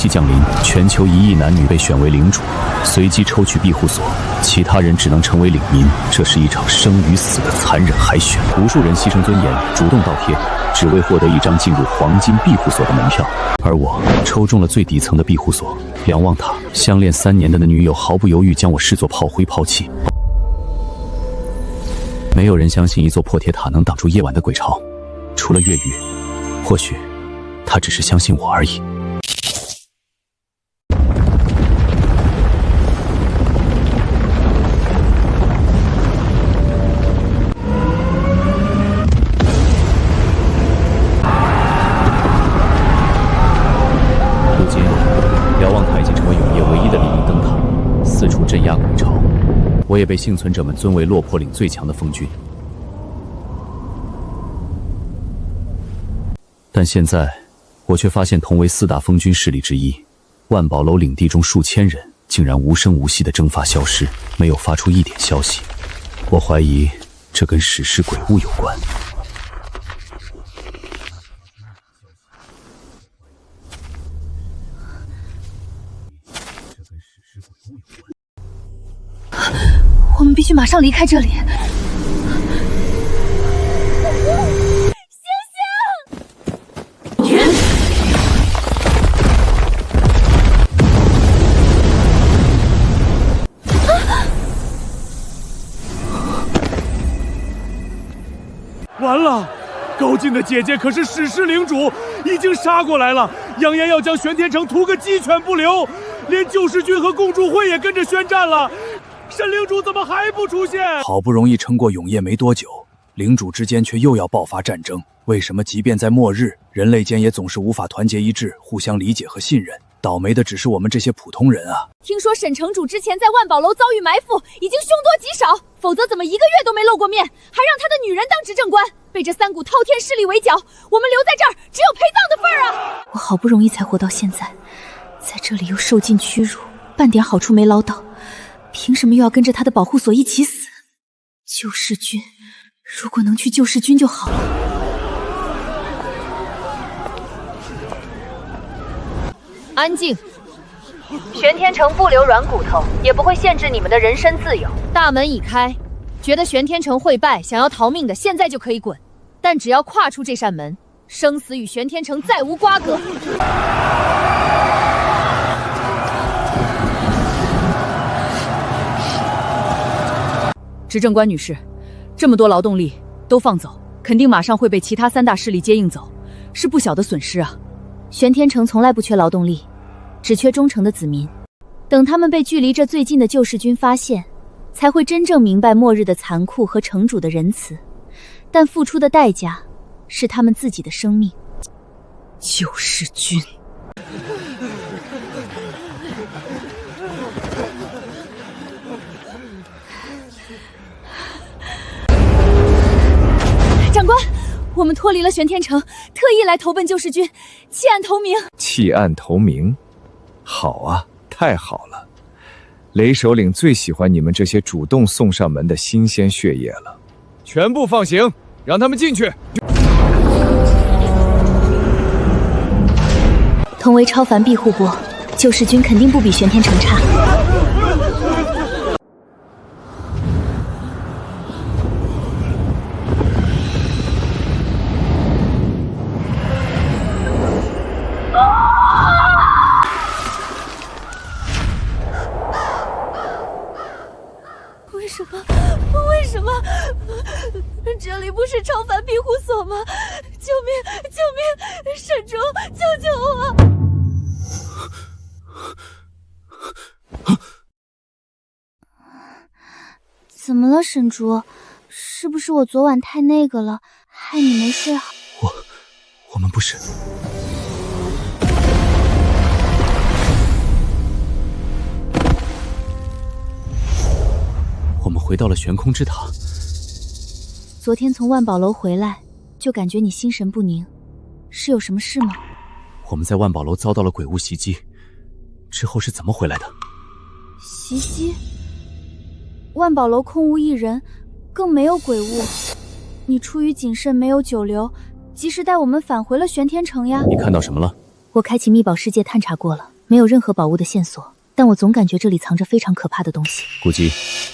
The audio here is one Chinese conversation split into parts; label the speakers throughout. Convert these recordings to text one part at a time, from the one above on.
Speaker 1: 息降临，全球1亿男女被选为领主，随机抽取庇护所，其他人只能成为领民。这是一场生与死的残忍海选，无数人牺牲尊严，主动倒贴，只为获得一张进入黄金庇护所的门票。而我抽中了最底层的庇护所，仰望他，相恋3年的女友毫不犹豫将我视作炮灰抛弃。没有人相信一座破铁塔能挡住夜晚的鬼潮，除了越狱，或许他只是相信我而已。如今，瞭望塔已经成为永夜唯一的黎明灯塔，四处镇压鬼潮。我也被幸存者们尊为落魄岭最强的锋军。但现在，我却发现同为4大锋军势力之一，万宝楼领地中数千人竟然无声无息地蒸发消失，没有发出一点消息。我怀疑这跟史诗鬼物有关。
Speaker 2: 我们必须马上离开这里。
Speaker 3: 完了，高进的姐姐可是史诗领主，已经杀过来了，扬言要将玄天城屠个鸡犬不留，连救世军和共助会也跟着宣战了。沈领主怎么还不出现？
Speaker 4: 好不容易撑过永夜没多久，领主之间却又要爆发战争。为什么即便在末日，人类间也总是无法团结一致，互相理解和信任？倒霉的只是我们这些普通人啊！
Speaker 2: 听说沈城主之前在万宝楼遭遇埋伏，已经凶多吉少，否则怎么1个月都没露过面，还让他的女人当执政官？被这3股滔天势力围剿，我们留在这儿只有陪葬的份儿啊！我好不容易才活到现在，在这里又受尽屈辱，半点好处没捞到，凭什么又要跟着他的保护所一起死？救世军，如果能去救世军就好了。安静！玄天城不留软骨头，也不会限制你们的人身自由。大门已开，觉得玄天城会败，想要逃命的，现在就可以滚。但只要跨出这扇门，生死与玄天城再无瓜葛。执政官女士，这么多劳动力都放走，肯定马上会被其他3大势力接应走，是不小的损失啊。玄天城从来不缺劳动力，只缺忠诚的子民。等他们被距离这最近的救世军发现，才会真正明白末日的残酷和城主的仁慈，但付出的代价是他们自己的生命。救世军。长官，我们脱离了玄天城，特意来投奔救世军，弃暗投明。
Speaker 5: 弃暗投明，好啊，太好了！雷首领最喜欢你们这些主动送上门的新鲜血液了。全部放行，让他们进去。
Speaker 2: 同为超凡庇护国，救世军肯定不比玄天城差。为什么？这里不是超凡庇护所吗？救命！救命！沈竹，救救我！怎么了，沈竹？是不是我昨晚太那个了，害你没睡好？
Speaker 1: 我们不是。我们回到了悬空之塔。
Speaker 2: 昨天从万宝楼回来，就感觉你心神不宁，是有什么事吗？
Speaker 1: 我们在万宝楼遭到了鬼物袭击，之后是怎么回来的？
Speaker 2: 袭击？万宝楼空无一人，更没有鬼物。你出于谨慎，没有久留，及时带我们返回了玄天城呀。
Speaker 1: 你看到什么了？
Speaker 2: 我开启秘宝世界探查过了，没有任何宝物的线索，但我总感觉这里藏着非常可怕的东西。
Speaker 1: 古籍，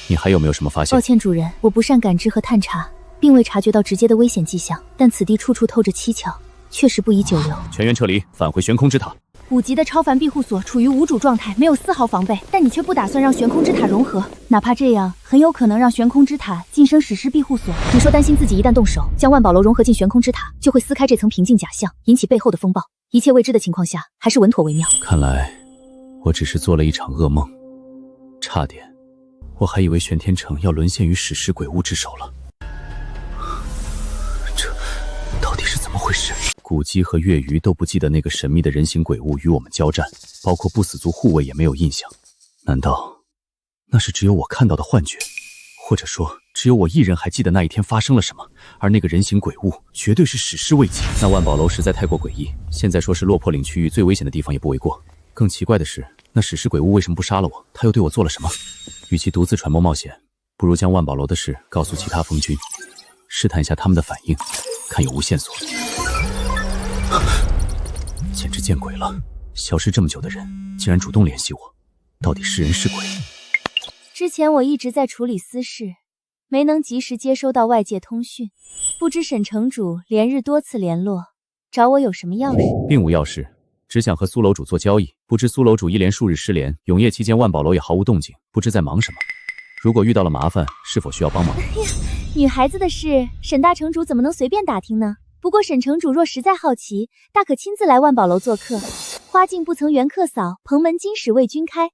Speaker 1: 你还有没有什么发现？
Speaker 2: 抱歉，主人，我不善感知和探查，并未察觉到直接的危险迹象，但此地处处透着蹊跷，确实不宜久留。
Speaker 1: 全员撤离，返回悬空之塔。
Speaker 2: 5级的超凡庇护所处于无主状态，没有丝毫防备，但你却不打算让悬空之塔融合，哪怕这样，很有可能让悬空之塔晋升史诗庇护所。你说担心自己一旦动手，将万宝楼融合进悬空之塔，就会撕开这层平静假象，引起背后的风暴。一切未知的情况下，还是稳妥为妙。
Speaker 1: 看来，我只是做了一场噩梦，差点，我还以为玄天城要沦陷于史诗鬼物之手了。这到底是怎么回事？古籍和月余都不记得那个神秘的人形鬼物与我们交战，包括不死族护卫也没有印象。难道那是只有我看到的幻觉？或者说，只有我一人还记得那一天发生了什么？而那个人形鬼物绝对是史诗位级。那万宝楼实在太过诡异，现在说是落魄岭区域最危险的地方也不为过。更奇怪的是，那史诗鬼物为什么不杀了我？他又对我做了什么？与其独自揣摩冒险，不如将万宝楼的事告诉其他锋军，试探一下他们的反应，看有无线索。简直见鬼了！消失这么久的人，竟然主动联系我，到底是人是鬼？
Speaker 2: 之前我一直在处理私事，没能及时接收到外界通讯，不知沈城主连日多次联络，找我有什么要事？
Speaker 1: 并无要事，只想和苏楼主做交易。不知苏楼主一连数日失联，永夜期间万宝楼也毫无动静，不知在忙什么。如果遇到了麻烦，是否需要帮忙？
Speaker 2: 女孩子的事，沈大城主怎么能随便打听呢？不过沈城主若实在好奇，大可亲自来万宝楼做客。花径不曾缘客扫，蓬门今始为君开。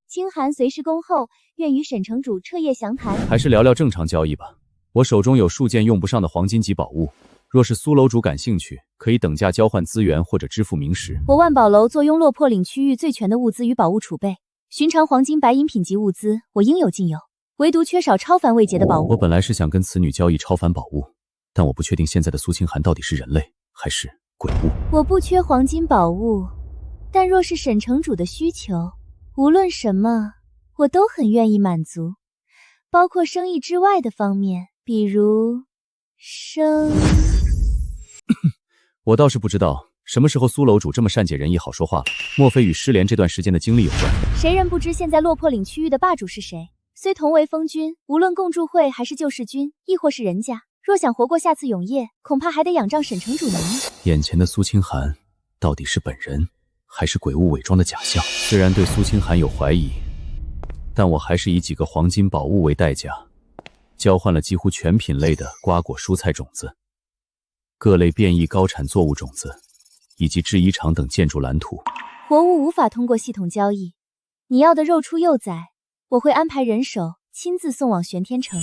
Speaker 2: 清寒随时恭候，愿与沈城主彻夜详谈。
Speaker 1: 还是聊聊正常交易吧。我手中有数件用不上的黄金级宝物，若是苏楼主感兴趣，可以等价交换资源或者支付明石。
Speaker 2: 我万宝楼坐拥落魄岭区域最全的物资与宝物储备，寻常黄金白银品级物资我应有尽有，唯独缺少超凡位阶的宝物。
Speaker 1: 我本来是想跟此女交易超凡宝物，但我不确定现在的苏清寒到底是人类还是鬼物。
Speaker 2: 我不缺黄金宝物，但若是沈城主的需求，无论什么我都很愿意满足，包括生意之外的方面，比如
Speaker 1: 我倒是不知道什么时候苏楼主这么善解人意好说话了，莫非与失联这段时间的经历有关？
Speaker 2: 谁人不知现在落魄岭区域的霸主是谁？虽同为锋军，无论共助会还是救世军，亦或是人家，若想活过下次永夜，恐怕还得仰仗沈城主您呢。
Speaker 1: 眼前的苏清寒到底是本人还是鬼物伪装的假象？虽然对苏清寒有怀疑，但我还是以几个黄金宝物为代价，交换了几乎全品类的瓜果蔬菜种子、各类变异高产作物种子，以及制衣厂等建筑蓝图。
Speaker 2: 活物无法通过系统交易，你要的肉畜幼崽，我会安排人手亲自送往玄天城。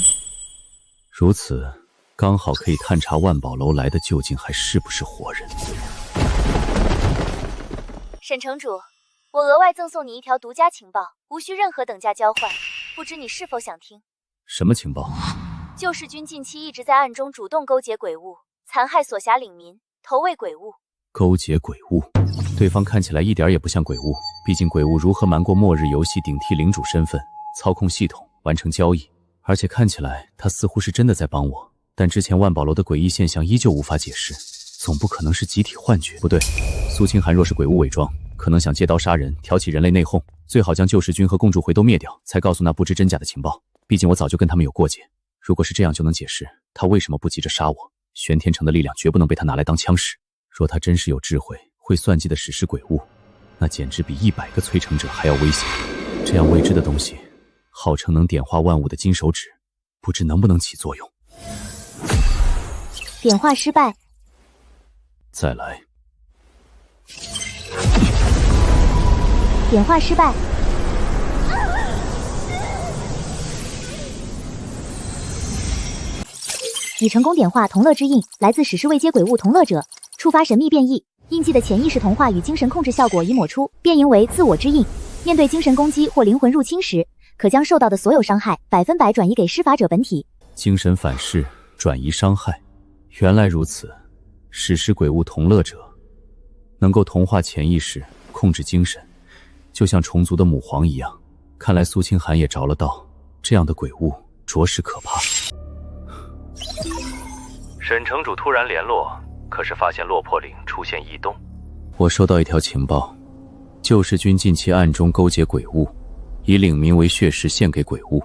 Speaker 1: 如此，刚好可以探查万宝楼来的究竟还是不是活人。
Speaker 2: 沈城主，我额外赠送你一条独家情报，无需任何等价交换，不知你是否想听？
Speaker 1: 什么情报？
Speaker 2: 救世军近期一直在暗中主动勾结鬼物，残害所辖领民，投喂鬼物。
Speaker 1: 勾结鬼物？对方看起来一点也不像鬼物，毕竟鬼物如何瞒过末日游戏顶替领主身份，操控系统，完成交易？而且看起来他似乎是真的在帮我，但之前万宝楼的诡异现象依旧无法解释，总不可能是集体幻觉。不对，苏清寒若是鬼物伪装，可能想借刀杀人，挑起人类内讧，最好将救世军和共助会都灭掉，才告诉那不知真假的情报。毕竟我早就跟他们有过节，如果是这样，就能解释他为什么不急着杀我。玄天城的力量绝不能被他拿来当枪使。若他真是有智慧、会算计的史诗鬼物，那简直比100个催成者还要危险。这样未知的东西，号称能点化万物的金手指，不知能不能起作用。
Speaker 2: 点化失败。
Speaker 1: 再来。
Speaker 2: 点化失败。已成功点化同乐之印，来自史诗位阶鬼物同乐者，触发神秘变异，印记的潜意识同化与精神控制效果已抹除，变形为自我之印。面对精神攻击或灵魂入侵时，可将受到的所有伤害100%转移给施法者本体。
Speaker 1: 精神反噬，转移伤害。原来如此，史诗鬼物同乐者能够同化潜意识，控制精神，就像虫族的母皇一样。看来苏清寒也着了道，这样的鬼物着实可怕。
Speaker 6: 沈城主突然联络，可是发现落魄岭出现异动。
Speaker 1: 我收到一条情报，救世军近期暗中勾结鬼物，以领民为血食献给鬼物，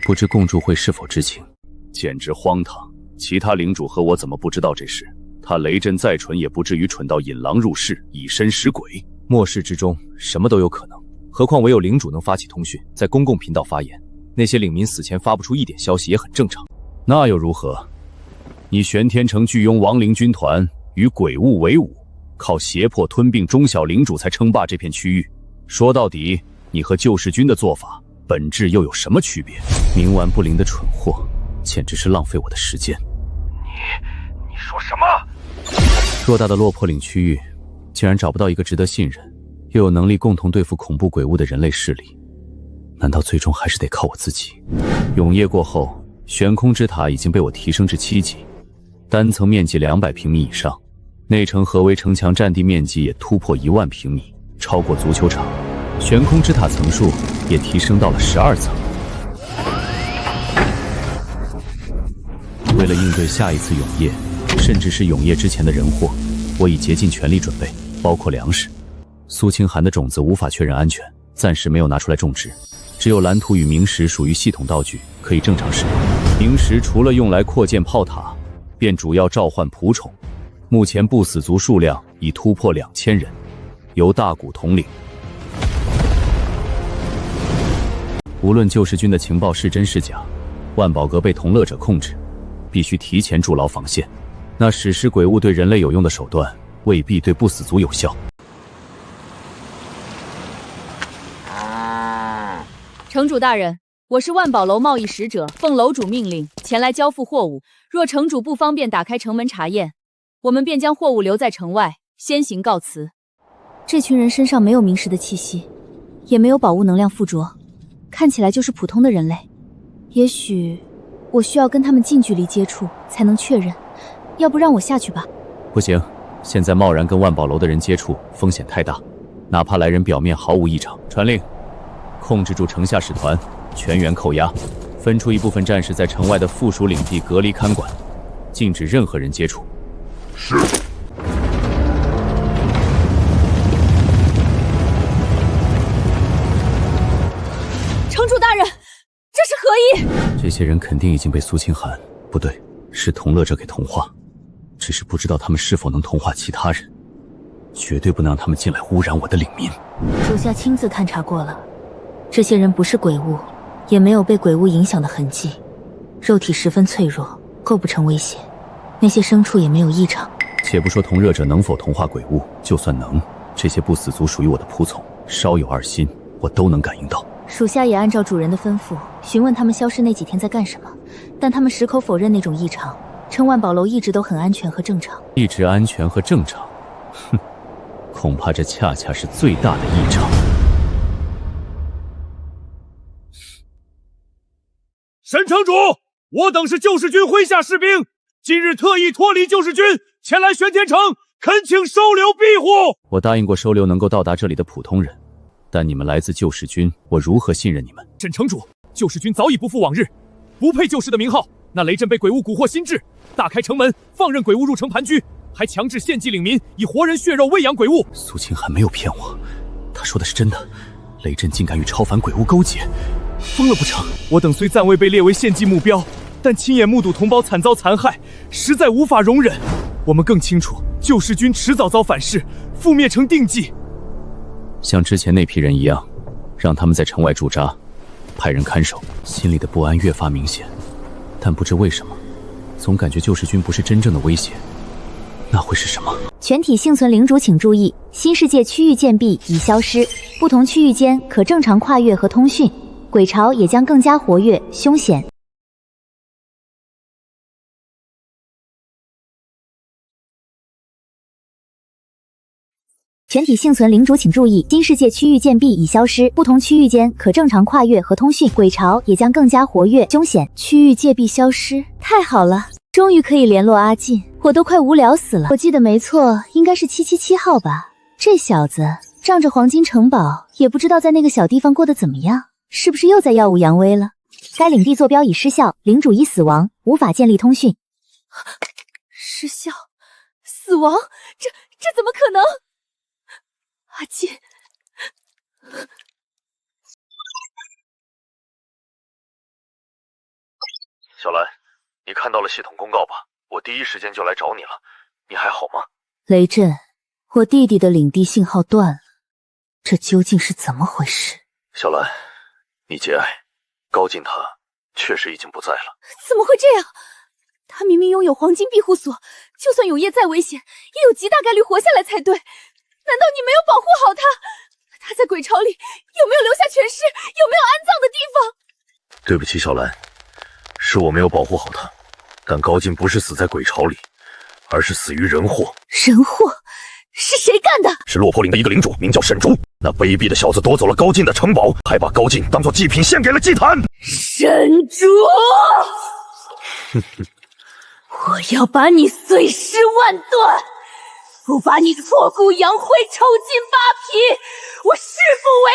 Speaker 1: 不知共助会是否知情？简直荒唐！其他领主和我怎么不知道这事？他雷震再蠢，也不至于蠢到引狼入室，以身使鬼。末世之中，什么都有可能，何况唯有领主能发起通讯，在公共频道发言。那些领民死前发不出一点消息也很正常。那又如何？你玄天城聚拥亡灵军团与鬼物为伍，靠胁迫吞并中小领主才称霸这片区域。说到底，你和救世军的做法本质又有什么区别？冥顽不灵的蠢货，简直是浪费我的时间。
Speaker 3: 你说什么？
Speaker 1: 偌大的落魄岭区域，竟然找不到一个值得信任，又有能力共同对付恐怖鬼物的人类势力，难道最终还是得靠我自己？永夜过后，悬空之塔已经被我提升至7级，单层面积200平米以上，内城合围城墙占地面积也突破1万平米，超过足球场。悬空之塔层数也提升到了12层。为了应对下一次永夜，甚至是永夜之前的人祸，我已竭尽全力准备，包括粮食。苏清寒的种子无法确认安全，暂时没有拿出来种植，只有蓝图与明石属于系统道具，可以正常使用。明石除了用来扩建炮塔，便主要召唤仆宠。目前不死族数量已突破2000人，由大古统领。无论救世军的情报是真是假，万宝阁被同乐者控制，必须提前筑牢防线。那史诗鬼物对人类有用的手段，未必对不死族有效。
Speaker 2: 城主大人，我是万宝楼贸易使者，奉楼主命令前来交付货物。若城主不方便打开城门查验，我们便将货物留在城外，先行告辞。这群人身上没有明石的气息，也没有宝物能量附着，看起来就是普通的人类。也许我需要跟他们近距离接触才能确认，要不让我下去吧？
Speaker 1: 不行，现在贸然跟万宝楼的人接触风险太大，哪怕来人表面毫无异常，传令控制住城下使团，全员扣押，分出一部分战士在城外的附属领地隔离看管，禁止任何人接触。
Speaker 6: 是。
Speaker 2: 城主大人，这是何意？
Speaker 1: 这些人肯定已经被苏清寒，不对，是同乐者给同化，只是不知道他们是否能同化其他人，绝对不能让他们进来污染我的领民。
Speaker 7: 属下亲自探查过了，这些人不是鬼物，也没有被鬼物影响的痕迹，肉体十分脆弱，构不成威胁。那些牲畜也没有异常。
Speaker 1: 且不说同热者能否同化鬼物，就算能，这些不死族属于我的仆从，稍有二心，我都能感应到。
Speaker 7: 属下也按照主人的吩咐，询问他们消失那几天在干什么，但他们矢口否认那种异常，称万宝楼一直都很安全和正常。
Speaker 1: 一直安全和正常？哼，恐怕这恰恰是最大的异常。
Speaker 3: 沈城主，我等是救世军麾下士兵，今日特意脱离救世军，前来玄天城，恳请收留庇护。
Speaker 1: 我答应过收留能够到达这里的普通人，但你们来自救世军，我如何信任你们？
Speaker 3: 沈城主，救世军早已不复往日，不配救世的名号。那雷震被鬼物蛊惑心智，大开城门，放任鬼物入城盘踞，还强制献祭领民，以活人血肉喂养鬼物。
Speaker 1: 苏清寒没有骗我，他说的是真的。雷震竟敢与超凡鬼物勾结，疯了不成？
Speaker 3: 我等虽暂未被列为献祭目标，但亲眼目睹同胞惨遭残害，实在无法容忍。我们更清楚，救世军迟早遭反噬，覆灭成定计。
Speaker 1: 像之前那批人一样，让他们在城外驻扎，派人看守。心里的不安越发明显，但不知为什么，总感觉救世军不是真正的威胁。那会是什么？
Speaker 7: 全体幸存领主请注意，新世界区域建壁已消失，不同区域间可正常跨越和通讯，鬼巢也将更加活跃凶险。全体幸存领主请注意，新世界区域建壁已消失，不同区域间可正常跨越和通讯，鬼巢也将更加活跃凶险。区域界壁消失，太好了，终于可以联络阿进，我都快无聊死了。我记得没错，应该是777号吧？这小子仗着黄金城堡，也不知道在那个小地方过得怎么样，是不是又在耀武扬威了？该领地坐标已失效，领主已死亡，无法建立通讯。
Speaker 2: 失效，死亡，这怎么可能？阿进，
Speaker 1: 小兰，你看到了系统公告吧？我第一时间就来找你了，你还好吗？
Speaker 2: 雷震，我弟弟的领地信号断了，这究竟是怎么回事？
Speaker 1: 小兰，你节哀，高进他确实已经不在了。
Speaker 2: 怎么会这样？他明明拥有黄金庇护所，就算永夜再危险，也有极大概率活下来才对。难道你没有保护好他？他在鬼巢里有没有留下全尸？有没有安葬的地方？
Speaker 1: 对不起，小兰，是我没有保护好他。但高进不是死在鬼巢里，而是死于人祸。
Speaker 2: 人祸？是谁干的？
Speaker 1: 是落魄岭的一个领主，名叫沈竹。那卑鄙的小子夺走了高进的城堡，还把高进当作祭品献给了祭坛。
Speaker 2: 沈竹！我要把你碎尸万段，不把你挫骨扬灰，抽筋扒皮，我誓不为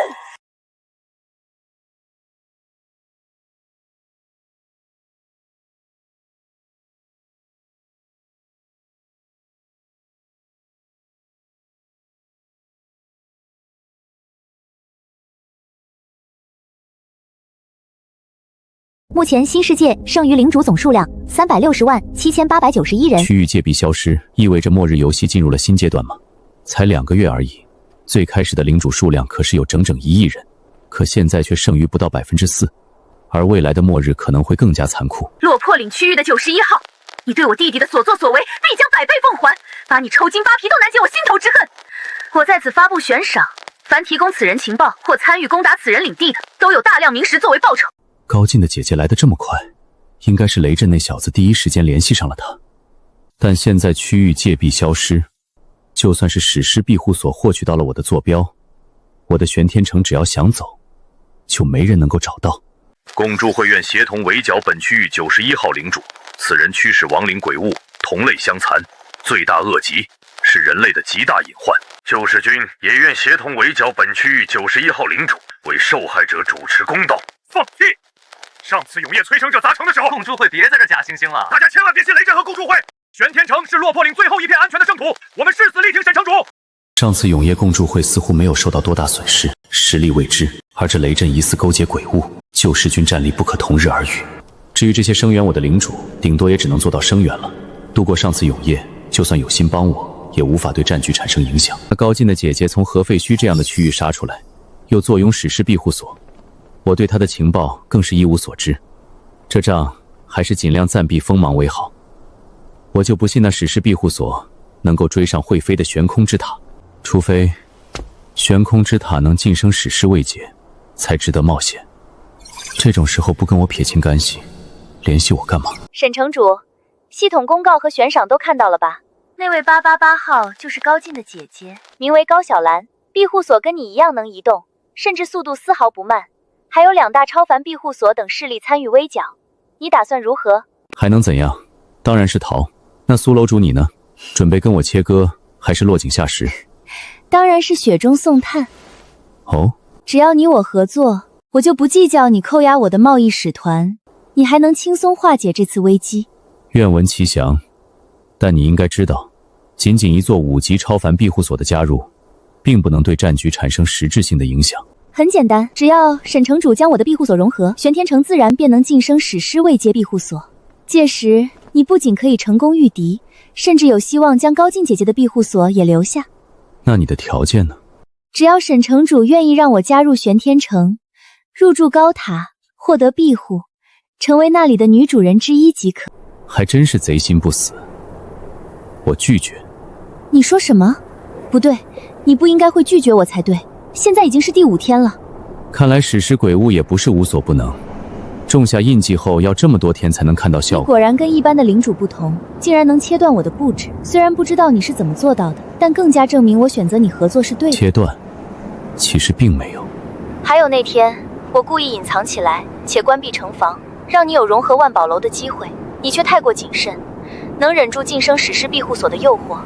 Speaker 2: 人！
Speaker 7: 目前新世界剩余领主总数量360万7891人。
Speaker 1: 区域戒备消失，意味着末日游戏进入了新阶段吗？才2个月而已，最开始的领主数量可是有整整1亿人，可现在却剩余不到4%，而未来的末日可能会更加残酷。
Speaker 2: 落魄岭区域的91号，你对我弟弟的所作所为，必将百倍奉还，把你抽筋扒皮都难解我心头之恨。我在此发布悬赏，凡提供此人情报或参与攻打此人领地的，都有大量冥石作为报酬。
Speaker 1: 高进的姐姐来得这么快，应该是雷震那小子第一时间联系上了他。但现在区域戒备消失，就算是史诗庇护所获取到了我的坐标，我的玄天城只要想走，就没人能够找到。共筑会院协同围剿本区域91号领主，此人驱使亡灵鬼物，同类相残，罪大恶极，是人类的极大隐患。救世军也愿协同围剿本区域91号领主，为受害者主持公道。
Speaker 3: 放屁！上次永夜催生者砸城的时候，
Speaker 6: 共筑会别在这假惺惺了，
Speaker 3: 大家千万别信雷震和共筑会。玄天城是落魄岭最后一片安全的圣土，我们誓死力挺沈城主。
Speaker 1: 上次永夜共筑会似乎没有受到多大损失，实力未知，而这雷震疑似勾结鬼物，救世军战力不可同日而语。至于这些声援我的领主，顶多也只能做到声援了。度过上次永夜，就算有心帮我，也无法对战局产生影响。那高进的姐姐从核废墟这样的区域杀出来，又坐拥史诗庇护所，我对他的情报更是一无所知。这仗还是尽量暂避锋芒为好。我就不信那史诗庇护所能够追上会飞的悬空之塔，除非悬空之塔能晋升史诗位阶，才值得冒险。这种时候不跟我撇清干系，联系我干嘛？
Speaker 7: 沈城主，系统公告和悬赏都看到了吧？那位888号就是高进的姐姐，名为高小兰，庇护所跟你一样能移动，甚至速度丝毫不慢，还有2大超凡庇护所等势力参与围剿，你打算如何？
Speaker 1: 还能怎样？当然是逃。那苏楼主你呢？准备跟我切割，还是落井下石？
Speaker 7: 当然是雪中送炭。
Speaker 1: 哦，
Speaker 7: 只要你我合作，我就不计较你扣押我的贸易使团，你还能轻松化解这次危机。
Speaker 1: 愿闻其详。但你应该知道，仅仅一座5级超凡庇护所的加入，并不能对战局产生实质性的影响。
Speaker 7: 很简单，只要沈城主将我的庇护所融合，玄天城自然便能晋升史诗位阶庇护所。届时你不仅可以成功御敌，甚至有希望将高进姐姐的庇护所也留下。
Speaker 1: 那你的条件呢？
Speaker 7: 只要沈城主愿意让我加入玄天城，入住高塔，获得庇护，成为那里的女主人之一即可。
Speaker 1: 还真是贼心不死。我拒绝。
Speaker 7: 你说什么？不对，你不应该会拒绝我才对。现在已经是第5天了。
Speaker 1: 看来史诗鬼物也不是无所不能。种下印记后要这么多天才能看到效果。
Speaker 7: 你果然跟一般的领主不同，竟然能切断我的布置。虽然不知道你是怎么做到的，但更加证明我选择你合作是对的。
Speaker 1: 切断？其实并没有。
Speaker 7: 还有那天，我故意隐藏起来，且关闭城防，让你有融合万宝楼的机会，你却太过谨慎，能忍住晋升史诗庇护所的诱惑，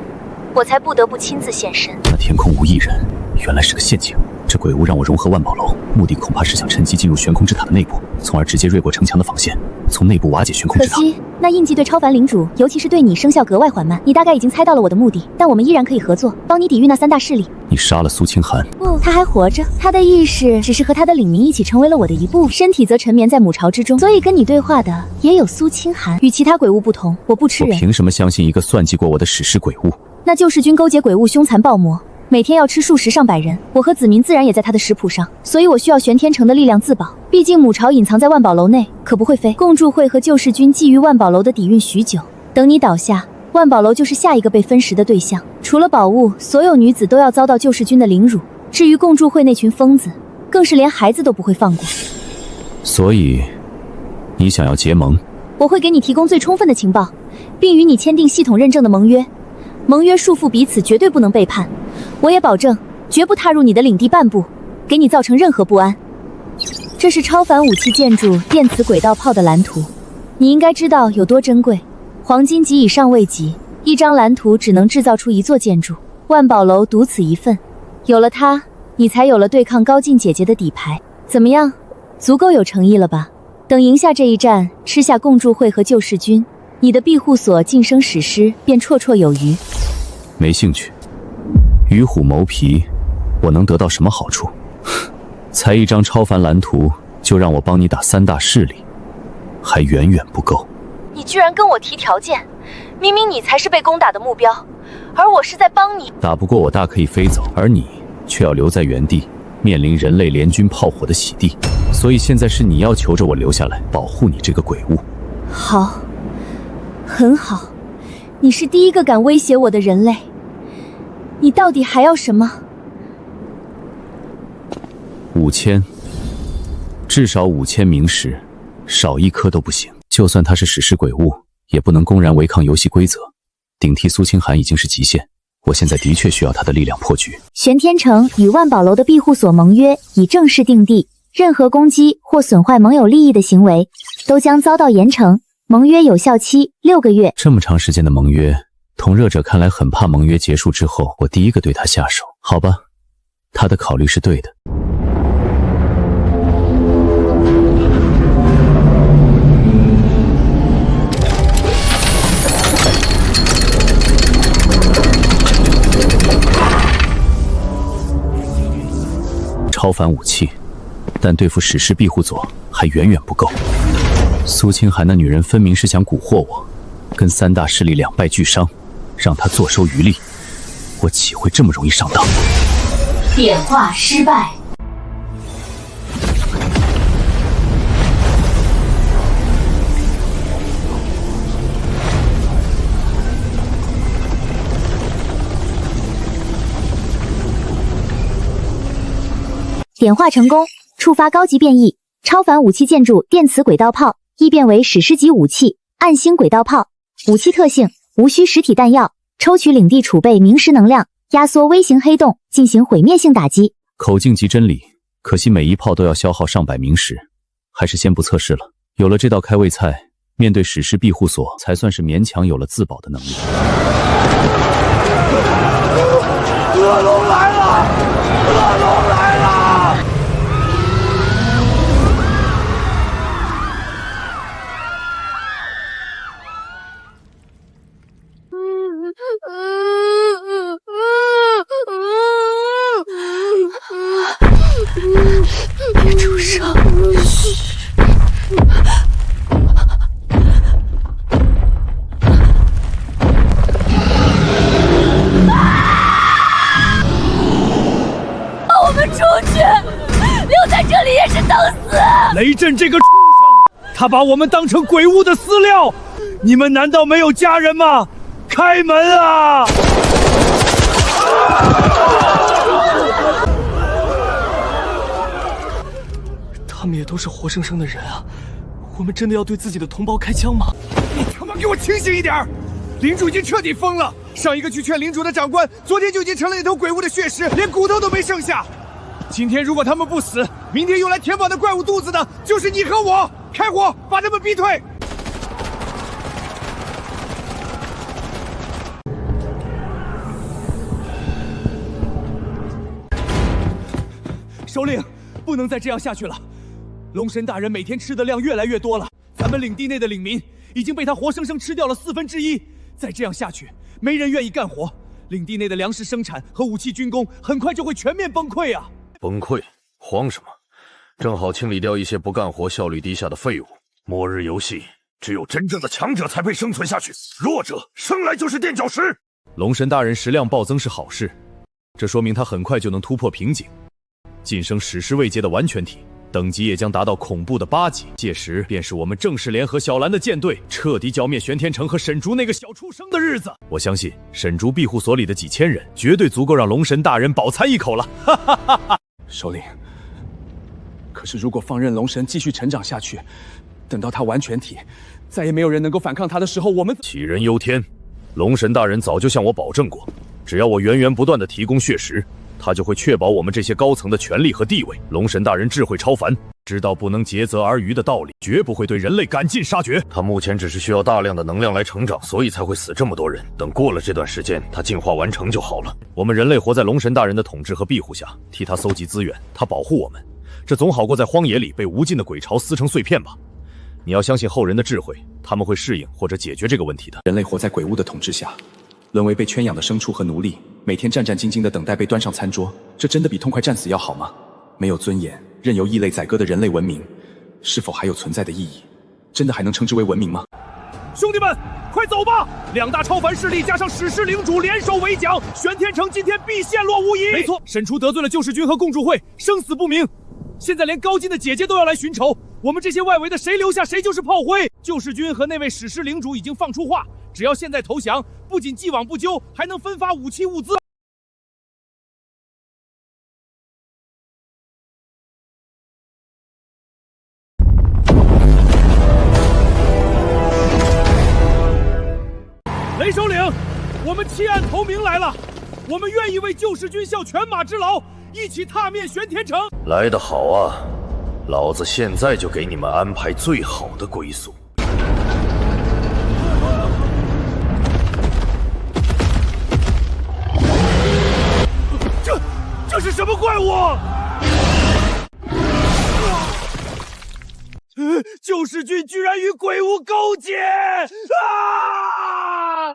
Speaker 7: 我才不得不亲自现身。
Speaker 1: 那天空无一人，原来是个陷阱。这鬼物让我融合万宝楼，目的恐怕是想趁机进入悬空之塔的内部，从而直接越过城墙的防线，从内部瓦解悬空之塔。
Speaker 7: 可惜那印记对超凡领主，尤其是对你生效格外缓慢。你大概已经猜到了我的目的，但我们依然可以合作，帮你抵御那3大势力。
Speaker 1: 你杀了苏清寒？
Speaker 7: 不，他还活着，他的意识只是和他的领民一起成为了我的一部分，身体则沉眠在母巢之中。所以跟你对话的也有苏清寒。与其他鬼物不同，我不吃人。
Speaker 1: 我凭什么相信一个算计过我的史诗鬼物？
Speaker 7: 那救世军勾结鬼物，凶残暴魔。每天要吃数十上百人，我和子民自然也在他的食谱上，所以我需要玄天城的力量自保。毕竟母巢隐藏在万宝楼内，可不会飞。共筑会和救世军觊觎万宝楼的底蕴许久，等你倒下，万宝楼就是下一个被分食的对象。除了宝物，所有女子都要遭到救世军的凌辱。至于共筑会那群疯子，更是连孩子都不会放过。
Speaker 1: 所以，你想要结盟？
Speaker 7: 我会给你提供最充分的情报，并与你签订系统认证的盟约。盟约束缚彼此，绝对不能背叛。我也保证，绝不踏入你的领地半步，给你造成任何不安。这是超凡武器建筑电磁轨道炮的蓝图，你应该知道有多珍贵。黄金级以上未及，一张蓝图只能制造出一座建筑，万宝楼独此一份。有了它，你才有了对抗高进姐姐的底牌。怎么样，足够有诚意了吧？等赢下这一战，吃下共筑会和救世军，你的庇护所晋升史诗便绰绰有余。
Speaker 1: 没兴趣。与虎谋皮，我能得到什么好处？才一张超凡蓝图，就让我帮你打3大势力，还远远不够。
Speaker 2: 你居然跟我提条件，明明你才是被攻打的目标，而我是在帮你。
Speaker 1: 打不过我大可以飞走，而你却要留在原地，面临人类联军炮火的洗地。所以现在是你要求着我留下来，保护你这个鬼物。
Speaker 7: 好，很好，你是第一个敢威胁我的人类。你到底还要什么
Speaker 1: ？5000，至少5000明石，少一颗都不行。就算他是史诗鬼物，也不能公然违抗游戏规则。顶替苏清寒已经是极限，我现在的确需要他的力量破局。
Speaker 7: 玄天城与万宝楼的庇护所盟约已正式订立，任何攻击或损坏盟友利益的行为，都将遭到严惩。盟约有效期6个月。
Speaker 1: 这么长时间的盟约，统热者看来很怕盟约结束之后，我第一个对他下手。好吧，他的考虑是对的。超凡武器，但对付史诗庇护所还远远不够。苏清寒那女人分明是想蛊惑我，跟3大势力两败俱伤，让她坐收渔利。我岂会这么容易上当？
Speaker 7: 点化失败。点化成功，触发高级变异，超凡武器建筑电磁轨道炮，异变为史诗级武器暗星轨道炮。武器特性：无需实体弹药，抽取领地储备明石能量，压缩微型黑洞，进行毁灭性打击。
Speaker 1: 口径即真理，可惜每一炮都要消耗上百明石，还是先不测试了。有了这道开胃菜，面对史诗庇护所，才算是勉强有了自保的能力。
Speaker 3: 恶龙来了！恶龙来了！
Speaker 2: 别出声！嘘。我们出去，留在这里也是等死。
Speaker 3: 雷震这个畜生，他把我们当成鬼物的饲料。你们难道没有家人吗？开门啊！他们也都是活生生的人啊！我们真的要对自己的同胞开枪吗？你他妈给我清醒一点！领主已经彻底疯了。上一个去劝领主的长官，昨天就已经成了一头鬼物的血尸，连骨头都没剩下。今天如果他们不死，明天用来填饱那怪物肚子的就是你和我。开火，把他们逼退！首领，不能再这样下去了。龙神大人每天吃的量越来越多了，咱们领地内的领民已经被他活生生吃掉了1/4。再这样下去，没人愿意干活，领地内的粮食生产和武器军工很快就会全面崩溃啊！
Speaker 6: 崩溃？慌什么？正好清理掉一些不干活、效率低下的废物。末日游戏，只有真正的强者才配生存下去，弱者生来就是垫脚石。
Speaker 1: 龙神大人食量暴增是好事，这说明他很快就能突破瓶颈，晋升史诗位阶的完全体，等级也将达到恐怖的8级。届时便是我们正式联合小兰的舰队，彻底剿灭玄天城和沈竹那个小畜生的日子。我相信沈竹庇护所里的几千人，绝对足够让龙神大人饱餐一口了。哈哈哈哈！
Speaker 4: 首领，可是如果放任龙神继续成长下去，等到他完全体，再也没有人能够反抗他的时候，我们
Speaker 6: 杞人忧天。龙神大人早就向我保证过，只要我源源不断地提供血食，他就会确保我们这些高层的权力和地位。龙神大人智慧超凡，知道不能竭泽而渔的道理，绝不会对人类赶尽杀绝。他目前只是需要大量的能量来成长，所以才会死这么多人。等过了这段时间，他进化完成就好了。我们人类活在龙神大人的统治和庇护下，替他搜集资源，他保护我们，这总好过在荒野里被无尽的鬼巢撕成碎片吧。你要相信后人的智慧，他们会适应或者解决这个问题的。
Speaker 4: 人类活在鬼物的统治下，沦为被圈养的牲畜和奴隶，每天战战兢兢地等待被端上餐桌，这真的比痛快战死要好吗？没有尊严，任由异类宰割的人类文明，是否还有存在的意义？真的还能称之为文明吗？
Speaker 3: 兄弟们，快走吧！2大超凡势力加上史诗领主联手围剿，玄天城今天必陷落无疑。没错，沈除得罪了救世军和共助会，生死不明。现在连高金的姐姐都要来寻仇，我们这些外围的谁留下谁就是炮灰。救世军和那位史诗领主已经放出话，只要现在投降，不仅既往不咎，还能分发武器物资。雷首领，我们弃暗投明来了，我们愿意为救世军效犬马之劳，一起踏灭玄天城。
Speaker 6: 来得好啊，老子现在就给你们安排最好的归宿。
Speaker 3: 这是什么怪物？救世军居然与鬼物勾结！啊！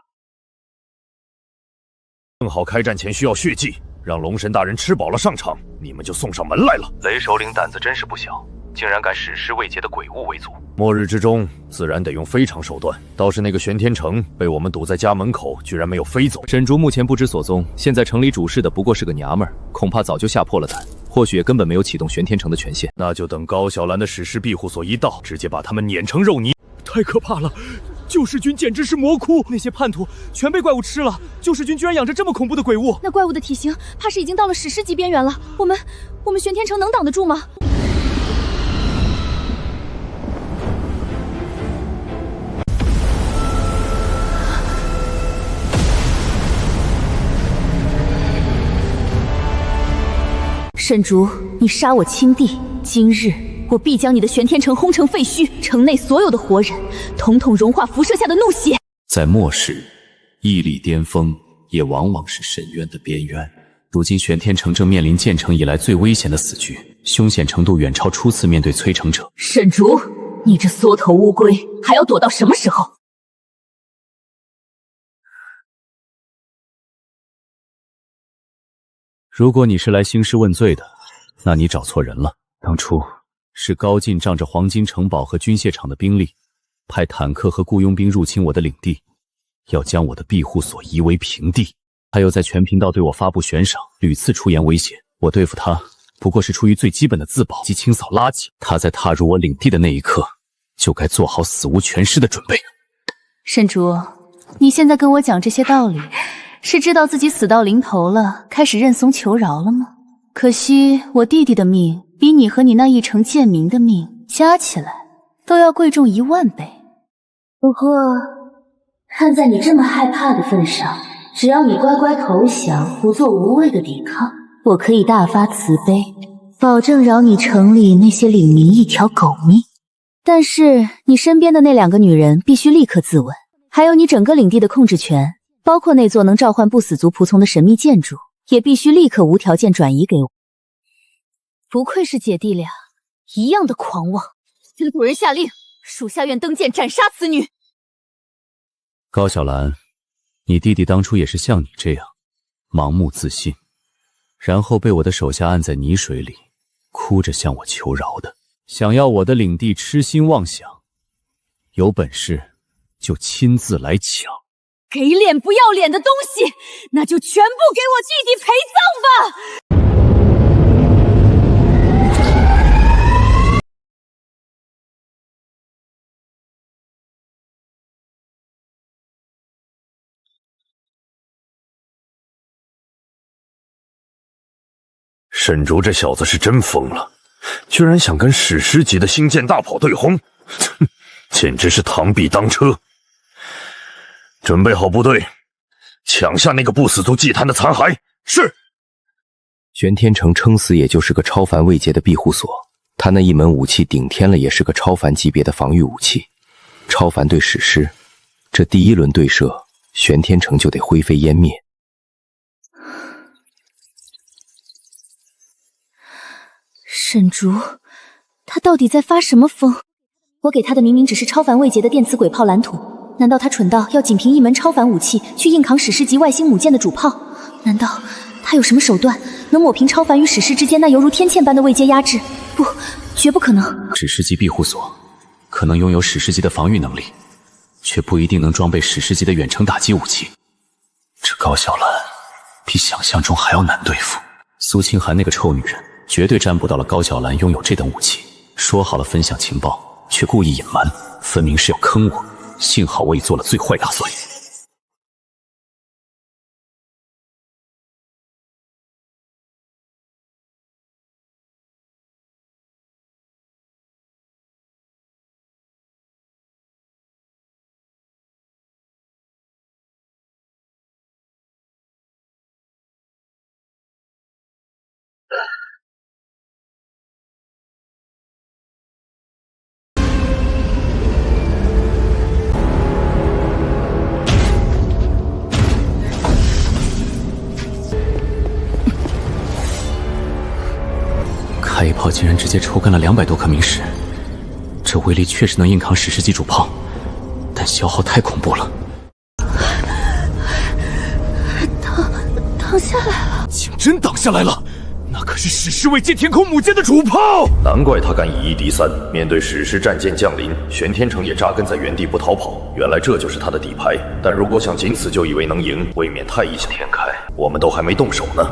Speaker 6: 正好开战前需要血祭，让龙神大人吃饱了上场，你们就送上门来了。
Speaker 1: 雷首领胆子真是不小，竟然敢史诗未捷的鬼物为族。
Speaker 6: 末日之中，自然得用非常手段。倒是那个玄天城被我们堵在家门口，居然没有飞走。
Speaker 1: 沈竹目前不知所踪，现在城里主事的不过是个娘们儿，恐怕早就吓破了胆，或许也根本没有启动玄天城的权限。
Speaker 6: 那就等高小兰的史诗庇护所一到，直接把他们碾成肉泥。
Speaker 3: 太可怕了！救世军简直是魔窟，那些叛徒全被怪物吃了。救世军居然养着这么恐怖的鬼物，
Speaker 2: 那怪物的体型怕是已经到了史诗级边缘了。我们玄天城能挡得住吗？沈竹，你杀我亲弟，今日我必将你的玄天城轰成废墟，城内所有的活人统统融化辐射下的怒血。
Speaker 1: 在末世，毅力巅峰也往往是深渊的边缘。如今玄天城正面临建成以来最危险的死局，凶险程度远超初次面对摧城者。
Speaker 2: 沈竹，你这缩头乌龟还要躲到什么时候？
Speaker 1: 如果你是来兴师问罪的，那你找错人了。当初是高进仗着黄金城堡和军械厂的兵力，派坦克和雇佣兵入侵我的领地，要将我的庇护所夷为平地。还有在全频道对我发布悬赏，屡次出言威胁。我对付他不过是出于最基本的自保及清扫垃圾。他在踏入我领地的那一刻，就该做好死无全尸的准备。
Speaker 2: 沈竹，你现在跟我讲这些道理，是知道自己死到临头了，开始认怂求饶了吗？可惜我弟弟的命比你和你那一城贱民的命加起来都要贵重10000倍。不过看在你这么害怕的份上，只要你乖乖投降，不做无谓的抵抗，我可以大发慈悲，保证饶你城里那些领民一条狗命。但是你身边的那2个女人必须立刻自刎，还有你整个领地的控制权，包括那座能召唤不死族仆从的神秘建筑，也必须立刻无条件转移给我。不愧是姐弟俩，一样的狂妄。请主人下令，属下愿登剑斩杀此女。
Speaker 1: 高小兰，你弟弟当初也是像你这样盲目自信，然后被我的手下按在泥水里，哭着向我求饶的，想要我的领地，痴心妄想。有本事就亲自来抢！
Speaker 2: 给脸不要脸的东西，那就全部给我弟弟陪葬吧！
Speaker 6: 沈竹这小子是真疯了，居然想跟史诗级的星舰大炮对轰，简直是螳臂当车！准备好部队，抢下那个不死族祭坛的残骸。是。
Speaker 8: 玄天城撑死也就是个超凡位阶的庇护所，他那一门武器顶天了也是个超凡级别的防御武器。超凡对史诗，这第一轮对射，玄天城就得灰飞烟灭。
Speaker 7: 沈竹，他到底在发什么疯？我给他的明明只是超凡位阶的电磁鬼炮蓝图，难道他蠢到要仅凭一门超凡武器去硬扛史诗级外星母舰的主炮？难道他有什么手段能抹平超凡与史诗之间那犹如天堑般的位阶压制？不，绝不可能！
Speaker 1: 史诗级庇护所可能拥有史诗级的防御能力，却不一定能装备史诗级的远程打击武器。这高小兰比想象中还要难对付。苏清寒那个臭女人绝对占卜到了高小兰拥有这等武器，说好了分享情报，却故意隐瞒，分明是要坑我。幸好我已做了最坏打算。开一炮竟然直接抽干了200多颗明石，这威力确实能硬扛史诗级主炮，但消耗太恐怖了。
Speaker 7: 挡下来了，
Speaker 3: 竟真挡下来了！那可是史诗位阶天空母舰的主炮，
Speaker 6: 难怪他敢以1敌3。面对史诗战舰降临，玄天城也扎根在原地不逃跑。原来这就是他的底牌。但如果想仅此就以为能赢，未免太异想天开。我们都还没动手呢。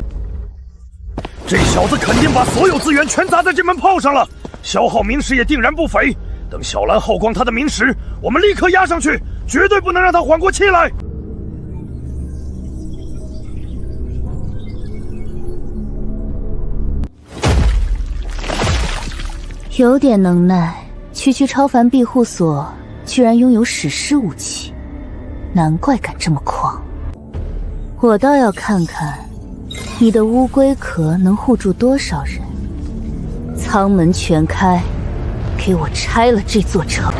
Speaker 6: 这小子肯定把所有资源全砸在这门炮上了，消耗明石也定然不菲。等小兰耗光他的明石，我们立刻压上去，绝对不能让他缓过气来。
Speaker 7: 有点能耐，区区超凡庇护所居然拥有史诗武器，难怪敢这么狂。我倒要看看你的乌龟壳能护住多少人。舱门全开，给我拆了这座城！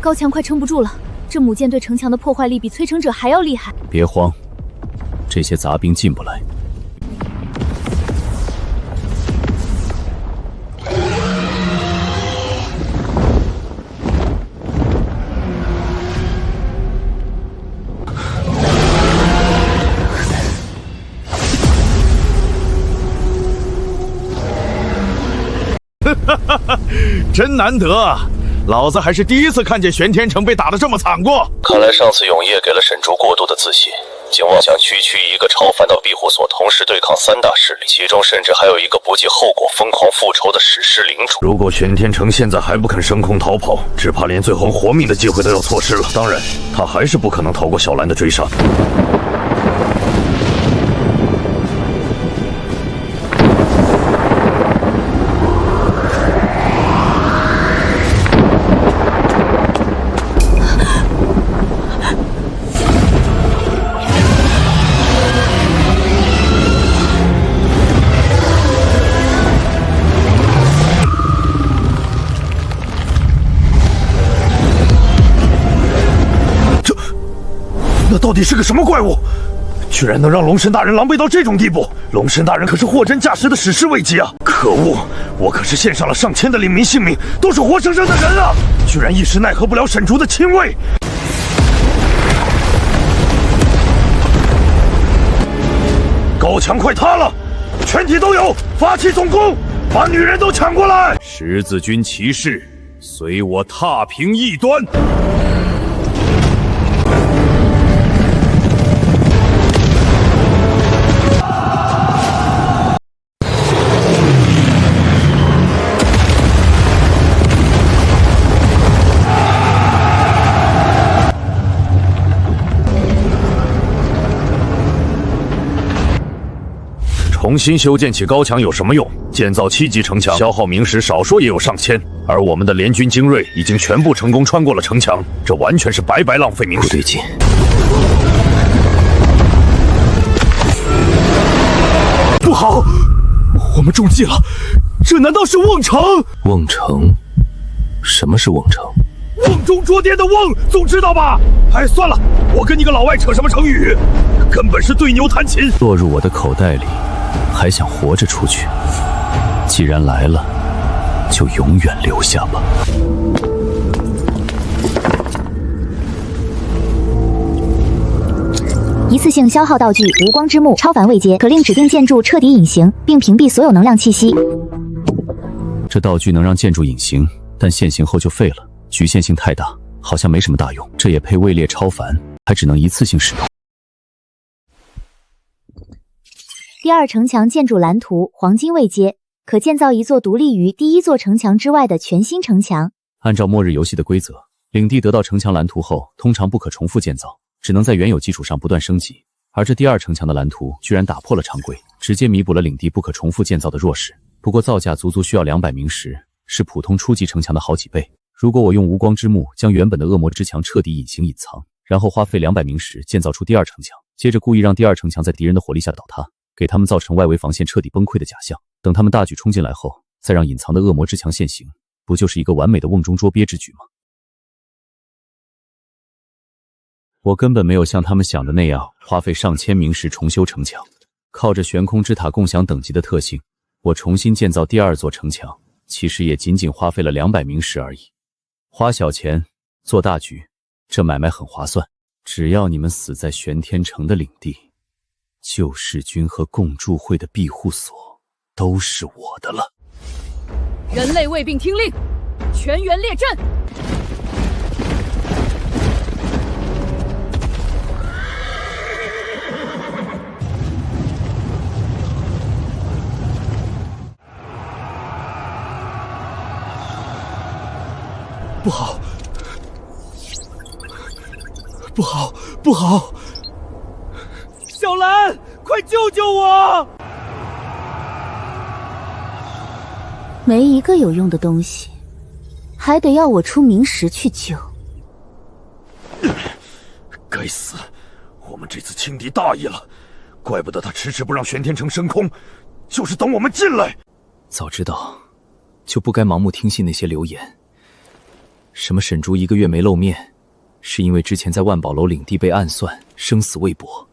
Speaker 2: 高墙快撑不住了，这母舰对城墙的破坏力比摧城者还要厉害。
Speaker 1: 别慌，这些杂兵进不来。
Speaker 6: 真难得啊！老子还是第一次看见玄天城被打得这么惨过。
Speaker 8: 看来上次永夜给了沈竹过度的自信，竟妄想区区一个超凡到庇护所同时对抗3大势力，其中甚至还有一个不计后果疯狂复仇的史诗领主。
Speaker 6: 如果玄天城现在还不肯升空逃跑，只怕连最后活命的机会都要错失了。当然，他还是不可能逃过小兰的追杀。那到底是个什么怪物？居然能让龙神大人狼狈到这种地步！龙神大人可是货真价实的史诗位级啊！可恶，我可是献上了上千的领民性命，都是活生生的人啊！居然一时奈何不了沈竹的亲卫！高墙快塌了，全体都有，发起总攻，把女人都抢过来！十字军骑士，随我踏平异端！重新修建起高墙有什么用？建造7级城墙，消耗明石少说也有上千，而我们的联军精锐已经全部成功穿过了城墙，这完全是白白浪费明石。
Speaker 8: 不对劲，
Speaker 3: 不好，我们中计了，这难道是瓮城？
Speaker 8: 瓮城？什么是瓮城？
Speaker 3: 瓮中捉鳖的瓮，总知道吧？哎，算了，我跟你个老外扯什么成语？根本是对牛弹琴。
Speaker 1: 落入我的口袋里，还想活着出去？既然来了，就永远留下吧。
Speaker 7: 一次性消耗道具无光之幕超凡位阶，可令指定建筑彻底隐形，并屏蔽所有能量气息。
Speaker 1: 这道具能让建筑隐形，但现形后就废了，局限性太大，好像没什么大用。这也配位列超凡，还只能一次性使用。
Speaker 7: 第2城墙建筑蓝图黄金位阶，可建造一座独立于第1座城墙之外的全新城墙。
Speaker 1: 按照末日游戏的规则，领地得到城墙蓝图后，通常不可重复建造，只能在原有基础上不断升级。而这第2城墙的蓝图居然打破了常规，直接弥补了领地不可重复建造的弱势。不过造价足足需要200明石，是普通初级城墙的好几倍。如果我用无光之幕将原本的恶魔之墙彻底隐形隐藏，然后花费200明石建造出第2城墙，接着故意让第2城墙在敌人的火力下倒塌，给他们造成外围防线彻底崩溃的假象，等他们大举冲进来后，再让隐藏的恶魔之墙现形，不就是一个完美的瓮中捉鳖之举吗？我根本没有像他们想的那样花费上千明石重修城墙，靠着悬空之塔共享等级的特性，我重新建造第2座城墙，其实也仅仅花费了200明石而已。花小钱做大局，这买卖很划算。只要你们死在玄天城的领地，救世军和共助会的庇护所都是我的了。
Speaker 2: 人类卫兵听令，全员列阵！
Speaker 3: 不好，不好，不好！小兰，快救救我！
Speaker 7: 没一个有用的东西，还得要我出明石去救。
Speaker 6: 该死，我们这次轻敌大意了，怪不得他迟迟不让玄天城升空，就是等我们进来。
Speaker 4: 早知道，就不该盲目听信那些流言。
Speaker 1: 什么沈竹1个月没露面，是因为之前在万宝楼领地被暗算，生死未卜。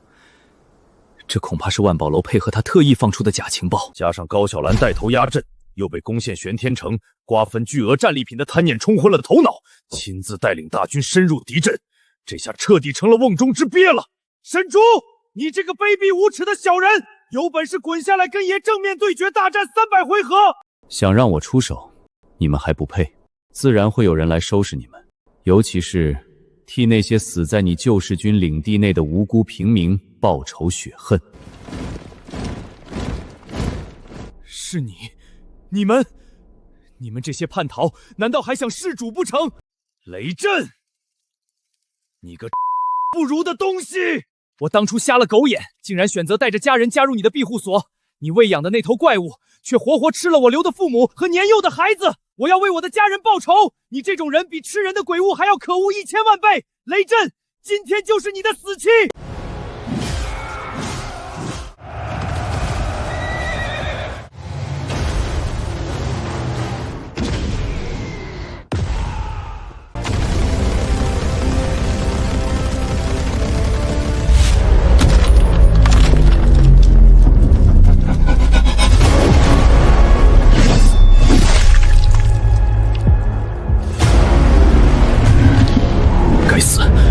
Speaker 1: 这恐怕是万宝楼配合他特意放出的假情报，
Speaker 6: 加上高小兰带头压阵，又被攻陷玄天城、瓜分巨额战利品的贪念冲昏了头脑，亲自带领大军深入敌阵，这下彻底成了瓮中之鳖了。沈竹，你这个卑鄙无耻的小人，有本事滚下来跟爷正面对决，大战300回合！
Speaker 1: 想让我出手，你们还不配，自然会有人来收拾你们，尤其是替那些死在你救世军领地内的无辜平民报仇雪恨。
Speaker 3: 是你们这些叛逃，难道还想弑主不成？雷震，你个不如的东西！我当初瞎了狗眼，竟然选择带着家人加入你的庇护所。你喂养的那头怪物，却活活吃了我留的父母和年幼的孩子。我要为我的家人报仇！你这种人比吃人的鬼物还要可恶1000万倍！雷震，今天就是你的死期！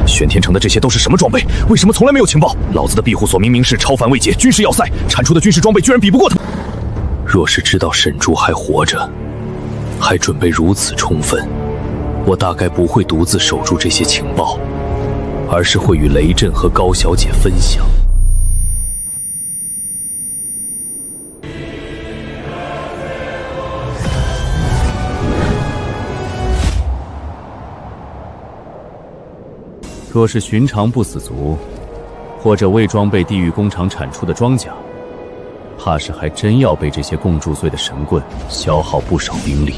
Speaker 6: 玄天城的这些都是什么装备？为什么从来没有情报？老子的庇护所明明是超凡位阶军事要塞，产出的军事装备居然比不过他。
Speaker 1: 若是知道沈竹还活着，还准备如此充分，我大概不会独自守住这些情报，而是会与雷震和高小姐分享。若是寻常不死族，或者未装备地狱工厂产出的装甲，怕是还真要被这些共铸罪的神棍消耗不少兵力。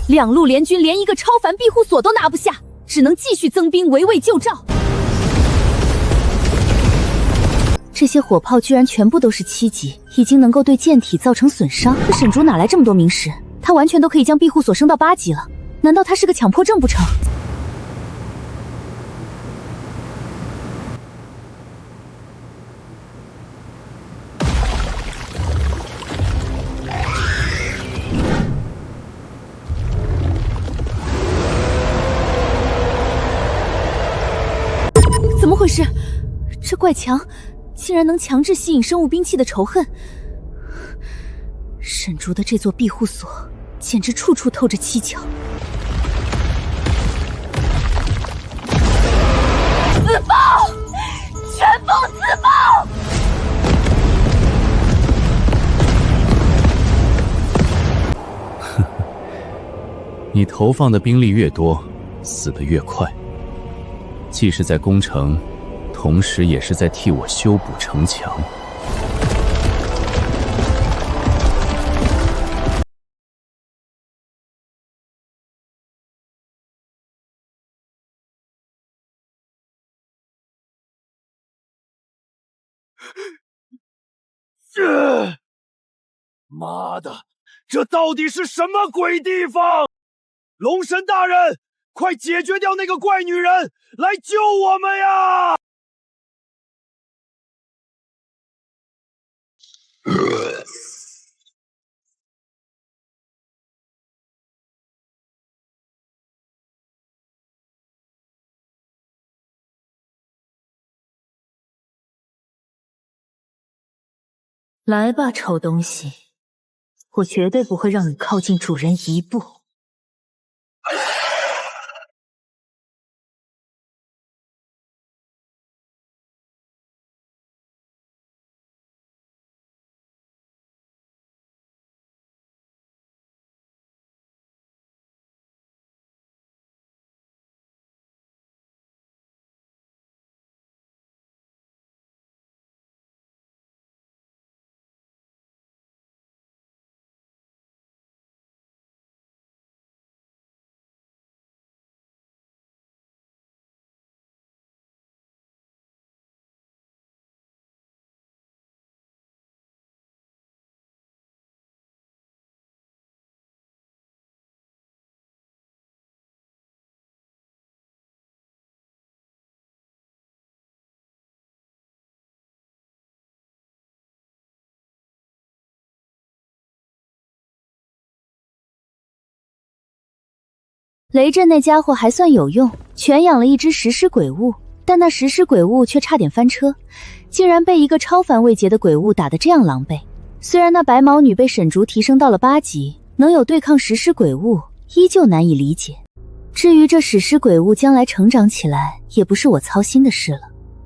Speaker 2: 2路联军连一个超凡庇护所都拿不下，只能继续增兵围魏救赵。这些火炮居然全部都是7级，已经能够对舰体造成损伤。这沈竹哪来这么多名士？他完全都可以将庇护所升到8级了，难道他是个强迫症不成？怎么回事？这怪墙竟然能强制吸引生物兵器的仇恨。沈竹的这座庇护所简直处处透着蹊跷。自爆！全部自爆！
Speaker 1: 你投放的兵力越多，死得越快。既是在攻城，同时也是在替我修补城墙。
Speaker 3: 妈的，这到底是什么鬼地方？龙神大人，快解决掉那个怪女人，来救我们呀！
Speaker 2: 来吧，丑东西，我绝对不会让你靠近主人一步。
Speaker 7: 雷震那家伙还算有用，全养了一只食尸鬼物，但那食尸鬼物却差点翻车，竟然被一个超凡位阶的鬼物打得这样狼狈。虽然那白毛女被沈竹提升到了8级，能有对抗食尸鬼物，依旧难以理解。至于这食尸鬼物将来成长起来，也不是我操心的事了。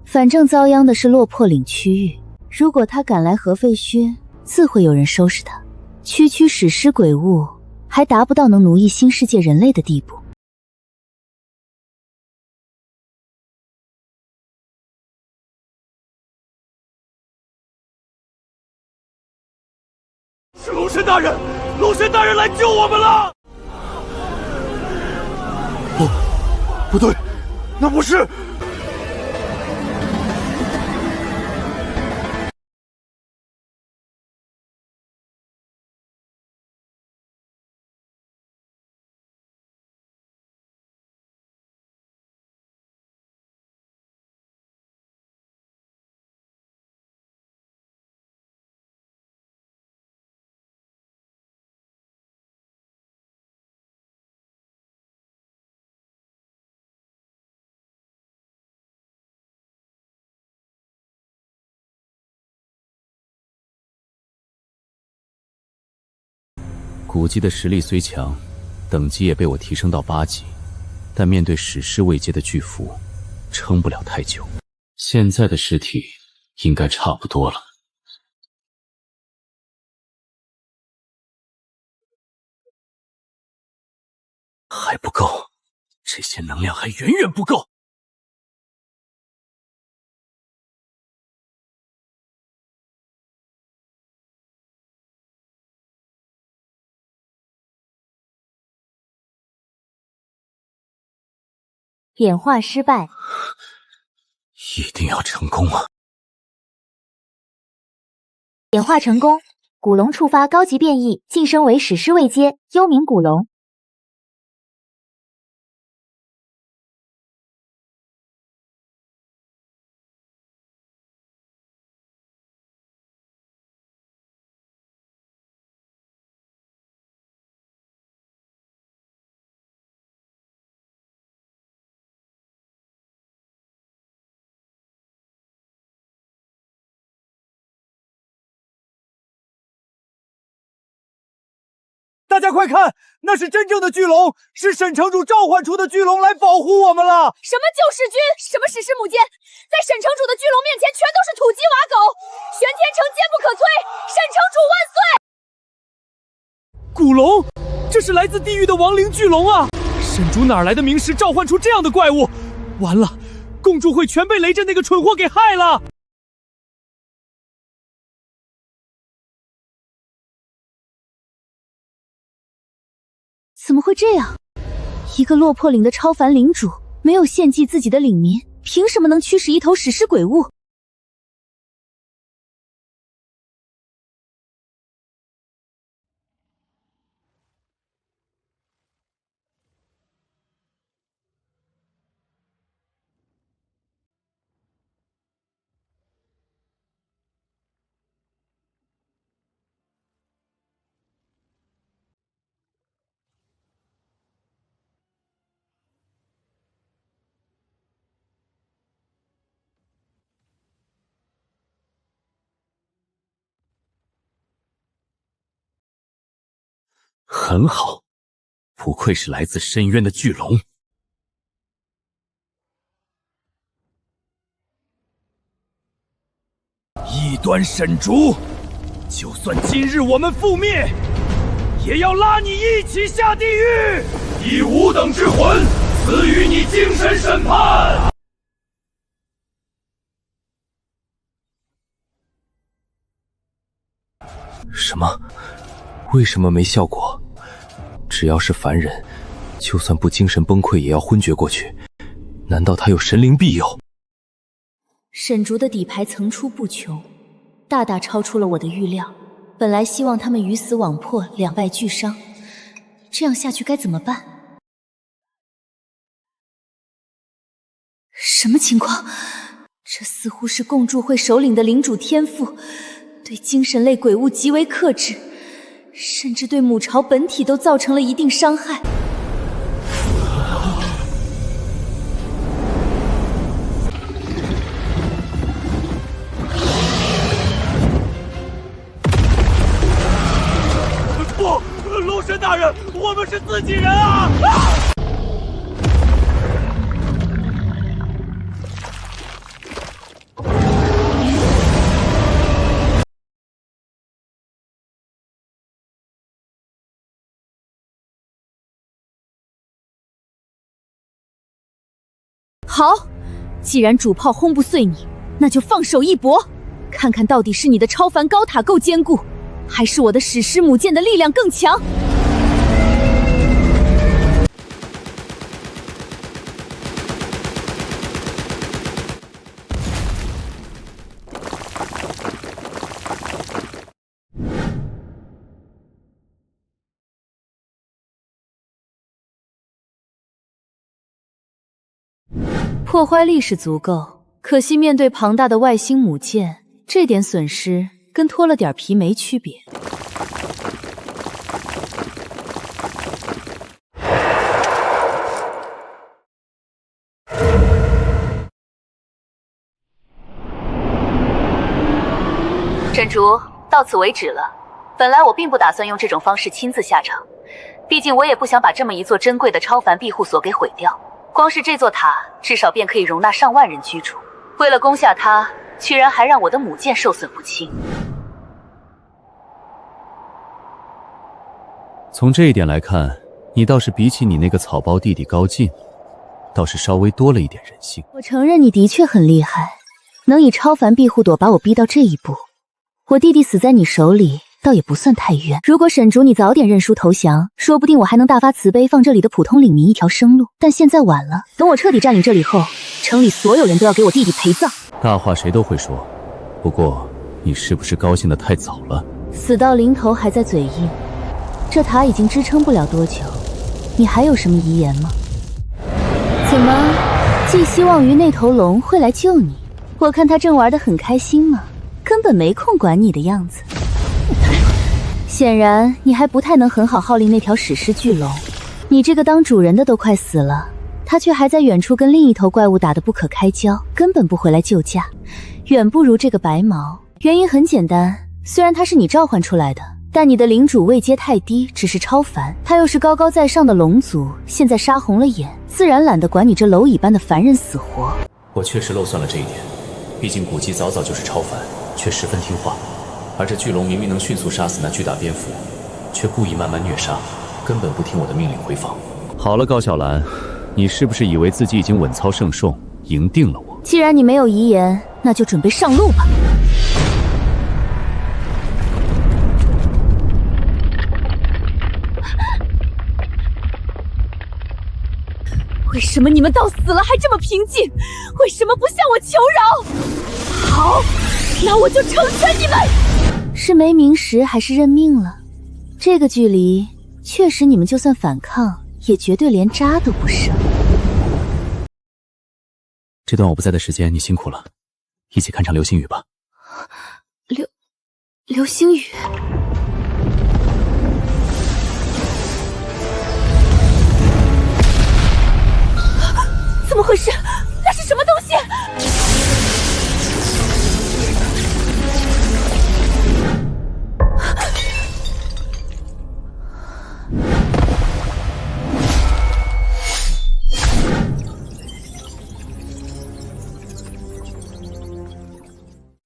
Speaker 7: 反正遭殃的是落魄岭区域，如果他敢来合废墟，自会有人收拾他。区区食尸鬼物，还达不到能奴役新世界人类的地步。
Speaker 3: 是龙神大人，龙神大人来救我们了！不对，那不是。
Speaker 1: 古籍的实力虽强，等级也被我提升到8级，但面对史诗位阶的巨符，撑不了太久。现在的尸体应该差不多了。还不够，这些能量还远远不够。
Speaker 7: 演化失败，
Speaker 1: 一定要成功啊！
Speaker 7: 演化成功，古龙触发高级变异，晋升为史诗位阶幽冥古龙。
Speaker 3: 大家快看，那是真正的巨龙，是沈城主召唤出的巨龙来保护我们了！
Speaker 2: 什么救世军，什么史诗母舰，在沈城主的巨龙面前全都是土鸡瓦狗！玄天城坚不可摧，沈城主万岁！
Speaker 3: 古龙，这是来自地狱的亡灵巨龙啊！沈主哪来的名师召唤出这样的怪物？完了，共助会全被雷震那个蠢货给害了！
Speaker 7: 怎么会这样？一个落魄岭的超凡领主，没有献祭自己的领民，凭什么能驱使一头史诗鬼物？
Speaker 1: 很好，不愧是来自深渊的巨龙。
Speaker 3: 异端沈竹，就算今日我们覆灭，也要拉你一起下地狱！以5等之魂赐予你精神审判！
Speaker 8: 什么？为什么没效果？只要是凡人，就算不精神崩溃也要昏厥过去。难道他有神灵庇佑？
Speaker 7: 沈竹的底牌层出不穷，大大超出了我的预料。本来希望他们鱼死网破，两败俱伤，这样下去该怎么办？什么情况？这似乎是共助会首领的领主天赋，对精神类鬼物极为克制，甚至对母巢本体都造成了一定伤害。
Speaker 3: 大人，我们是自己人啊！
Speaker 2: 好，既然主炮轰不碎你，那就放手一搏，看看到底是你的超凡高塔够坚固，还是我的史诗母舰的力量更强。破坏力是足够，可惜面对庞大的外星母舰，这点损失跟脱了点皮没区别。沈竹，到此为止了。本来我并不打算用这种方式亲自下场，毕竟我也不想把这么一座珍贵的超凡庇护所给毁掉。光是这座塔，至少便可以容纳上万人居住。为了攻下它，居然还让我的母舰受损不轻。
Speaker 1: 从这一点来看，你倒是比起你那个草包弟弟高进，倒是稍微多了一点人性。
Speaker 7: 我承认你的确很厉害，能以超凡庇护朵把我逼到这一步。我弟弟死在你手里，倒也不算太冤。如果沈竹你早点认输投降，说不定我还能大发慈悲，放这里的普通领民一条生路。但现在晚了，等我彻底占领这里后，城里所有人都要给我弟弟陪葬。
Speaker 1: 大话谁都会说，不过你是不是高兴得太早了？
Speaker 7: 死到临头还在嘴硬，这塔已经支撑不了多久，你还有什么遗言吗？怎么，寄希望于那头龙会来救你？我看他正玩得很开心嘛，根本没空管你的样子。显然你还不太能很好号令那条史诗巨龙，你这个当主人的都快死了，他却还在远处跟另一头怪物打得不可开交，根本不回来救驾，远不如这个白毛。原因很简单，虽然他是你召唤出来的，但你的领主位阶太低，只是超凡，他又是高高在上的龙族，现在杀红了眼，自然懒得管你这蝼蚁般的凡人死活。
Speaker 1: 我确实漏算了这一点，毕竟古籍早早就是超凡，却十分听话。而这巨龙明明能迅速杀死那巨大蝙蝠，却故意慢慢虐杀，根本不听我的命令回防。好了，高小兰，你是不是以为自己已经稳操胜券，赢定了我？
Speaker 7: 既然你没有遗言，那就准备上路吧。
Speaker 2: 为什么你们到死了还这么平静？为什么不向我求饶？好，那我就成全你们。
Speaker 7: 是没明时还是认命了？这个距离，确实你们就算反抗，也绝对连渣都不剩。
Speaker 1: 这段我不在的时间，你辛苦了，一起看场流星雨吧。
Speaker 2: 流星雨。怎么回事？那是什么东西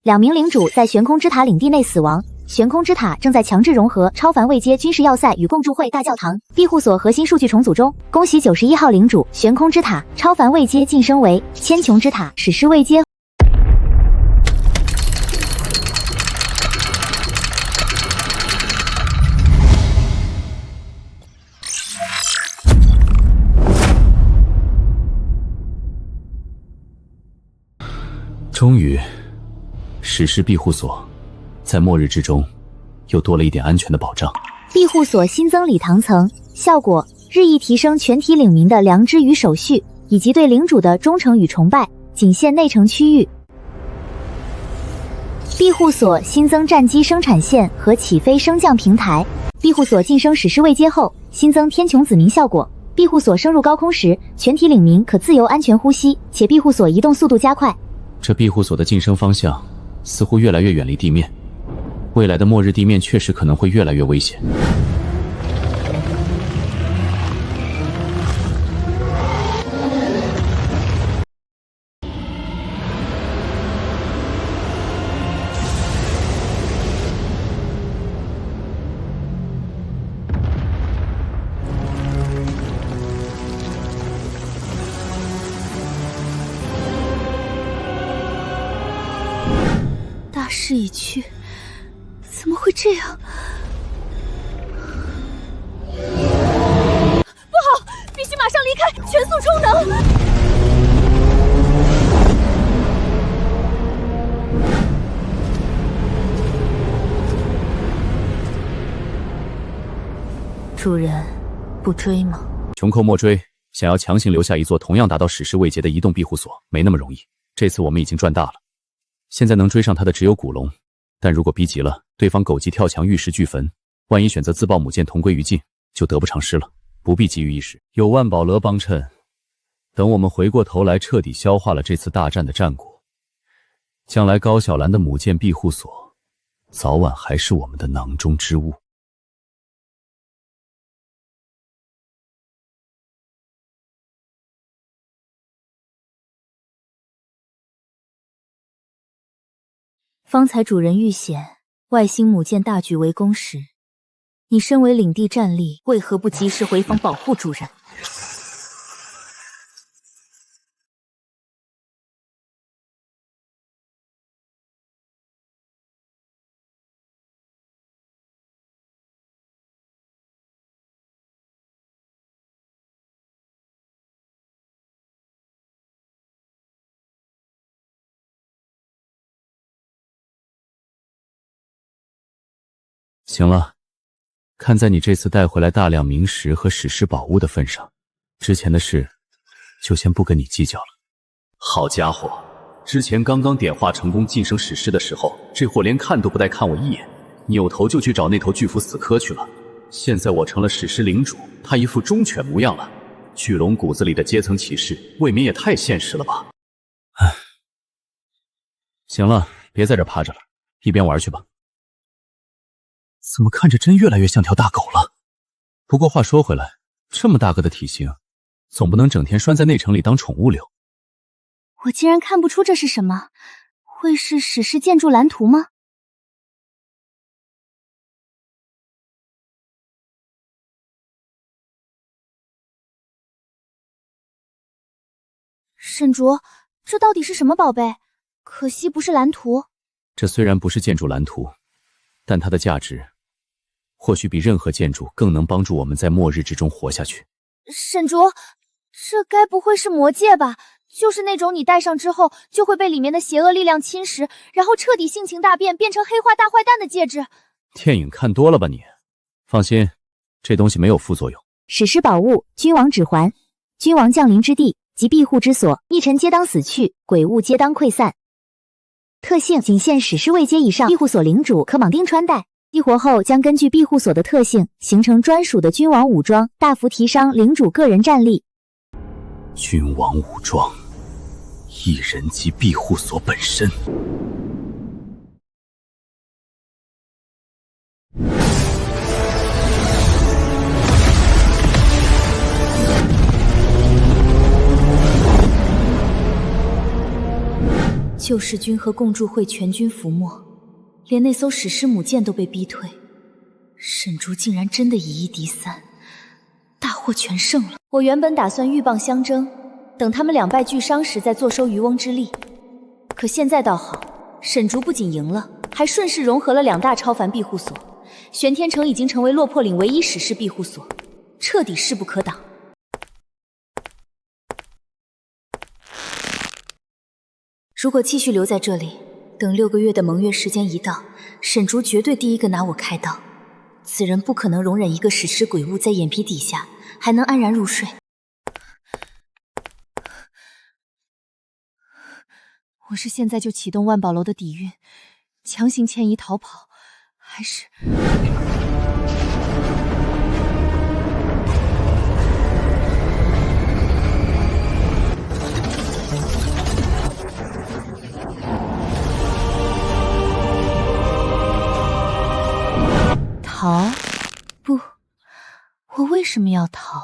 Speaker 2: ？2
Speaker 7: 名领主在悬空之塔领地内死亡。悬空之塔正在强制融合超凡位阶军事要塞与共筑会大教堂庇护所核心数据重组中。恭喜91号领主悬空之塔超凡位阶晋升为千穹之塔史诗位阶。
Speaker 1: 终于，史诗庇护所在末日之中又多了一点安全的保障。
Speaker 7: 庇护所新增礼堂层，效果日益提升全体领民的良知与守序，以及对领主的忠诚与崇拜，仅限内城区域。庇护所新增战机生产线和起飞升降平台。庇护所晋升史诗位阶后，新增天穹子民效果。庇护所升入高空时，全体领民可自由安全呼吸，且庇护所移动速度加快。
Speaker 1: 这庇护所的晋升方向似乎越来越远离地面，未来的末日地面确实可能会越来越危险。
Speaker 2: 时已去，怎么会这样？不好，必须马上离开，全速充能！主人，不追吗？
Speaker 1: 穷寇莫追，想要强行留下一座同样达到史诗位阶的移动庇护所，没那么容易。这次我们已经赚大了，现在能追上他的只有古龙，但如果逼急了，对方狗急跳墙，玉石俱焚，万一选择自爆母舰同归于尽，就得不偿失了。不必急于一时，有万宝勒帮衬，等我们回过头来彻底消化了这次大战的战果，将来高小兰的母舰庇护所，早晚还是我们的囊中之物。
Speaker 7: 方才主人遇险，外星母舰大举围攻时，你身为领地战力，为何不及时回防保护主人？
Speaker 1: 行了，看在你这次带回来大量名石和史诗宝物的份上，之前的事就先不跟你计较了。好家伙，之前刚刚点化成功晋升史诗的时候，这货连看都不带看我一眼，扭头就去找那头巨斧死磕去了。现在我成了史诗领主，他一副忠犬模样了。巨龙骨子里的阶层歧视，未免也太现实了吧？唉，行了，别在这趴着了，一边玩去吧。怎么看着真越来越像条大狗了？不过话说回来，这么大个的体型，总不能整天拴在内城里当宠物留。
Speaker 7: 我竟然看不出这是什么，会是史诗建筑蓝图吗？沈竹，这到底是什么宝贝？可惜不是蓝图。
Speaker 1: 这虽然不是建筑蓝图，但它的价值或许比任何建筑更能帮助我们在末日之中活下去。
Speaker 7: 沈竹，这该不会是魔戒吧？就是那种你戴上之后就会被里面的邪恶力量侵蚀，然后彻底性情大变，变成黑化大坏蛋的戒指。
Speaker 1: 电影看多了吧你？放心，这东西没有副作用。
Speaker 7: 史诗宝物，君王指环。君王降临之地及庇护之所，一尘皆当死去，鬼物皆当溃散。特性仅限史诗位阶以上庇护所领主可铆钉穿戴。激活后将根据庇护所的特性形成专属的君王武装，大幅提升领主个人战力。
Speaker 1: 君王武装，一人及庇护所本身。
Speaker 7: 救世军和共助会全军覆没。连那艘史诗母舰都被逼退，沈竹竟然真的以一敌三，大获全胜了。我原本打算鹬蚌相争，等他们两败俱伤时再坐收渔翁之利，可现在倒好，沈竹不仅赢了，还顺势融合了两大超凡庇护所，玄天城已经成为落魄岭唯一史诗庇护所，彻底势不可挡。如果继续留在这里，等6个月的盟约时间一到，沈竹绝对第一个拿我开刀。此人不可能容忍一个史诗鬼物在眼皮底下还能安然入睡。
Speaker 2: 我是现在就启动万宝楼的底蕴，强行迁移逃跑，还是……逃？不，我为什么要逃？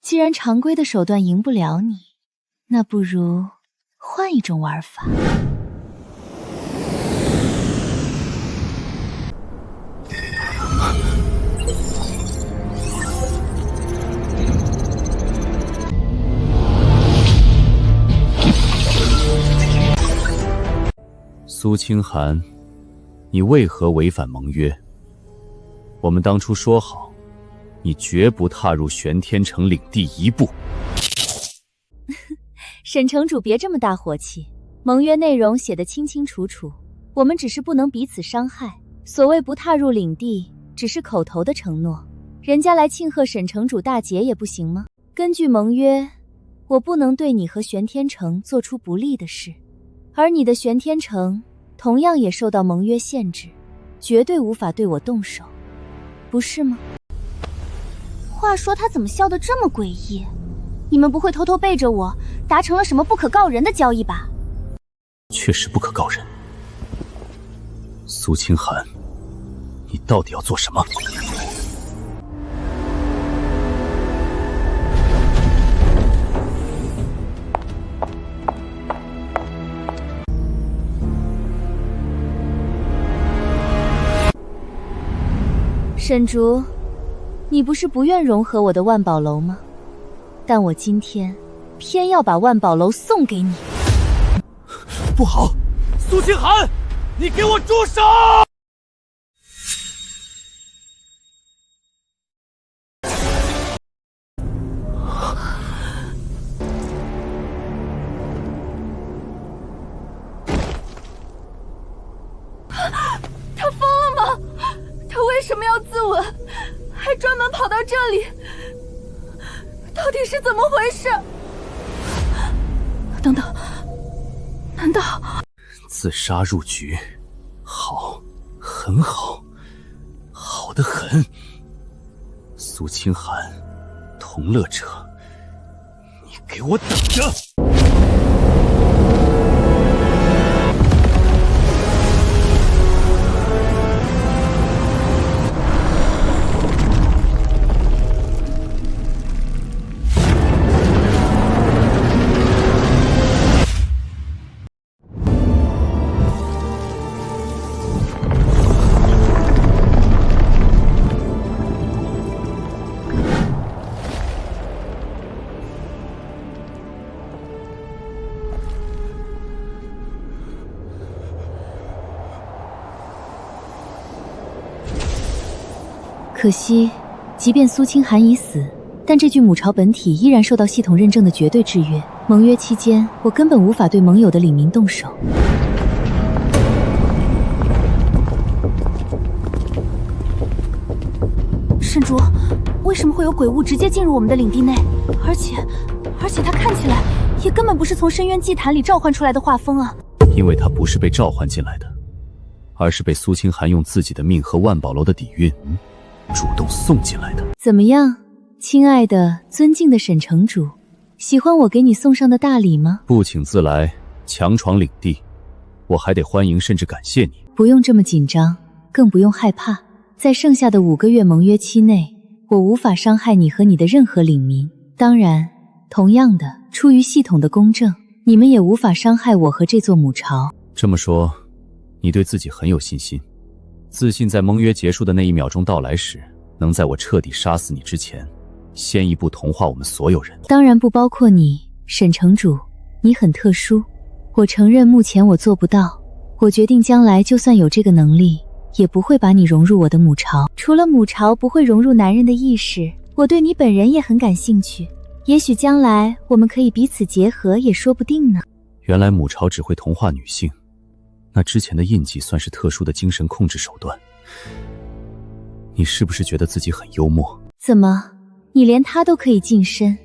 Speaker 2: 既然常规的手段赢不了你，那不如换一种玩法。
Speaker 1: 苏清寒，你为何违反盟约？我们当初说好，你绝不踏入玄天城领地一步。
Speaker 7: 沈城主别这么大火气，盟约内容写得清清楚楚，我们只是不能彼此伤害。所谓不踏入领地，只是口头的承诺，人家来庆贺沈城主大捷也不行吗？根据盟约，我不能对你和玄天城做出不利的事，而你的玄天城同样也受到盟约限制，绝对无法对我动手，不是吗？
Speaker 9: 话说他怎么笑得这么诡异？你们不会偷偷背着我达成了什么不可告人的交易吧？
Speaker 1: 确实不可告人。苏清寒，你到底要做什么？
Speaker 7: 沈竹，你不是不愿融合我的万宝楼吗？但我今天偏要把万宝楼送给你。
Speaker 3: 不好，苏清寒，你给我住手！
Speaker 9: 他疯了吗？他为什么要自刎，还专门跑到这里？到底是怎么回事？等等，难道
Speaker 1: 自杀入局？好，很好，好得很。苏清寒，同乐者，你给我等着！
Speaker 7: 可惜，即便苏清寒已死，但这具母巢本体依然受到系统认证的绝对制约。盟约期间，我根本无法对盟友的领民动手。
Speaker 9: 沈竹，为什么会有鬼物直接进入我们的领地内？而且他看起来也根本不是从深渊祭坛里召唤出来的画风啊！
Speaker 1: 因为他不是被召唤进来的，而是被苏清寒用自己的命和万宝楼的底蕴主动送进来的。
Speaker 7: 怎么样，亲爱的、尊敬的沈城主，喜欢我给你送上的大礼吗？
Speaker 1: 不请自来，强闯领地，我还得欢迎甚至感谢你。
Speaker 7: 不用这么紧张，更不用害怕。在剩下的5个月盟约期内，我无法伤害你和你的任何领民。当然，同样的，出于系统的公正，你们也无法伤害我和这座母巢。
Speaker 1: 这么说，你对自己很有信心，自信在盟约结束的那1秒钟到来时，能在我彻底杀死你之前，先一步同化我们所有人。
Speaker 7: 当然不包括你，沈城主，你很特殊。我承认目前我做不到，我决定将来就算有这个能力，也不会把你融入我的母巢。除了母巢不会融入男人的意识，我对你本人也很感兴趣。也许将来我们可以彼此结合也说不定呢。
Speaker 1: 原来母巢只会同化女性，那之前的印记算是特殊的精神控制手段。你是不是觉得自己很幽默？
Speaker 7: 怎么，你连他都可以近身？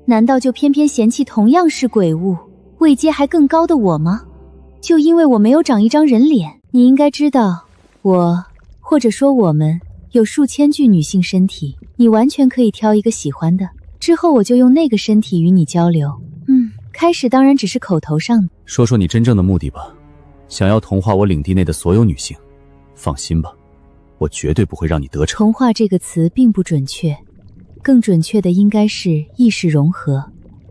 Speaker 7: 难道就偏偏嫌弃同样是鬼物，位阶还更高的我吗？就因为我没有长一张人脸？你应该知道，我，或者说我们，有数千具女性身体，你完全可以挑一个喜欢的，之后我就用那个身体与你交流。开始当然只是口头上的。
Speaker 1: 说说你真正的目的吧，想要同化我领地内的所有女性。放心吧，我绝对不会让你得逞。
Speaker 7: 同化这个词并不准确，更准确的应该是意识融合，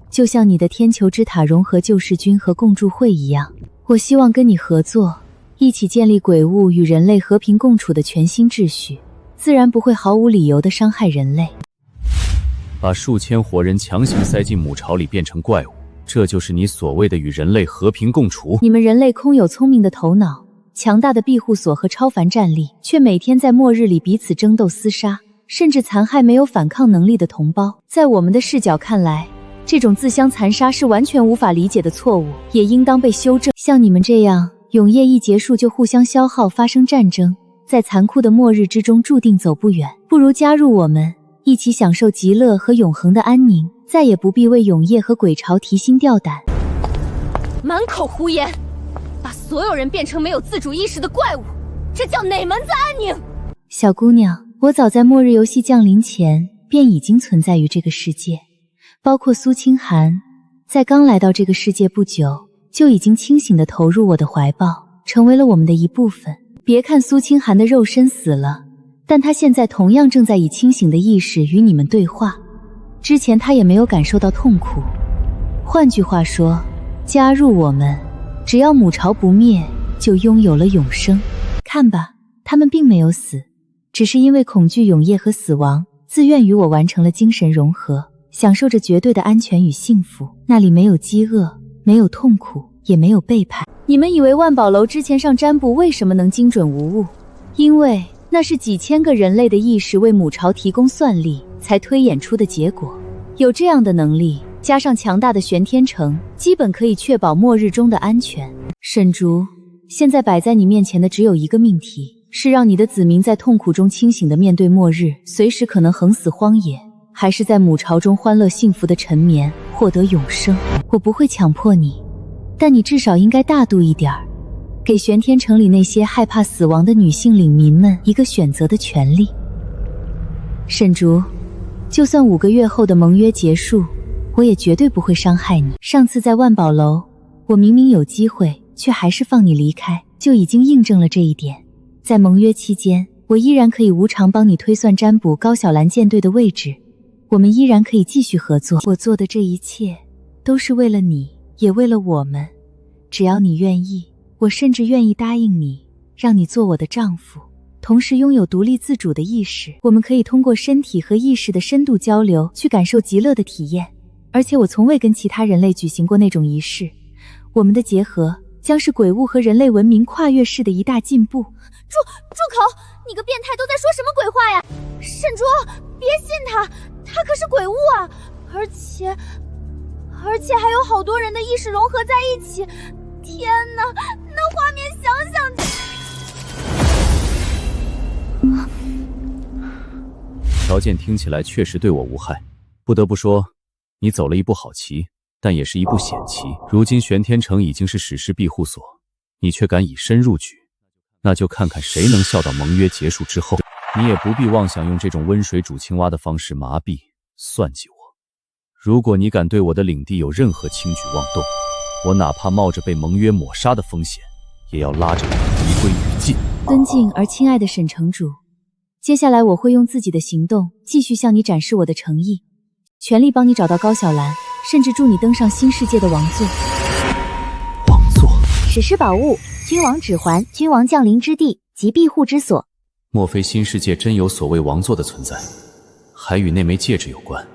Speaker 7: 就像你的天球之塔融合救世军和共助会一样。我希望跟你合作，一起建立鬼物与人类和平共处的全新秩序，自然不会毫无理由地伤害人类。
Speaker 1: 把数千活人强行塞进母巢里变成怪物，这就是你所谓的与人类和平共处？
Speaker 2: 你们人类空有聪明的头脑、强大的庇护所和超凡战力，却每天在末日里彼此争斗厮杀，甚至残害没有反抗能力的同胞。在我们的视角看来，这种自相残杀是完全无法理解的错误，也应当被修正。像你们这样，永夜一结束就互相消耗，发生战争，在残酷的末日之中注定走不远。不如加入我们，一起享受极乐和永恒的安宁，再也不必为永夜和鬼巢提心吊胆。
Speaker 9: 满口胡言，把所有人变成没有自主意识的怪物，这叫哪门子安宁？
Speaker 2: 小姑娘，我早在末日游戏降临前便已经存在于这个世界，包括苏清寒，在刚来到这个世界不久，就已经清醒地投入我的怀抱，成为了我们的一部分。别看苏清寒的肉身死了，但他现在同样正在以清醒的意识与你们对话。之前他也没有感受到痛苦。换句话说，加入我们，只要母巢不灭，就拥有了永生。看吧，他们并没有死，只是因为恐惧永夜和死亡，自愿与我完成了精神融合，享受着绝对的安全与幸福。那里没有饥饿，没有痛苦，也没有背叛。你们以为万宝楼之前上占卜为什么能精准无误？因为那是几千个人类的意识为母巢提供算力才推演出的结果。有这样的能力，加上强大的玄天城，基本可以确保末日中的安全。沈竹，现在摆在你面前的只有一个命题，是让你的子民在痛苦中清醒地面对末日，随时可能横死荒野，还是在母巢中欢乐幸福的沉眠，获得永生。我不会强迫你，但你至少应该大度一点儿，给玄天城里那些害怕死亡的女性领民们一个选择的权利。沈竹，就算5个月后的盟约结束，我也绝对不会伤害你。上次在万宝楼，我明明有机会，却还是放你离开，就已经印证了这一点。在盟约期间，我依然可以无偿帮你推算占卜高小兰舰队的位置，我们依然可以继续合作。我做的这一切，都是为了你，也为了我们。只要你愿意，我甚至愿意答应你，让你做我的丈夫，同时拥有独立自主的意识。我们可以通过身体和意识的深度交流，去感受极乐的体验。而且我从未跟其他人类举行过那种仪式，我们的结合将是鬼物和人类文明跨越式的一大进步。
Speaker 9: 住口！你个变态都在说什么鬼话呀？沈竹，别信他，他可是鬼物啊！而且还有好多人的意识融合在一起。天哪，那画面想想就……
Speaker 1: 条件听起来确实对我无害，不得不说，你走了一步好棋，但也是一步险棋。如今玄天城已经是史诗庇护所，你却敢以身入局，那就看看谁能笑到盟约结束之后。你也不必妄想用这种温水煮青蛙的方式麻痹、算计我。如果你敢对我的领地有任何轻举妄动，我哪怕冒着被盟约抹杀的风险，也要拉着你回归于尽。
Speaker 2: 尊敬而亲爱的沈城主，接下来我会用自己的行动继续向你展示我的诚意，全力帮你找到高小兰，甚至助你登上新世界的王座。
Speaker 1: 王座？
Speaker 7: 史诗宝物，君王指环，君王降临之地及庇护之所。
Speaker 1: 莫非新世界真有所谓王座的存在，还与那枚戒指有关？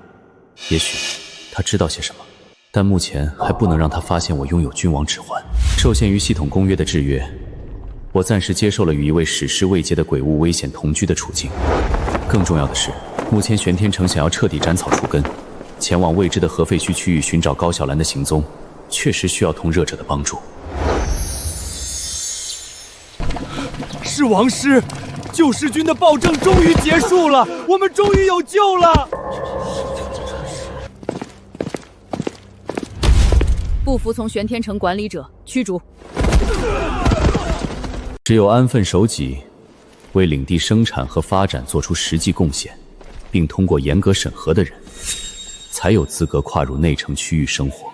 Speaker 1: 也许他知道些什么，但目前还不能让他发现我拥有君王指环。受限于系统公约的制约，我暂时接受了与一位史诗未阶的鬼物危险同居的处境。更重要的是，目前玄天城想要彻底斩草除根，前往未知的核废墟区域寻找高小兰的行踪，确实需要通热者的帮助。
Speaker 3: 是王师，救世军的暴政终于结束了，我们终于有救了。
Speaker 2: 不服从玄天城管理者驱逐。
Speaker 1: 只有安分守己，为领地生产和发展做出实际贡献，并通过严格审核的人，才有资格跨入内城区域生活。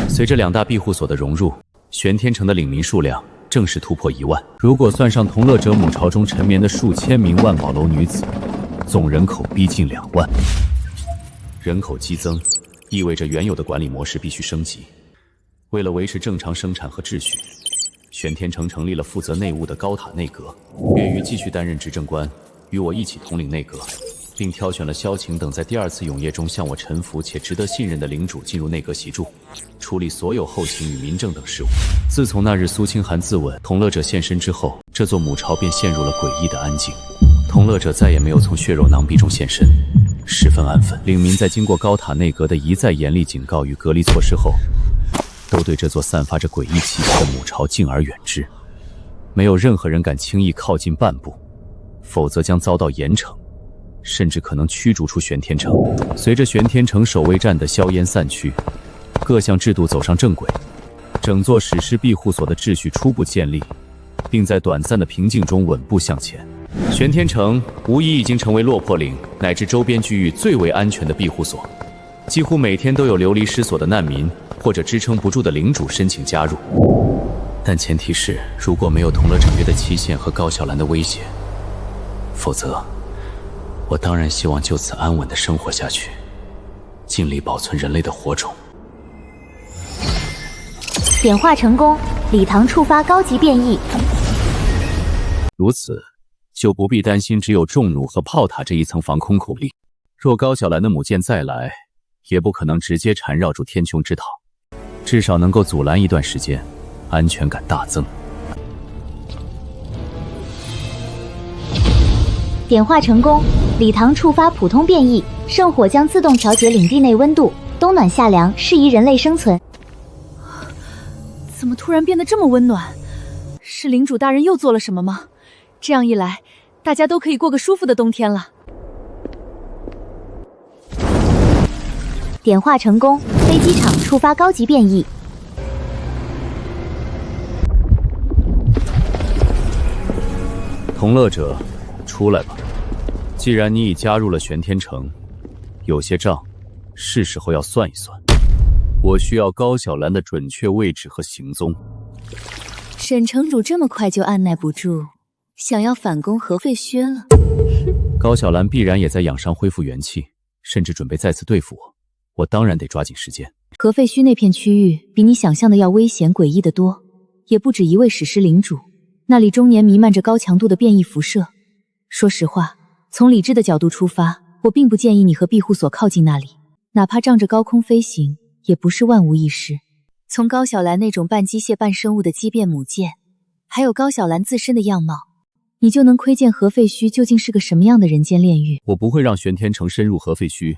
Speaker 1: 随着2大庇护所的融入，玄天城的领民数量正式突破1万。如果算上同乐者母巢中沉眠的数千名万宝楼女子，总人口逼近2万。人口激增，意味着原有的管理模式必须升级。为了维持正常生产和秩序，玄天城成立了负责内务的高塔内阁，愿于继续担任执政官，与我一起统领内阁，并挑选了萧晴等在第2次永夜中向我臣服且值得信任的领主进入内阁协助，处理所有后勤与民政等事务。自从那日苏清寒自刎，同乐者现身之后，这座母巢便陷入了诡异的安静。同乐者再也没有从血肉囊壁中现身，十分安分。领民在经过高塔内阁的一再严厉警告与隔离措施后，都对这座散发着诡异气息的母巢敬而远之，没有任何人敢轻易靠近半步，否则将遭到严惩。甚至可能驱逐出玄天城。随着玄天城守卫战的硝烟散去，各项制度走上正轨，整座史诗庇护所的秩序初步建立，并在短暂的平静中稳步向前。玄天城无疑已经成为落魄岭乃至周边区域最为安全的庇护所，几乎每天都有流离失所的难民或者支撑不住的领主申请加入。但前提是，如果没有同乐整约的期限和高小兰的威胁，否则我当然希望就此安稳地生活下去，尽力保存人类的火种。
Speaker 7: 点化成功，礼堂触发高级变异。
Speaker 1: 如此，就不必担心只有重弩和炮塔这一层防空口力。若高小兰的母舰再来，也不可能直接缠绕住天穹之塔，至少能够阻拦一段时间，安全感大增。
Speaker 7: 点化成功，礼堂触发普通变异，圣火将自动调节领地内温度，冬暖夏凉，适宜人类生存。
Speaker 2: 怎么突然变得这么温暖？是领主大人又做了什么吗？这样一来，大家都可以过个舒服的冬天了。
Speaker 7: 点化成功，飞机场触发高级变异。
Speaker 1: 同乐者，出来吧。既然你已加入了玄天城，有些账是时候要算一算。我需要高小兰的准确位置和行踪。
Speaker 2: 沈城主这么快就按耐不住，想要反攻何废墟了？
Speaker 1: 高小兰必然也在养伤恢复元气，甚至准备再次对付我。我当然得抓紧时间。
Speaker 2: 何废墟那片区域比你想象的要危险诡异得多，也不止一位史诗领主，那里终年弥漫着高强度的变异辐射。说实话，从理智的角度出发，我并不建议你和庇护所靠近那里，哪怕仗着高空飞行，也不是万无一失。从高小兰那种半机械半生物的畸变母舰，还有高小兰自身的样貌，你就能窥见核废墟究竟是个什么样的人间炼狱。
Speaker 1: 我不会让玄天城深入核废墟，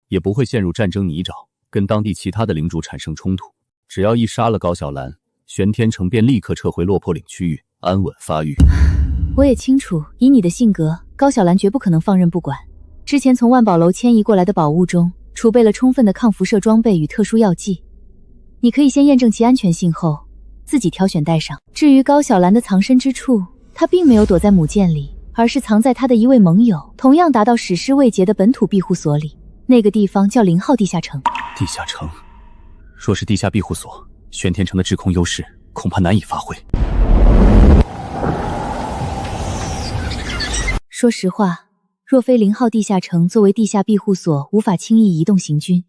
Speaker 1: 也不会陷入战争泥沼，跟当地其他的领主产生冲突。只要一杀了高小兰，玄天城便立刻撤回落魄岭区域，安稳发育。
Speaker 2: 我也清楚，以你的性格，高小兰绝不可能放任不管。之前从万宝楼迁移过来的宝物中，储备了充分的抗辐射装备与特殊药剂，你可以先验证其安全性后，自己挑选带上。至于高小兰的藏身之处，她并没有躲在母舰里，而是藏在她的一位盟友，同样达到史诗位阶的本土庇护所里。那个地方叫0号地下城。
Speaker 1: 地下城，若是地下庇护所，玄天城的制空优势恐怕难以发挥。
Speaker 2: 说实话，若非0号地下城作为地下庇护所无法轻易移动行军，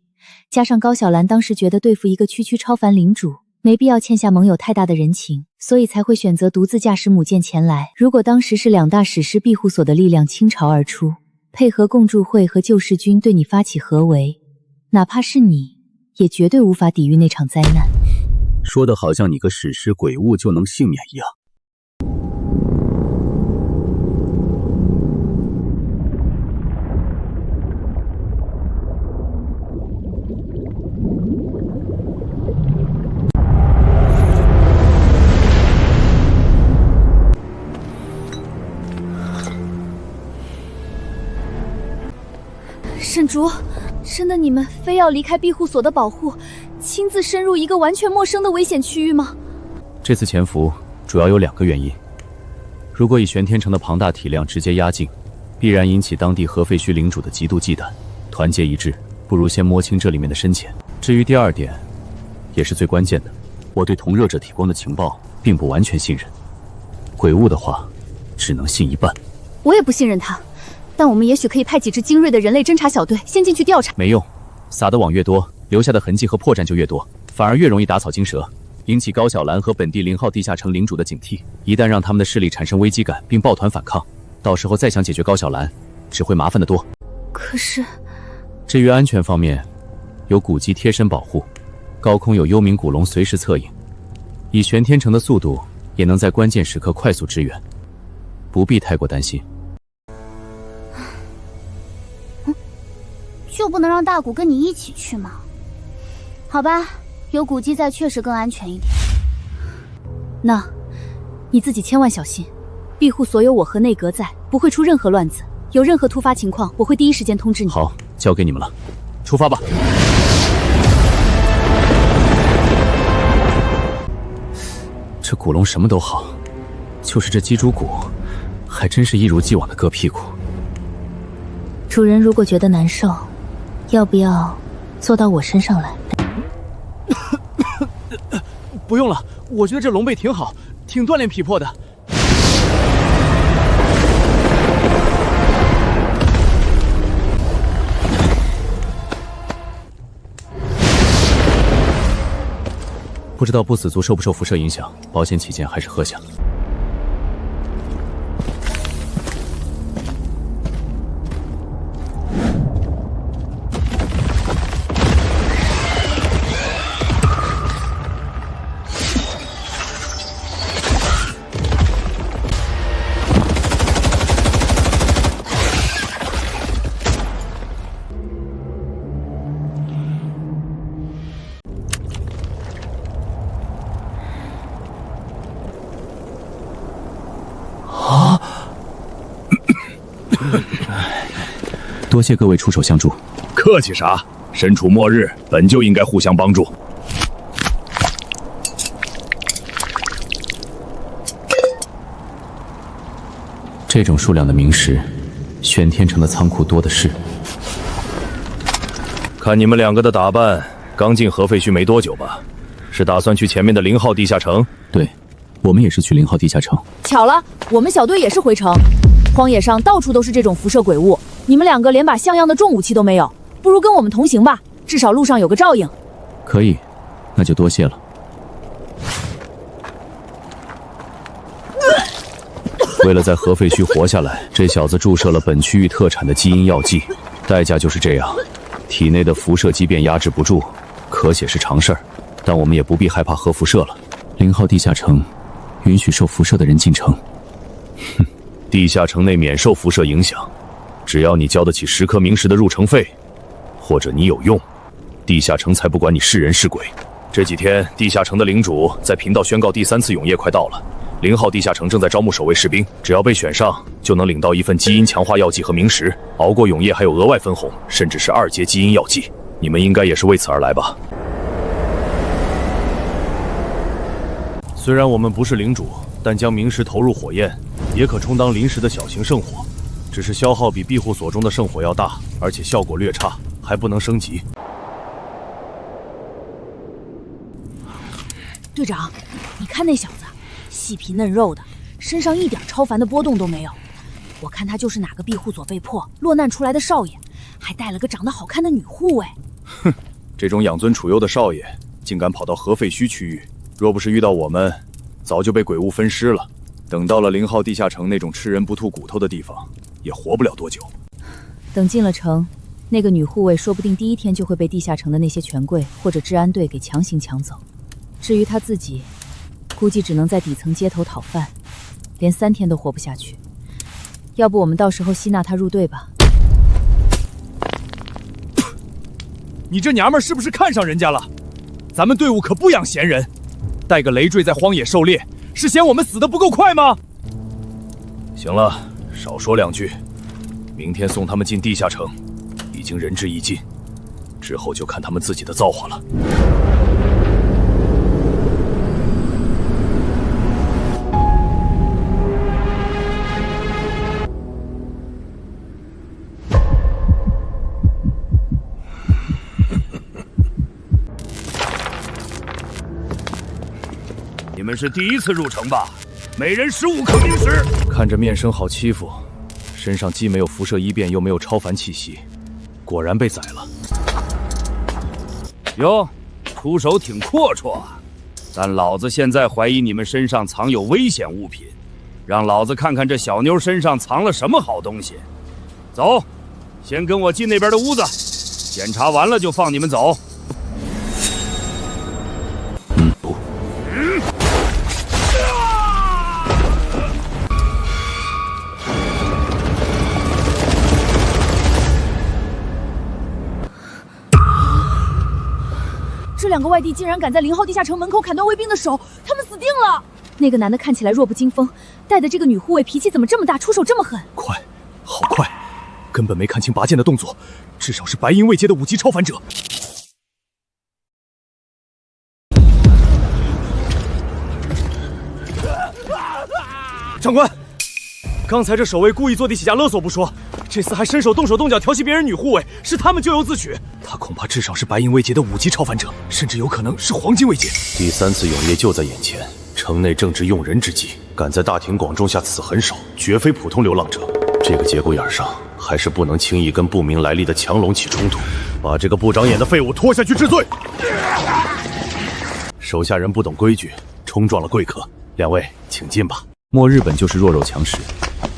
Speaker 2: 加上高小兰当时觉得对付一个区区超凡领主没必要欠下盟友太大的人情，所以才会选择独自驾驶母舰前来。如果当时是2大史诗庇护所的力量倾巢而出，配合共助会和救世军对你发起合围，哪怕是你，也绝对无法抵御那场灾难。
Speaker 1: 说的好像你个史诗鬼物就能幸免一样。
Speaker 2: 沈竹，真的你们非要离开庇护所的保护，亲自深入一个完全陌生的危险区域吗？
Speaker 1: 这次潜伏主要有2个原因。如果以玄天城的庞大体量直接压境，必然引起当地核废墟领主的极度忌惮。团结一致，不如先摸清这里面的深浅。至于第2点，也是最关键的，我对同热者提供的情报并不完全信任。鬼物的话，只能信一半。
Speaker 2: 我也不信任他。但我们也许可以派几支精锐的人类侦察小队先进去调查。
Speaker 1: 没用，撒的网越多，留下的痕迹和破绽就越多，反而越容易打草惊蛇，引起高小兰和本地0号地下城领主的警惕。一旦让他们的势力产生危机感并抱团反抗，到时候再想解决高小兰，只会麻烦得多。
Speaker 9: 可是，
Speaker 1: 至于安全方面，有古迹贴身保护，高空有幽冥古龙随时策应，以玄天城的速度，也能在关键时刻快速支援，不必太过担心。
Speaker 9: 就不能让大古跟你一起去吗？好吧，有古迹在确实更安全一点。
Speaker 2: 那，你自己千万小心，庇护所有我和内阁在，不会出任何乱子。有任何突发情况，我会第一时间通知你。
Speaker 1: 好，交给你们了，出发吧。这古龙什么都好，就是这鸡猪骨，还真是一如既往的硌屁股。
Speaker 7: 主人如果觉得难受，要不要坐到我身上来？
Speaker 3: 不用了，我觉得这龙背挺好，挺锻炼脾魄的。
Speaker 1: 不知道不死族受不受辐射影响，保险起见还是喝下。多谢各位出手相助。
Speaker 6: 客气啥？身处末日，本就应该互相帮助。
Speaker 1: 这种数量的明石，玄天城的仓库多的是。
Speaker 6: 看你们两个的打扮，刚进合废墟没多久吧？是打算去前面的0号地下城？
Speaker 1: 对，我们也是去0号地下城。
Speaker 2: 巧了，我们小队也是回城。荒野上到处都是这种辐射鬼物，你们两个连把像样的重武器都没有，不如跟我们同行吧，至少路上有个照应。
Speaker 1: 可以，那就多谢了。为了在核废墟活下来，这小子注射了本区域特产的基因药剂，代价就是这样，体内的辐射即便压制不住，咳血是常事儿，但我们也不必害怕核辐射了。0号地下城允许受辐射的人进城。
Speaker 6: 哼。地下城内免受辐射影响，只要你交得起10颗明石的入城费，或者你有用，地下城才不管你是人是鬼。这几天，地下城的领主在频道宣告第3次永夜快到了，0号地下城正在招募守卫士兵，只要被选上，就能领到一份基因强化药剂和明石，熬过永夜还有额外分红，甚至是2阶基因药剂。你们应该也是为此而来吧？虽然我们不是领主，但将明石投入火焰，也可充当临时的小型圣火，只是消耗比庇护所中的圣火要大，而且效果略差，还不能升级。
Speaker 2: 队长，你看那小子，细皮嫩肉的，身上一点超凡的波动都没有。我看他就是哪个庇护所被迫落难出来的少爷，还带了个长得好看的女护卫。
Speaker 4: 哼，这种养尊处优的少爷，竟敢跑到核废墟区域，若不是遇到我们，早就被鬼物分尸了。等到了0号地下城那种吃人不吐骨头的地方，也活不了多久。
Speaker 2: 等进了城，那个女护卫说不定第一天就会被地下城的那些权贵或者治安队给强行抢走。至于他自己，估计只能在底层街头讨饭，连3天都活不下去。要不我们到时候吸纳他入队吧？
Speaker 3: 你这娘们是不是看上人家了？咱们队伍可不养闲人，带个累赘在荒野狩猎，是嫌我们死得不够快吗？
Speaker 6: 行了，少说2句。明天送他们进地下城，已经仁至义尽，之后就看他们自己的造化了。你们是第1次入城吧？每人15颗明石。
Speaker 4: 看着面生好欺负，身上既没有辐射异变，又没有超凡气息，果然被宰了。
Speaker 10: 哟，出手挺阔绰啊！但老子现在怀疑你们身上藏有危险物品，让老子看看这小妞身上藏了什么好东西。走，先跟我进那边的屋子，检查完了就放你们走。
Speaker 2: 这2个外地竟然敢在0号地下城门口砍断卫兵的手，他们死定了！那个男的看起来弱不禁风，带的这个女护卫脾气怎么这么大，出手这么狠？
Speaker 4: 快，好快，根本没看清拔剑的动作，至少是白银位阶的5级超凡者。长官，刚才这守卫故意坐地起价勒索不说，这次还伸手动手动脚调戏别人女护卫，是他们咎由自取。他恐怕至少是白银位阶的5级超凡者，甚至有可能是黄金位阶。
Speaker 6: 第3次永夜就在眼前，城内正值用人之际，敢在大庭广众下此狠手，绝非普通流浪者。这个节骨眼上，还是不能轻易跟不明来历的强龙起冲突，把这个不长眼的废物拖下去治罪。手下人不懂规矩，冲撞了贵客，2位请进吧。
Speaker 1: 末日本就是弱肉强食，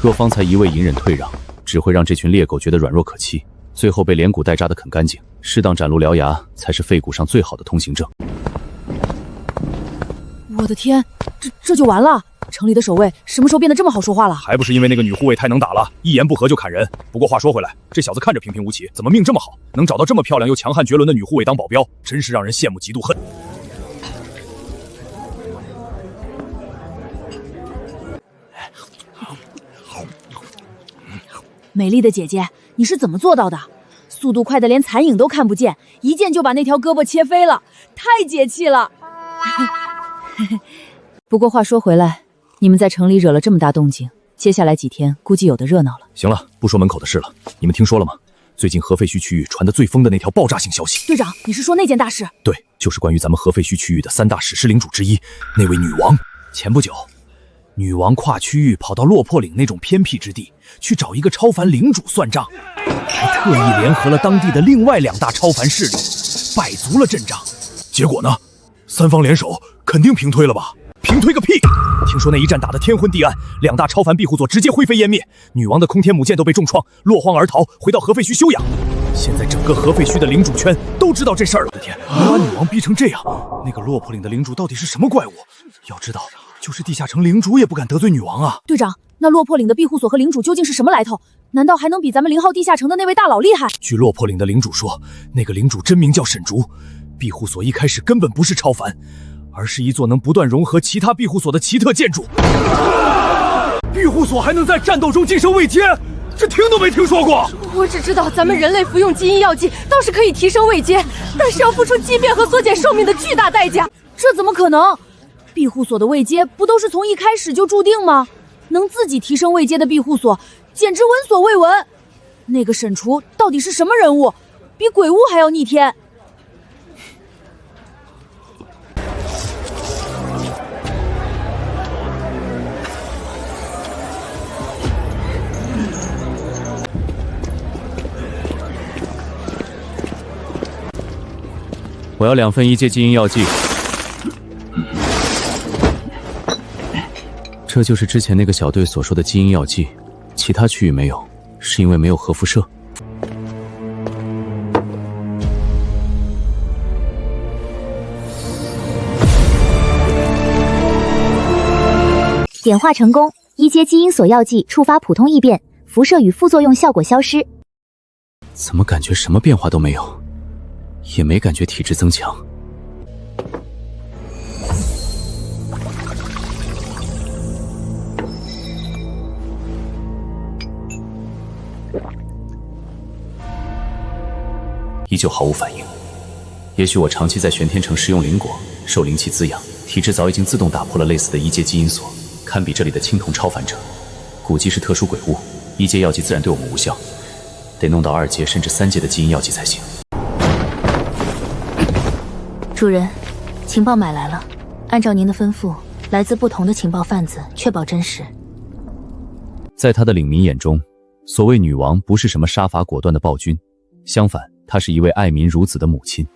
Speaker 1: 若方才一味隐忍退让，只会让这群猎狗觉得软弱可欺，最后被连骨带渣的啃干净。适当展露獠牙，才是废骨上最好的通行证。
Speaker 2: 我的天，这就完了？城里的守卫什么时候变得这么好说话了？
Speaker 4: 还不是因为那个女护卫太能打了，一言不合就砍人。不过话说回来，这小子看着平平无奇，怎么命这么好，能找到这么漂亮又强悍绝伦的女护卫当保镖，真是让人羡慕嫉妒恨。
Speaker 2: 美丽的姐姐，你是怎么做到的？速度快的连残影都看不见，一剑就把那条胳膊切飞了，太解气了！不过话说回来，你们在城里惹了这么大动静，接下来几天估计有的热闹了。
Speaker 4: 行了，不说门口的事了，你们听说了吗？最近核废墟区域传得最疯的那条爆炸性消息。
Speaker 2: 队长，你是说那件大事？
Speaker 4: 对，就是关于咱们核废墟区域的3大史诗领主之一，那位女王。前不久，女王跨区域跑到落魄岭那种偏僻之地，去找一个超凡领主算账，还特意联合了当地的另外2大超凡势力，摆足了阵仗。结果呢，3方联手，肯定平推了吧？平推个屁！听说那一战打得天昏地暗，2大超凡庇护所直接灰飞烟灭，女王的空天母舰都被重创，落荒而逃，回到核废墟休养。现在整个核废墟的领主圈都知道这事儿了。我的天，能把女王逼成这样，那个落魄岭的领主到底是什么怪物？要知道，就是地下城领主也不敢得罪女王啊！
Speaker 2: 队长，那落魄岭的庇护所和领主究竟是什么来头？难道还能比咱们0号地下城的那位大佬厉害？
Speaker 4: 据落魄岭的领主说，那个领主真名叫沈竹，庇护所一开始根本不是超凡，而是一座能不断融合其他庇护所的奇特建筑。庇护所还能在战斗中晋升位阶，这听都没听说过。
Speaker 2: 我只知道咱们人类服用基因药剂倒是可以提升位阶，但是要付出畸变和缩减寿命的巨大代价，这怎么可能？庇护所的位阶不都是从一开始就注定吗？能自己提升位阶的庇护所简直闻所未闻。那个沈厨到底是什么人物？比鬼屋还要逆天。
Speaker 1: 我要2份1阶基因药剂。这就是之前那个小队所说的基因药剂，其他区域没有，是因为没有核辐射。
Speaker 7: 点化成功，1阶基因锁药剂触发普通异变，辐射与副作用效果消失。
Speaker 1: 怎么感觉什么变化都没有，也没感觉体质增强。依旧毫无反应。也许我长期在玄天城食用灵果，受灵气滋养，体质早已经自动打破了类似的1阶基因锁，堪比这里的青铜超凡者。估计是特殊鬼物，1阶药剂自然对我们无效，得弄到2阶甚至3阶的基因药剂才行。
Speaker 7: 主人，情报买来了，按照您的吩咐，来自不同的情报贩子，确保真实。
Speaker 1: 在他的领民眼中，所谓女王不是什么杀伐果断的暴君，相反，她是一位爱民如子的母亲，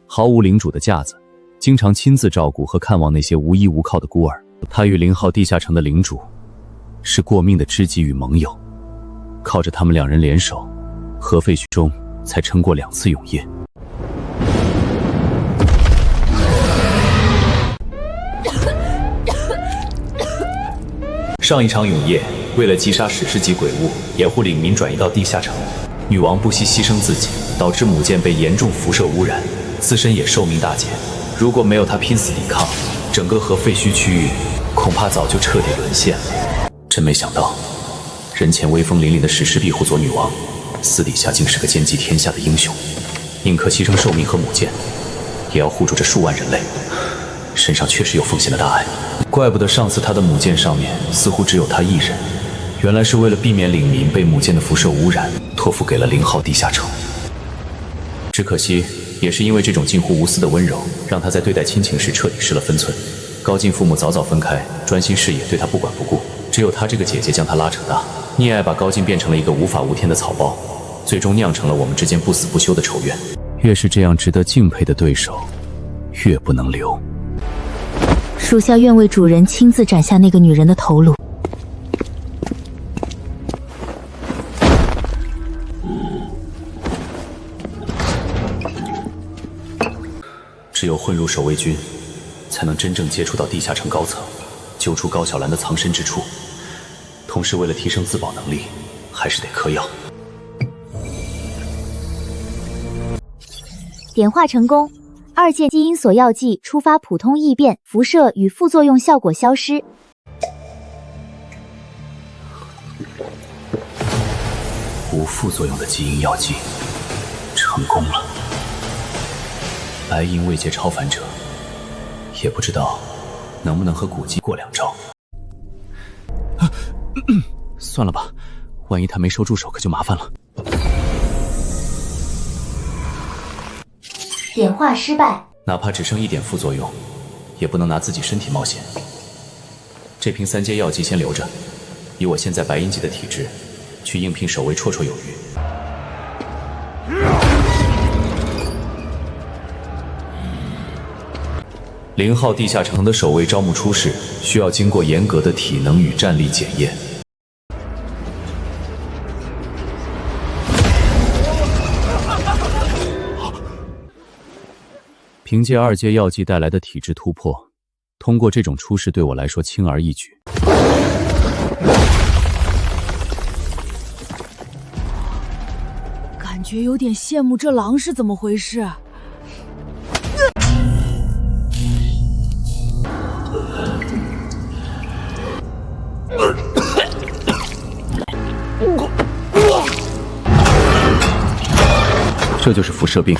Speaker 1: 毫无领主的架子，经常亲自照顾和看望那些无依无靠的孤儿。她与0号地下城的领主是过命的知己与盟友，靠着他们2人联手，核废墟中才撑过2次永夜。上一场永夜，为了击杀史诗级鬼物，掩护领民转移到地下城，女王不惜牺牲自己，导致母舰被严重辐射污染，自身也寿命大减。如果没有她拼死抵抗，整个核废墟区域恐怕早就彻底沦陷了。真没想到，人前威风凛凛的史诗庇护所女王，私底下竟是个兼济天下的英雄，宁可牺牲寿命和母舰，也要护住这数万人类，身上确实有奉献的大爱。怪不得上次他的母舰上面似乎只有他一人，原来是为了避免领民被母舰的辐射污染，托付给了0号地下城。只可惜，也是因为这种近乎无私的温柔，让他在对待亲情时彻底失了分寸。高进父母早早分开，专心事业，对他不管不顾，只有他这个姐姐将他拉扯大。溺爱把高进变成了一个无法无天的草包，最终酿成了我们之间不死不休的仇怨。越是这样值得敬佩的对手，越不能留。
Speaker 7: 属下愿为主人亲自斩下那个女人的头颅。
Speaker 1: 只有混入守卫军，才能真正接触到地下城高层，揪出高小兰的藏身之处。同时，为了提升自保能力，还是得嗑药。
Speaker 7: 点化成功，2阶基因锁药剂触发普通异变，辐射与副作用效果消失。
Speaker 1: 无副作用的基因药剂成功了。白银位阶超凡者，也不知道能不能和古籍过2招。算了吧，万一他没收住手，可就麻烦了。
Speaker 7: 点化失败，
Speaker 1: 哪怕只剩1点副作用，也不能拿自己身体冒险。这瓶3阶药剂先留着，以我现在白银级的体质，去应聘守卫绰绰有余。0号地下城的守卫招募出世，需要经过严格的体能与战力检验。凭借2阶药剂带来的体质突破，通过这种出世对我来说轻而易举。
Speaker 2: 感觉有点羡慕这狼是怎么回事。
Speaker 1: 这就是辐射病，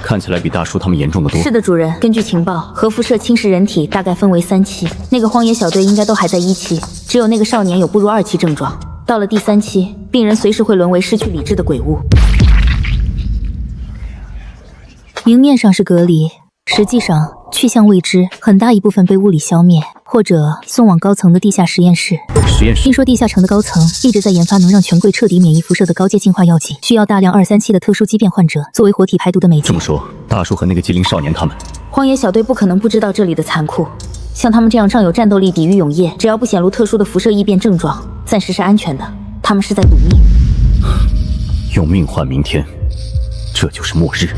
Speaker 1: 看起来比大叔他们严重的多。
Speaker 7: 是的，主人。根据情报，核辐射侵蚀人体大概分为3期，那个荒野小队应该都还在1期，只有那个少年有步入2期症状。到了第3期，病人随时会沦为失去理智的鬼物。明面上是隔离，实际上去向未知，很大一部分被物理消灭，或者送往高层的地下实验室。听说地下城的高层一直在研发能让权贵彻底免疫辐射的高阶净化药剂，需要大量2、3期的特殊畸变患者作为活体排毒的媒介。
Speaker 1: 这么说，大叔和那个机灵少年他们，
Speaker 7: 荒野小队不可能不知道这里的残酷。像他们这样仗有战斗力抵御永夜，只要不显露特殊的辐射异变症状，暂时是安全的。他们是在赌命，
Speaker 1: 用命换明天，这就是末日。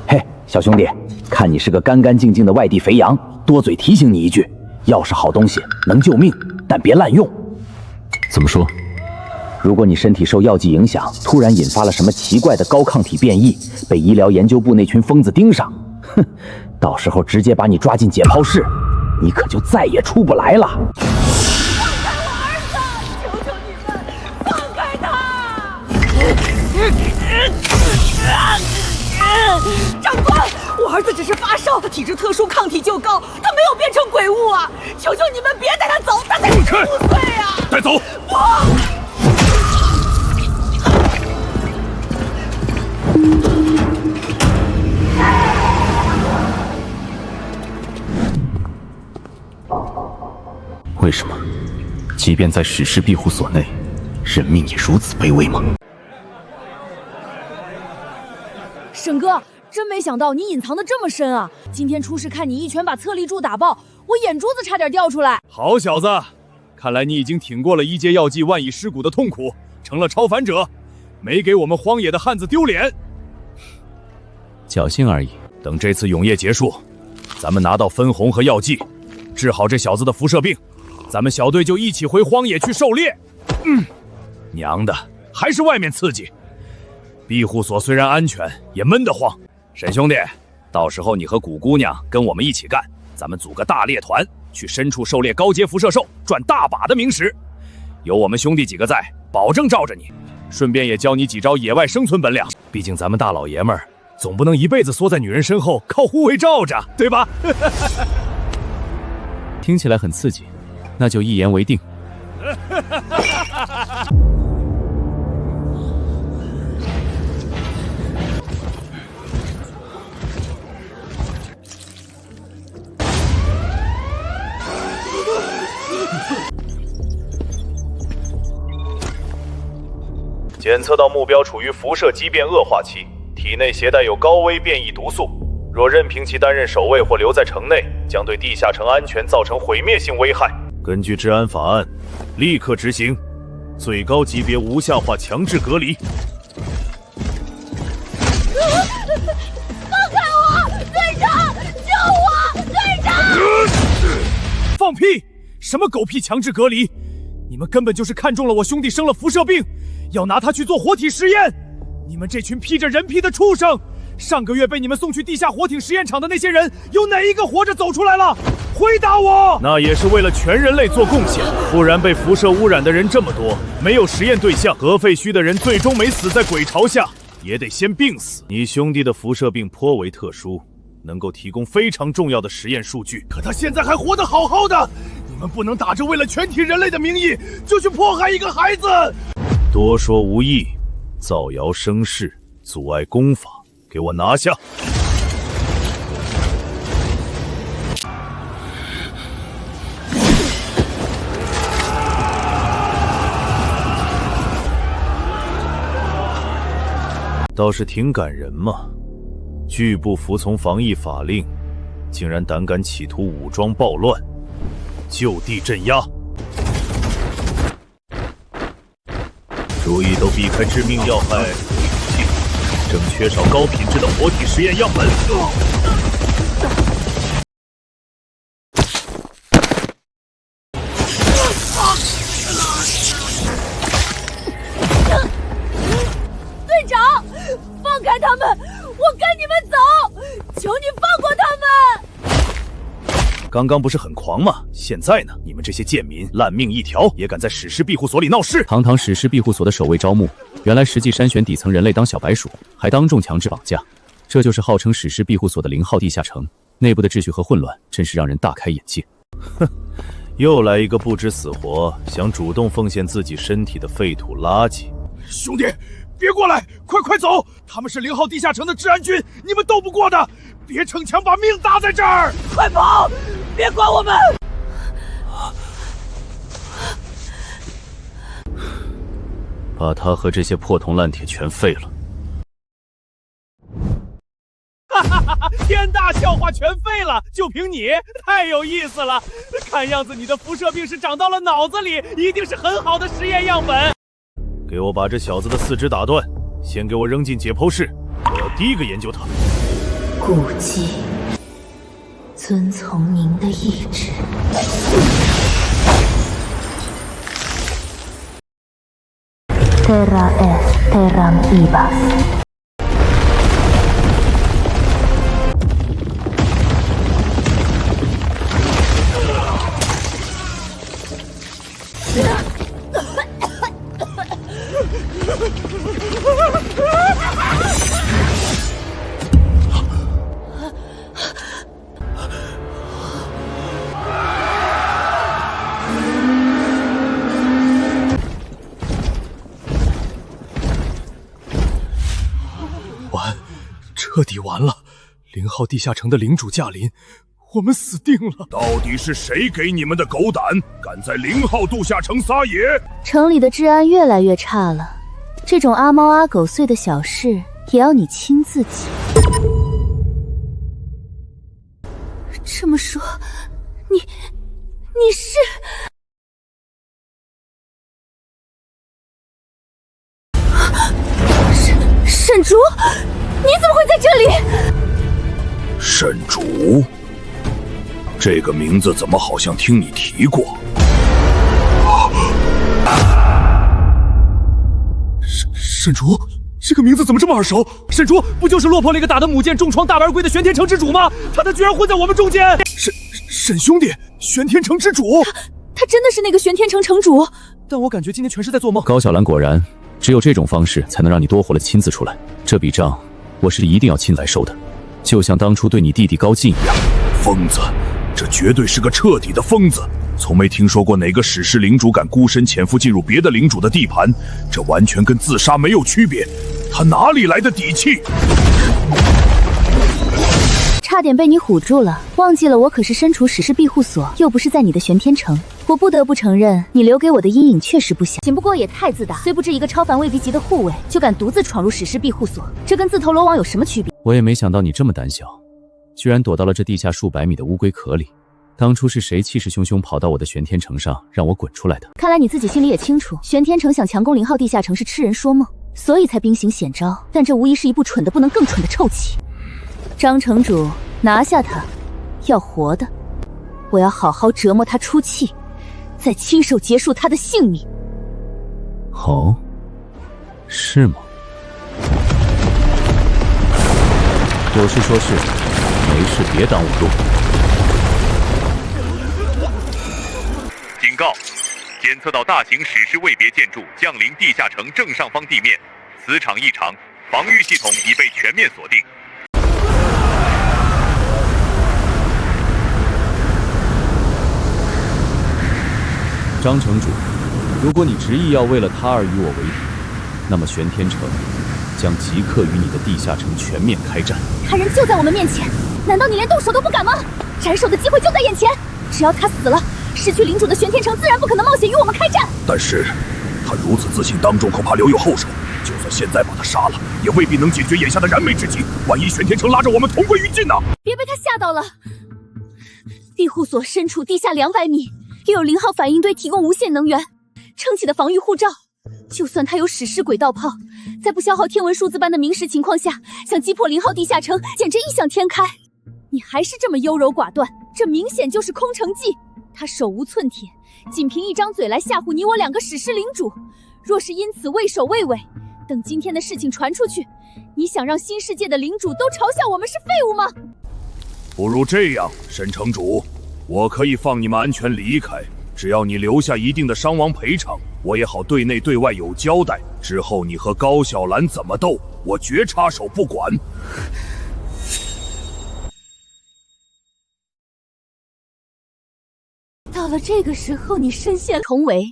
Speaker 11: 嘿，小兄弟，看你是个干干净净的外地肥羊，多嘴提醒你一句，药是好东西，能救命，但别滥用。
Speaker 1: 怎么说？
Speaker 11: 如果你身体受药剂影响，突然引发了什么奇怪的高抗体变异，被医疗研究部那群疯子盯上，哼，到时候直接把你抓进解剖室，你可就再也出不来了。
Speaker 2: 长官，我儿子只是发烧，他体质特殊，抗体就高，他没有变成鬼物啊！求求你们别带他走，他才15岁啊！
Speaker 3: 带走！
Speaker 2: 不！
Speaker 1: 为什么？即便在史诗庇护所内，人命也如此卑微吗？
Speaker 2: 沈哥，真没想到你隐藏的这么深啊！今天出事看你一拳把侧立柱打爆，我眼珠子差点掉出来。
Speaker 3: 好小子，看来你已经挺过了一阶药剂万蚁尸骨的痛苦，成了超凡者，没给我们荒野的汉子丢脸。
Speaker 1: 侥幸而已。
Speaker 6: 等这次永夜结束，咱们拿到分红和药剂，治好这小子的辐射病，咱们小队就一起回荒野去狩猎。娘的，还是外面刺激。庇护所虽然安全，也闷得慌。
Speaker 10: 沈兄弟，到时候你和古姑娘跟我们一起干，咱们组个大猎团，去深处狩猎高阶辐射兽，赚大把的名食。有我们兄弟几个在，保证罩着你。顺便也教你几招野外生存本领。
Speaker 6: 毕竟咱们大老爷们儿总不能一辈子缩在女人身后靠护卫罩着，对吧？
Speaker 1: 听起来很刺激，那就一言为定。
Speaker 6: 检测到目标处于辐射畸变恶化期，体内携带有高危变异毒素，若任凭其担任守卫或留在城内，将对地下城安全造成毁灭性危害。根据治安法案，立刻执行最高级别无效化强制隔离。
Speaker 9: 放开我，队长！救我，队长！
Speaker 3: 放屁！什么狗屁强制隔离？你们根本就是看中了我兄弟生了辐射病，要拿他去做活体实验！你们这群披着人皮的畜生！上个月被你们送去地下活体实验场的那些人，有哪一个活着走出来了？回答我！
Speaker 6: 那也是为了全人类做贡献，不然被辐射污染的人这么多，没有实验对象，核废墟的人最终没死在鬼巢下，也得先病死。你兄弟的辐射病颇为特殊，能够提供非常重要的实验数据，
Speaker 3: 可他现在还活得好好的。你们不能打着为了全体人类的名义，就去迫害一个孩子。
Speaker 6: 多说无益，造谣生事，阻碍公法，给我拿下！倒是挺感人嘛，拒不服从防疫法令，竟然胆敢企图武装暴乱，就地镇压。注意都避开致命要害，正缺少高品质的活体实验样本。
Speaker 9: 队长，放开他们！我跟你们走！求你放过他们！
Speaker 6: 刚刚不是很狂吗？现在呢？你们这些贱民，烂命一条，也敢在史诗庇护所里闹事！
Speaker 1: 堂堂史诗庇护所的守卫招募，原来实际筛选底层人类当小白鼠，还当众强制绑架。这就是号称史诗庇护所的0号地下城，内部的秩序和混乱，真是让人大开眼界。
Speaker 6: 哼，又来一个不知死活，想主动奉献自己身体的废土垃圾！
Speaker 3: 兄弟，别过来，快走！他们是0号地下城的治安军，你们斗不过的！别逞强，把命搭在这儿！快跑！别管我们！
Speaker 6: 把他和这些破铜烂铁全废了！
Speaker 3: 哈哈哈！天大笑话全废了，就凭你，太有意思了！看样子你的辐射病是长到了脑子里，一定是很好的实验样本。
Speaker 6: 给我把这小子的4肢打断，先给我扔进解剖室，我要第一个研究他。
Speaker 7: 古迹，遵从您的意志。Terra est terram ibas。
Speaker 3: 彻底完了！0号地下城的领主驾临，我们死定了！
Speaker 6: 到底是谁给你们的狗胆，敢在0号地下城撒野？
Speaker 7: 城里的治安越来越差了，这种阿猫阿狗碎的小事也要你亲自解。
Speaker 9: 这么说，你是？沈竹，你怎么会在这里？
Speaker 6: 沈竹，这个名字怎么好像听你提过？
Speaker 3: 沈竹，这个名字怎么这么耳熟？沈竹不就是落魄那个打得母舰重创大而归的玄天城之主吗？他居然混在我们中间！沈兄弟，玄天城之主，
Speaker 2: 他真的是那个玄天城城主？
Speaker 3: 但我感觉今天全是在做梦。
Speaker 1: 高小兰果然，只有这种方式才能让你多活了亲自出来。这笔账我是一定要亲自来收的，就像当初对你弟弟高进一样。
Speaker 6: 疯子，这绝对是个彻底的疯子！从没听说过哪个史诗领主敢孤身潜伏进入别的领主的地盘，这完全跟自杀没有区别。他哪里来的底气？
Speaker 7: 差点被你唬住了，忘记了我可是身处史诗庇护所，又不是在你的玄天城。我不得不承认，你留给我的阴影确实不小，仅不过也太自大。虽不知一个超凡未敌级的护卫就敢独自闯入史诗庇护所，这跟自投罗网有什么区别？
Speaker 1: 我也没想到你这么胆小，居然躲到了这地下数百米的乌龟壳里。当初是谁气势汹汹跑到我的玄天城上，让我滚出来的？
Speaker 7: 看来你自己心里也清楚，玄天城想强攻0号地下城是痴人说梦，所以才兵行险招。但这无疑是一部蠢得不能更蠢的臭棋。张城主，拿下他！要活的，我要好好折磨他出气，再亲手结束他的性命。
Speaker 1: 哦，是吗？有事说事，没事别挡我路。
Speaker 12: 警告！检测到大型史诗位别建筑降临地下城正上方地面，磁场异常，防御系统已被全面锁定。
Speaker 1: 张城主，如果你执意要为了他而与我为敌，那么玄天城将即刻与你的地下城全面开战。
Speaker 9: 他人就在我们面前，难道你连动手都不敢吗？斩首的机会就在眼前，只要他死了，失去领主的玄天城自然不可能冒险与我们开战。
Speaker 6: 但是，他如此自信当众，恐怕留有后手。就算现在把他杀了，也未必能解决眼下的燃眉之急。万一玄天城拉着我们同归于尽呢？
Speaker 9: 别被他吓到了。庇护所身处地下200米，又有0号反应堆提供无限能源，撑起的防御护罩。就算他有史诗轨道炮，在不消耗天文数字般的明石情况下，想击破0号地下城，简直异想天开。你还是这么优柔寡断，这明显就是空城计。他手无寸铁，仅凭一张嘴来吓唬你我2个史诗领主。若是因此畏首畏尾，等今天的事情传出去，你想让新世界的领主都嘲笑我们是废物吗？
Speaker 6: 不如这样，沈城主，我可以放你们安全离开，只要你留下一定的伤亡赔偿，我也好对内对外有交代。之后你和高小兰怎么斗，我绝插手不管。
Speaker 9: 到了这个时候，你身陷重围，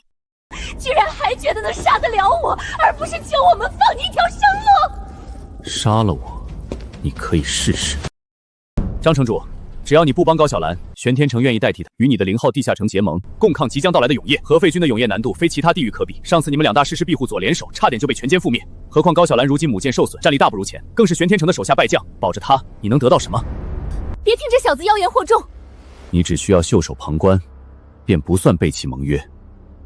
Speaker 9: 居然还觉得能杀得了我，而不是救我们，放你一条生路。
Speaker 1: 杀了我，你可以试试。张城主，只要你不帮高小兰，玄天城愿意代替他，与你的0号地下城结盟，共抗即将到来的永夜。核废军的永夜难度非其他地域可比，上次你们2大史诗庇护所联手，差点就被全歼覆灭。何况高小兰如今母舰受损，战力大不如前，更是玄天城的手下败将，保着他，你能得到什么？
Speaker 9: 别听这小子妖言惑众。
Speaker 1: 你只需要袖手旁观，便不算背弃盟约。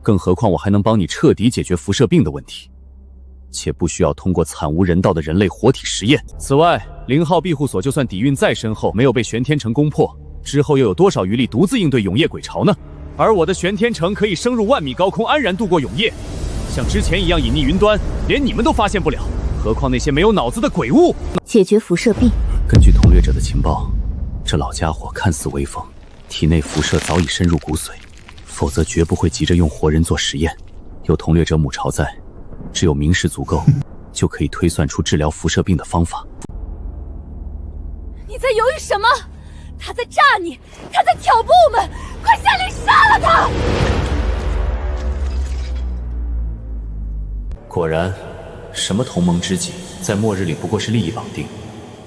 Speaker 1: 更何况我还能帮你彻底解决辐射病的问题，且不需要通过惨无人道的人类活体实验。此外，0号庇护所就算底蕴再深厚，没有被玄天城攻破，之后又有多少余力独自应对永夜鬼潮呢？而我的玄天城可以升入10000米高空，安然度过永夜，像之前一样隐匿云端，连你们都发现不了，何况那些没有脑子的鬼物。
Speaker 7: 解决辐射病。
Speaker 1: 根据统掠者的情报，这老家伙看似威风，体内辐射早已深入骨髓，否则绝不会急着用活人做实验。有统掠者母巢在，只有明示足够，就可以推算出治疗辐射病的方法。
Speaker 9: 你在犹豫什么？他在诈你，他在挑拨我们，快下令杀了他！
Speaker 1: 果然，什么同盟知己，在末日里不过是利益绑定，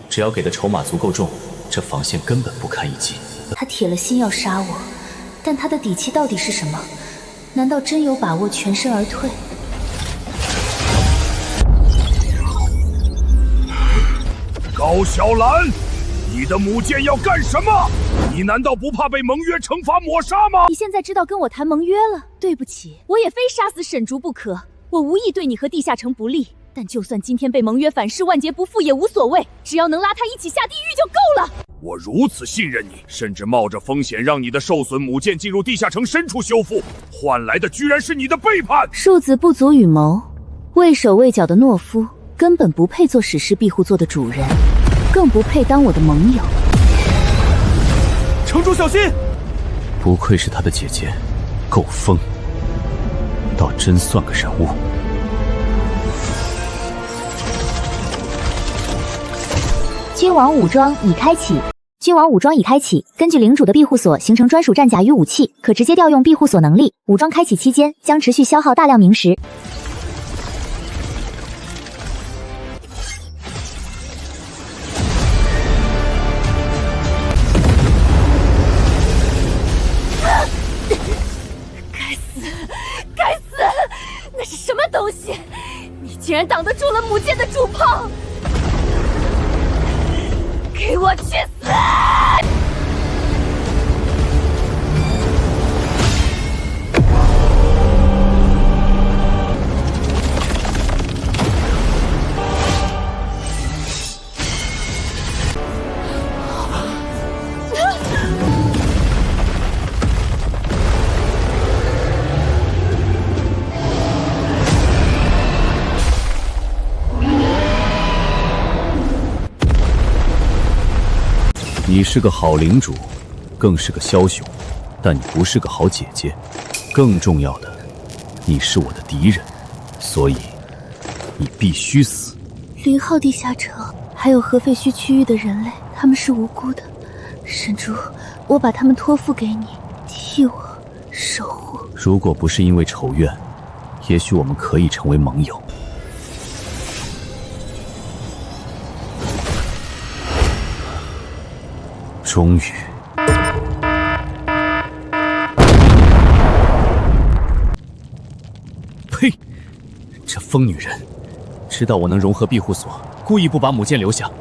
Speaker 1: 只要给的筹码足够重，这防线根本不堪一击。
Speaker 7: 他铁了心要杀我，但他的底气到底是什么？难道真有把握全身而退？
Speaker 6: 高小兰，你的母舰要干什么？你难道不怕被盟约惩罚抹杀吗？
Speaker 2: 你现在知道跟我谈盟约了？对不起，我也非杀死沈竹不可。我无意对你和地下城不利，但就算今天被盟约反噬，万劫不复也无所谓，只要能拉他一起下地狱就够了。
Speaker 6: 我如此信任你，甚至冒着风险让你的受损母舰进入地下城深处修复，换来的居然是你的背叛。
Speaker 2: 数字不足与谋，畏手畏脚的懦夫根本不配做史诗庇护座的主人，更不配当我的盟友。
Speaker 3: 城主小心！
Speaker 1: 不愧是他的姐姐，够疯，倒真算个人物。
Speaker 7: 君王武装已开启。君王武装已开启，根据领主的庇护所形成专属战甲与武器，可直接调用庇护所能力。武装开启期间将持续消耗大量明石。
Speaker 2: 该死！那是什么东西？你竟然挡得住了母舰的主炮！给我去死！
Speaker 1: 你是个好领主，更是个枭雄，但你不是个好姐姐。更重要的，你是我的敌人，所以你必须死。
Speaker 2: 0号地下城还有核废墟区域的人类，他们是无辜的。沈竹，我把他们托付给你，替我守护。
Speaker 1: 如果不是因为仇怨，也许我们可以成为盟友。终于，呸！这疯女人，知道我能融合庇护所，故意不把母舰留下，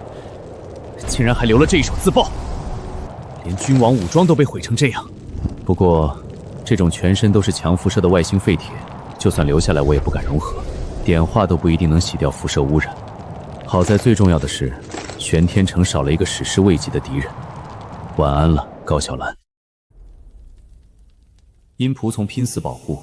Speaker 1: 竟然还留了这一手自爆，连君王武装都被毁成这样。不过，这种全身都是强辐射的外星废铁，就算留下来，我也不敢融合，点化都不一定能洗掉辐射污染。好在最重要的是，玄天城少了一个史诗位级的敌人。晚安了，高小兰。因仆从拼死保护，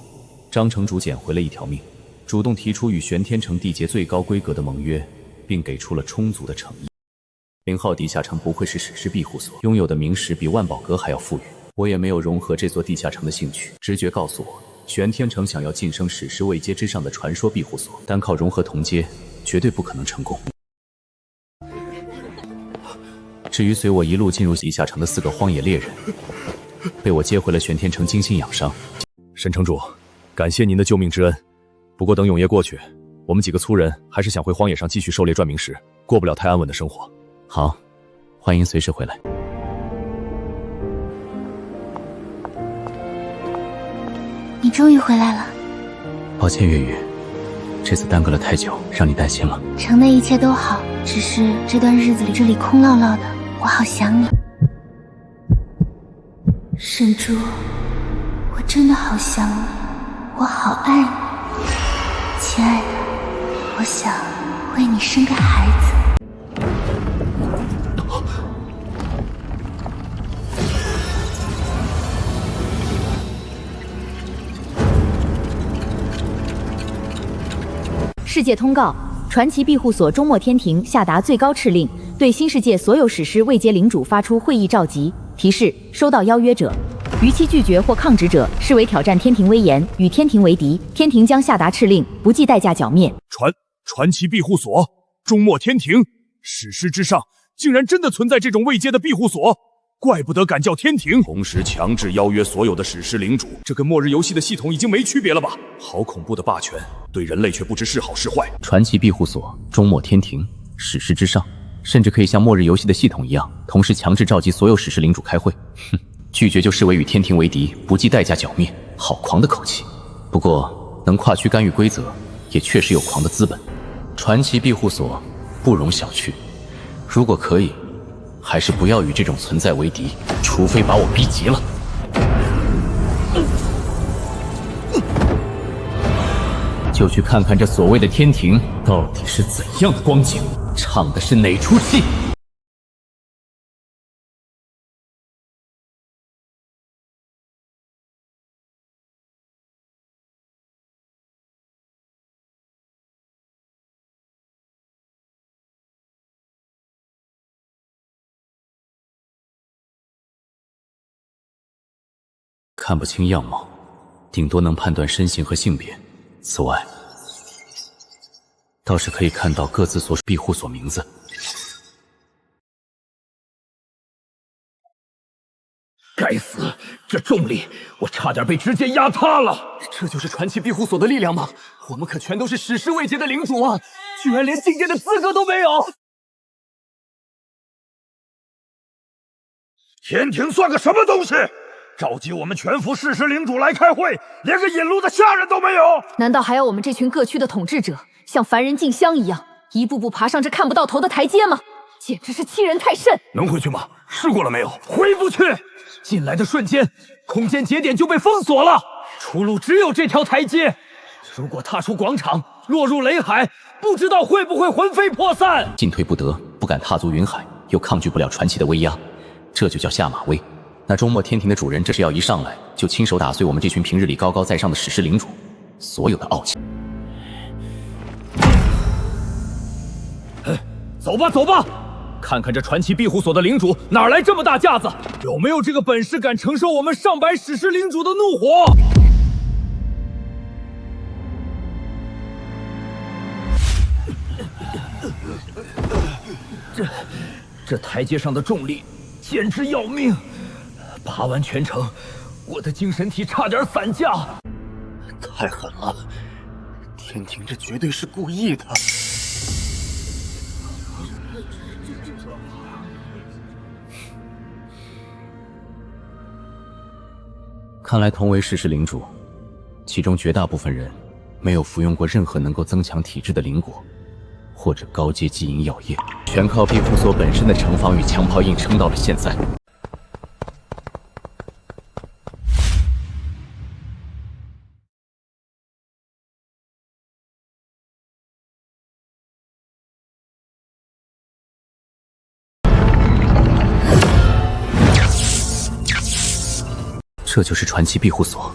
Speaker 1: 张城主捡回了一条命，主动提出与玄天城缔结最高规格的盟约，并给出了充足的诚意。0号地下城不愧是史诗庇护所，拥有的明石比万宝阁还要富裕。我也没有融合这座地下城的兴趣，直觉告诉我，玄天城想要晋升史诗位阶之上的传说庇护所，单靠融合同阶，绝对不可能成功。至于随我一路进入地下城的4个荒野猎人，被我接回了玄天城精心养伤。
Speaker 6: 沈城主，感谢您的救命之恩。不过等永夜过去，我们几个粗人还是想回荒野上继续狩猎赚明石，过不了太安稳的生活。
Speaker 1: 好，欢迎随时回来。
Speaker 9: 你终于回来了。
Speaker 1: 抱歉，月雨，这次耽搁了太久，让你担心了。
Speaker 9: 城内一切都好，只是这段日子里这里空落落的，我好想你。沈竹，我真的好想你，我好爱你，亲爱的，我想为你生个孩子。
Speaker 2: 世界通告：传奇庇护所终末天庭下达最高敕令，对新世界所有史诗位阶领主发出会议召集。提示：收到邀约者，逾期拒绝或抗旨者，视为挑战天庭威严，与天庭为敌。天庭将下达敕令，不计代价剿灭。
Speaker 6: 传奇庇护所，终末天庭，史诗之上竟然真的存在这种位阶的庇护所，怪不得敢叫天庭。同时强制邀约所有的史诗领主，这跟末日游戏的系统已经没区别了吧？好恐怖的霸权，对人类却不知是好是坏。
Speaker 1: 传奇庇护所，终末天庭，史诗之上，甚至可以像末日游戏的系统一样，同时强制召集所有史诗领主开会。哼，拒绝就视为与天庭为敌，不计代价剿灭，好狂的口气。不过能跨区干预规则，也确实有狂的资本。传奇庇护所不容小觑，如果可以，还是不要与这种存在为敌，除非把我逼急了。就去看看这所谓的天庭到底是怎样的光景，唱的是哪出戏。看不清样貌，顶多能判断身形和性别。此外，倒是可以看到各自所属庇护所名字。
Speaker 3: 该死，这重力，我差点被直接压塌了。这就是传奇庇护所的力量吗？我们可全都是史诗位阶的领主啊，居然连觐见的资格都没有！
Speaker 13: 天庭算个什么东西？召集我们全服誓师领主来开会，连个引路的下人都没有。
Speaker 2: 难道还要我们这群各区的统治者像凡人进香一样，一步步爬上这看不到头的台阶吗？简直是欺人太甚！
Speaker 3: 能回去吗？试过了没有？回不去。进来的瞬间，空间节点就被封锁了，出路只有这条台阶。如果踏出广场，落入雷海，不知道会不会魂飞魄散。
Speaker 1: 进退不得，不敢踏足云海，又抗拒不了传奇的威压，这就叫下马威。那终末天庭的主人，这是要一上来就亲手打碎我们这群平日里高高在上的史诗领主所有的傲气。
Speaker 3: 走吧，走吧，看看这传奇庇护所的领主哪来这么大架子，有没有这个本事敢承受我们上百史诗领主的怒火？这台阶上的重力简直要命。爬完全程，我的精神体差点散架。
Speaker 14: 太狠了，天庭这绝对是故意的。
Speaker 1: 看来同为史诗领主，其中绝大部分人没有服用过任何能够增强体质的灵果，或者高阶基因药液，全靠庇护所本身的城防与枪炮硬撑到了现在。这就是传奇庇护所，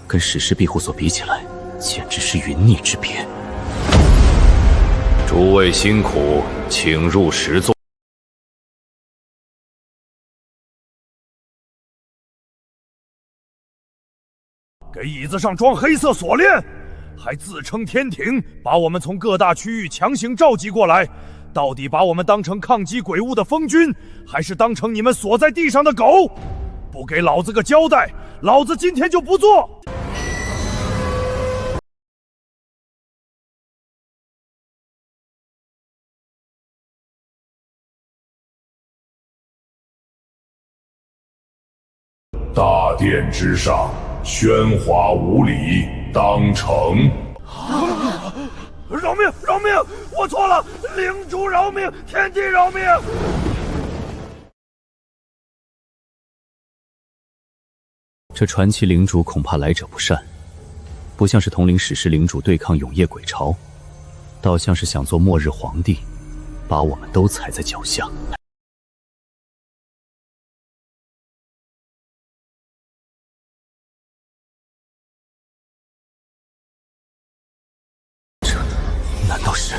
Speaker 1: 跟史诗庇护所比起来，简直是云泥之别。
Speaker 6: 诸位辛苦，请入实座。
Speaker 13: 给椅子上装黑色锁链，还自称天庭，把我们从各大区域强行召集过来，到底把我们当成抗击鬼物的疯军，还是当成你们锁在地上的狗？不给老子个交代，老子今天就不做！
Speaker 12: 大殿之上，喧哗无礼，当惩。
Speaker 13: 饶命！饶命！我错了，领主饶命，天地饶命！
Speaker 1: 这传奇领主恐怕来者不善，不像是统领史诗领主对抗永夜鬼潮，倒像是想做末日皇帝，把我们都踩在脚下。这难道是？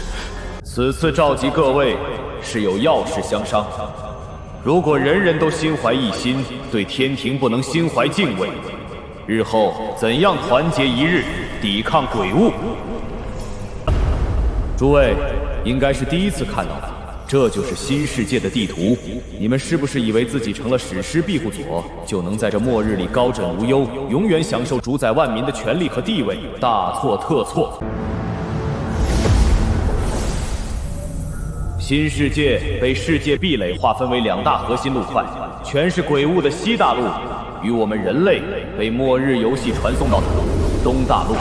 Speaker 10: 此次召集各位是有要事相商。如果人人都心怀一心，对天庭不能心怀敬畏，日后怎样团结一日，抵抗鬼物？诸位应该是第一次看到的，这就是新世界的地图。你们是不是以为自己成了史诗庇护所，就能在这末日里高枕无忧，永远享受主宰万民的权利和地位？大错特错！新世界被世界壁垒划分为两大核心路块，全是鬼物的西大陆，与我们人类被末日游戏传送到的东大陆。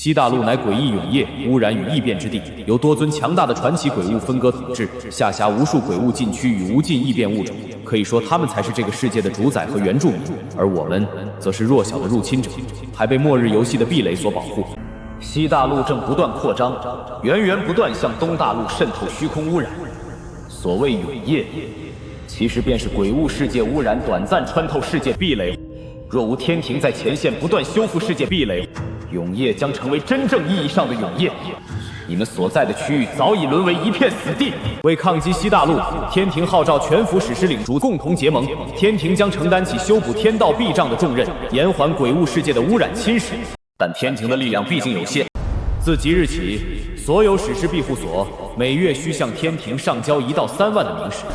Speaker 1: 西大陆乃诡异永业、污染与异变之地，由多尊强大的传奇鬼物分割统治，下辖无数鬼物禁区与无尽异变物种。可以说，他们才是这个世界的主宰和原住民，而我们则是弱小的入侵者，还被末日游戏的壁垒所保护。西大陆正不断扩张，源源不断向东大陆渗透虚空污染。所谓永业，其实便是鬼物世界污染短暂穿透世界壁垒。若无天庭在前线不断修复世界壁垒，永业将成为真正意义上的永业。你们所在的区域早已沦为一片死地。为抗击西大陆，天庭号召全服史诗领主共同结盟。天庭将承担起修补天道壁障的重任，延缓鬼物世界的污染侵蚀。但天庭的力量毕竟有限，自即日起，所有史诗庇护所每月需向天庭上交1到3万的冥石。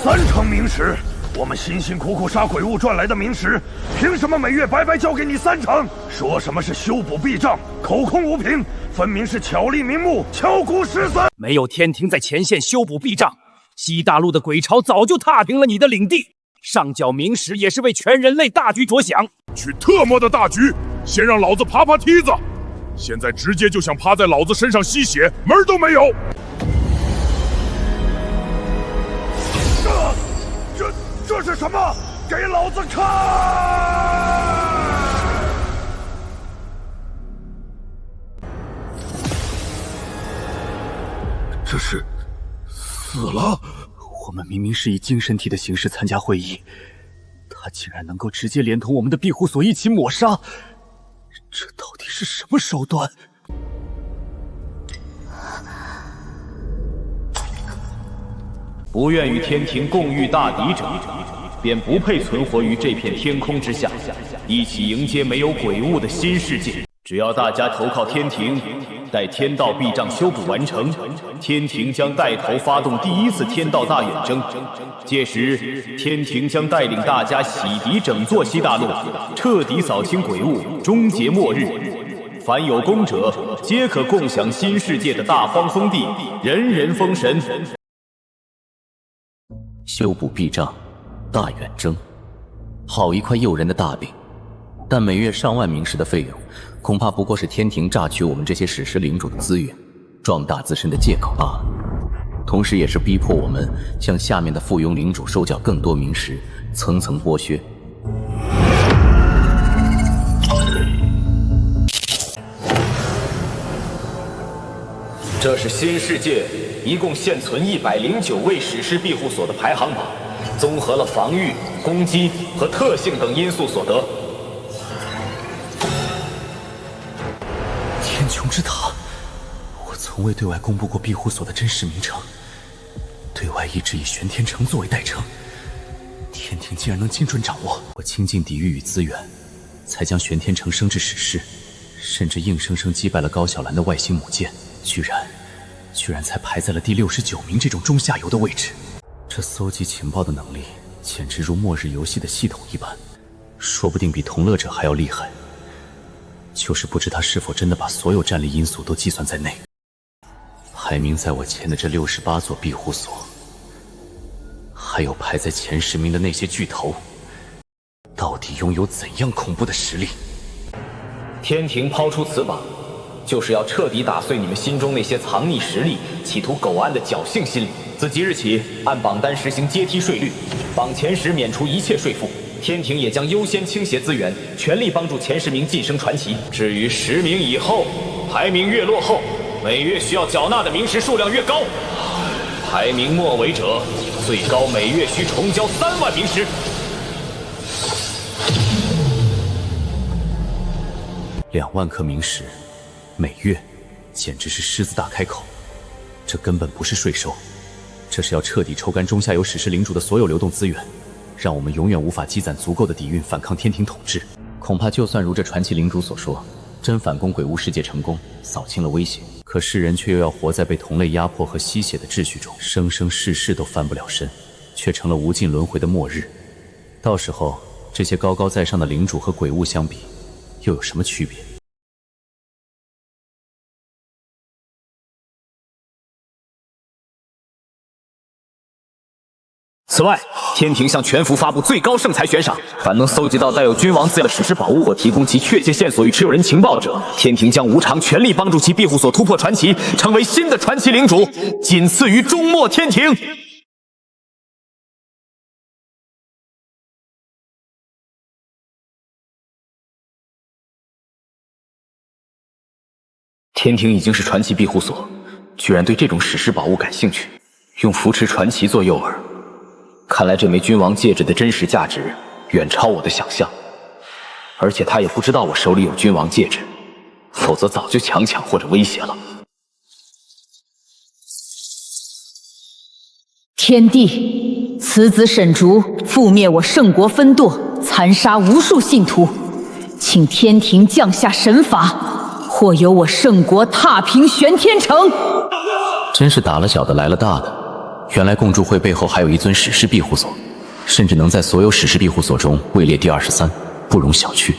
Speaker 13: 3成冥石，我们辛辛苦苦杀鬼物赚来的冥石，凭什么每月白白交给你3成？说什么是修补壁障，口空无凭，分明是巧立名目，敲骨失森。
Speaker 10: 没有天庭在前线修补壁障，西大陆的鬼潮早就踏平了你的领地。上缴冥石也是为全人类大局着想。
Speaker 15: 去特么的大局！先让老子爬爬梯子，现在直接就想趴在老子身上吸血，门儿都没有！
Speaker 13: 这是什么？给老子看！
Speaker 14: 这是死了！我们明明是以精神体的形式参加会议，他竟然能够直接连同我们的庇护所一起抹杀，这到底是什么手段？
Speaker 1: 不愿与天庭共御大敌者，便不配存活于这片天空之下，一起迎接没有鬼物的新世界。只要大家投靠天庭，待天道壁障修补完成，天庭将带头发动第1次天道大远征。届时，天庭将带领大家洗涤整座西大陆，彻底扫清鬼物，终结末日。凡有功者，皆可共享新世界的大荒封地，人人封神。
Speaker 11: 修补壁障，大远征，好一块诱人的大饼，但每月上万冥石的费用，恐怕不过是天庭榨取我们这些史诗领主的资源，壮大自身的借口罢了。同时，也是逼迫我们向下面的附庸领主收缴更多冥石，层层剥削。
Speaker 1: 这是新世界一共现存109位史诗庇护所的排行榜，综合了防御、攻击和特性等因素所得。
Speaker 14: 天穹之塔，我从未对外公布过庇护所的真实名称，对外一直以玄天城作为代称。天庭竟然能精准掌握，我倾尽底蕴与资源，才将玄天城升至史诗，甚至硬生生击败了高小兰的外星母舰，居然才排在了第69名这种中下游的位置。这搜集情报的能力，简直如末日游戏的系统一般，说不定比同乐者还要厉害。就是不知他是否真的把所有战力因素都计算在内。排名在我前的这68座庇护所，还有排在前10名的那些巨头，到底拥有怎样恐怖的实力？
Speaker 1: 天庭抛出此榜，就是要彻底打碎你们心中那些藏匿实力、企图苟安的侥幸心理。自即日起，按榜单实行阶梯税率，榜前10免除一切税负。天庭也将优先倾斜资源，全力帮助前10名晋升传奇。至于10名以后，排名越落后，每月需要缴纳的冥石数量越高。排名末尾者，最高每月需重交3万冥石。
Speaker 14: 2万颗冥石，每月，简直是狮子大开口。这根本不是税收，这是要彻底抽干中下游史诗领主的所有流动资源，让我们永远无法积攒足够的底蕴反抗天庭统治。恐怕就算如这传奇领主所说，真反攻鬼物世界成功，扫清了威胁，可世人却又要活在被同类压迫和吸血的秩序中，生生世世都翻不了身，却成了无尽轮回的末日。到时候，这些高高在上的领主和鬼物相比，又有什么区别？
Speaker 11: 此外，天庭向全服发布最高圣才悬赏，凡能搜集到带有君王字样的史诗宝物或提供其确切线索与持有人情报者，天庭将无偿全力帮助其庇护所突破传奇，成为新的传奇领主，仅次于终末天庭。天庭已经是传奇庇护所，居然对这种史诗宝物感兴趣，用扶持传奇做诱饵。看来这枚君王戒指的真实价值远超我的想象，而且他也不知道我手里有君王戒指，否则早就强抢或者威胁了。
Speaker 2: 天帝，此子沈竹覆灭我圣国分舵，残杀无数信徒，请天庭降下神罚，或有我圣国踏平玄天城。
Speaker 1: 真是打了小的来了大的。原来共助会背后还有一尊史诗庇护所，甚至能在所有史诗庇护所中位列第23，不容小觑。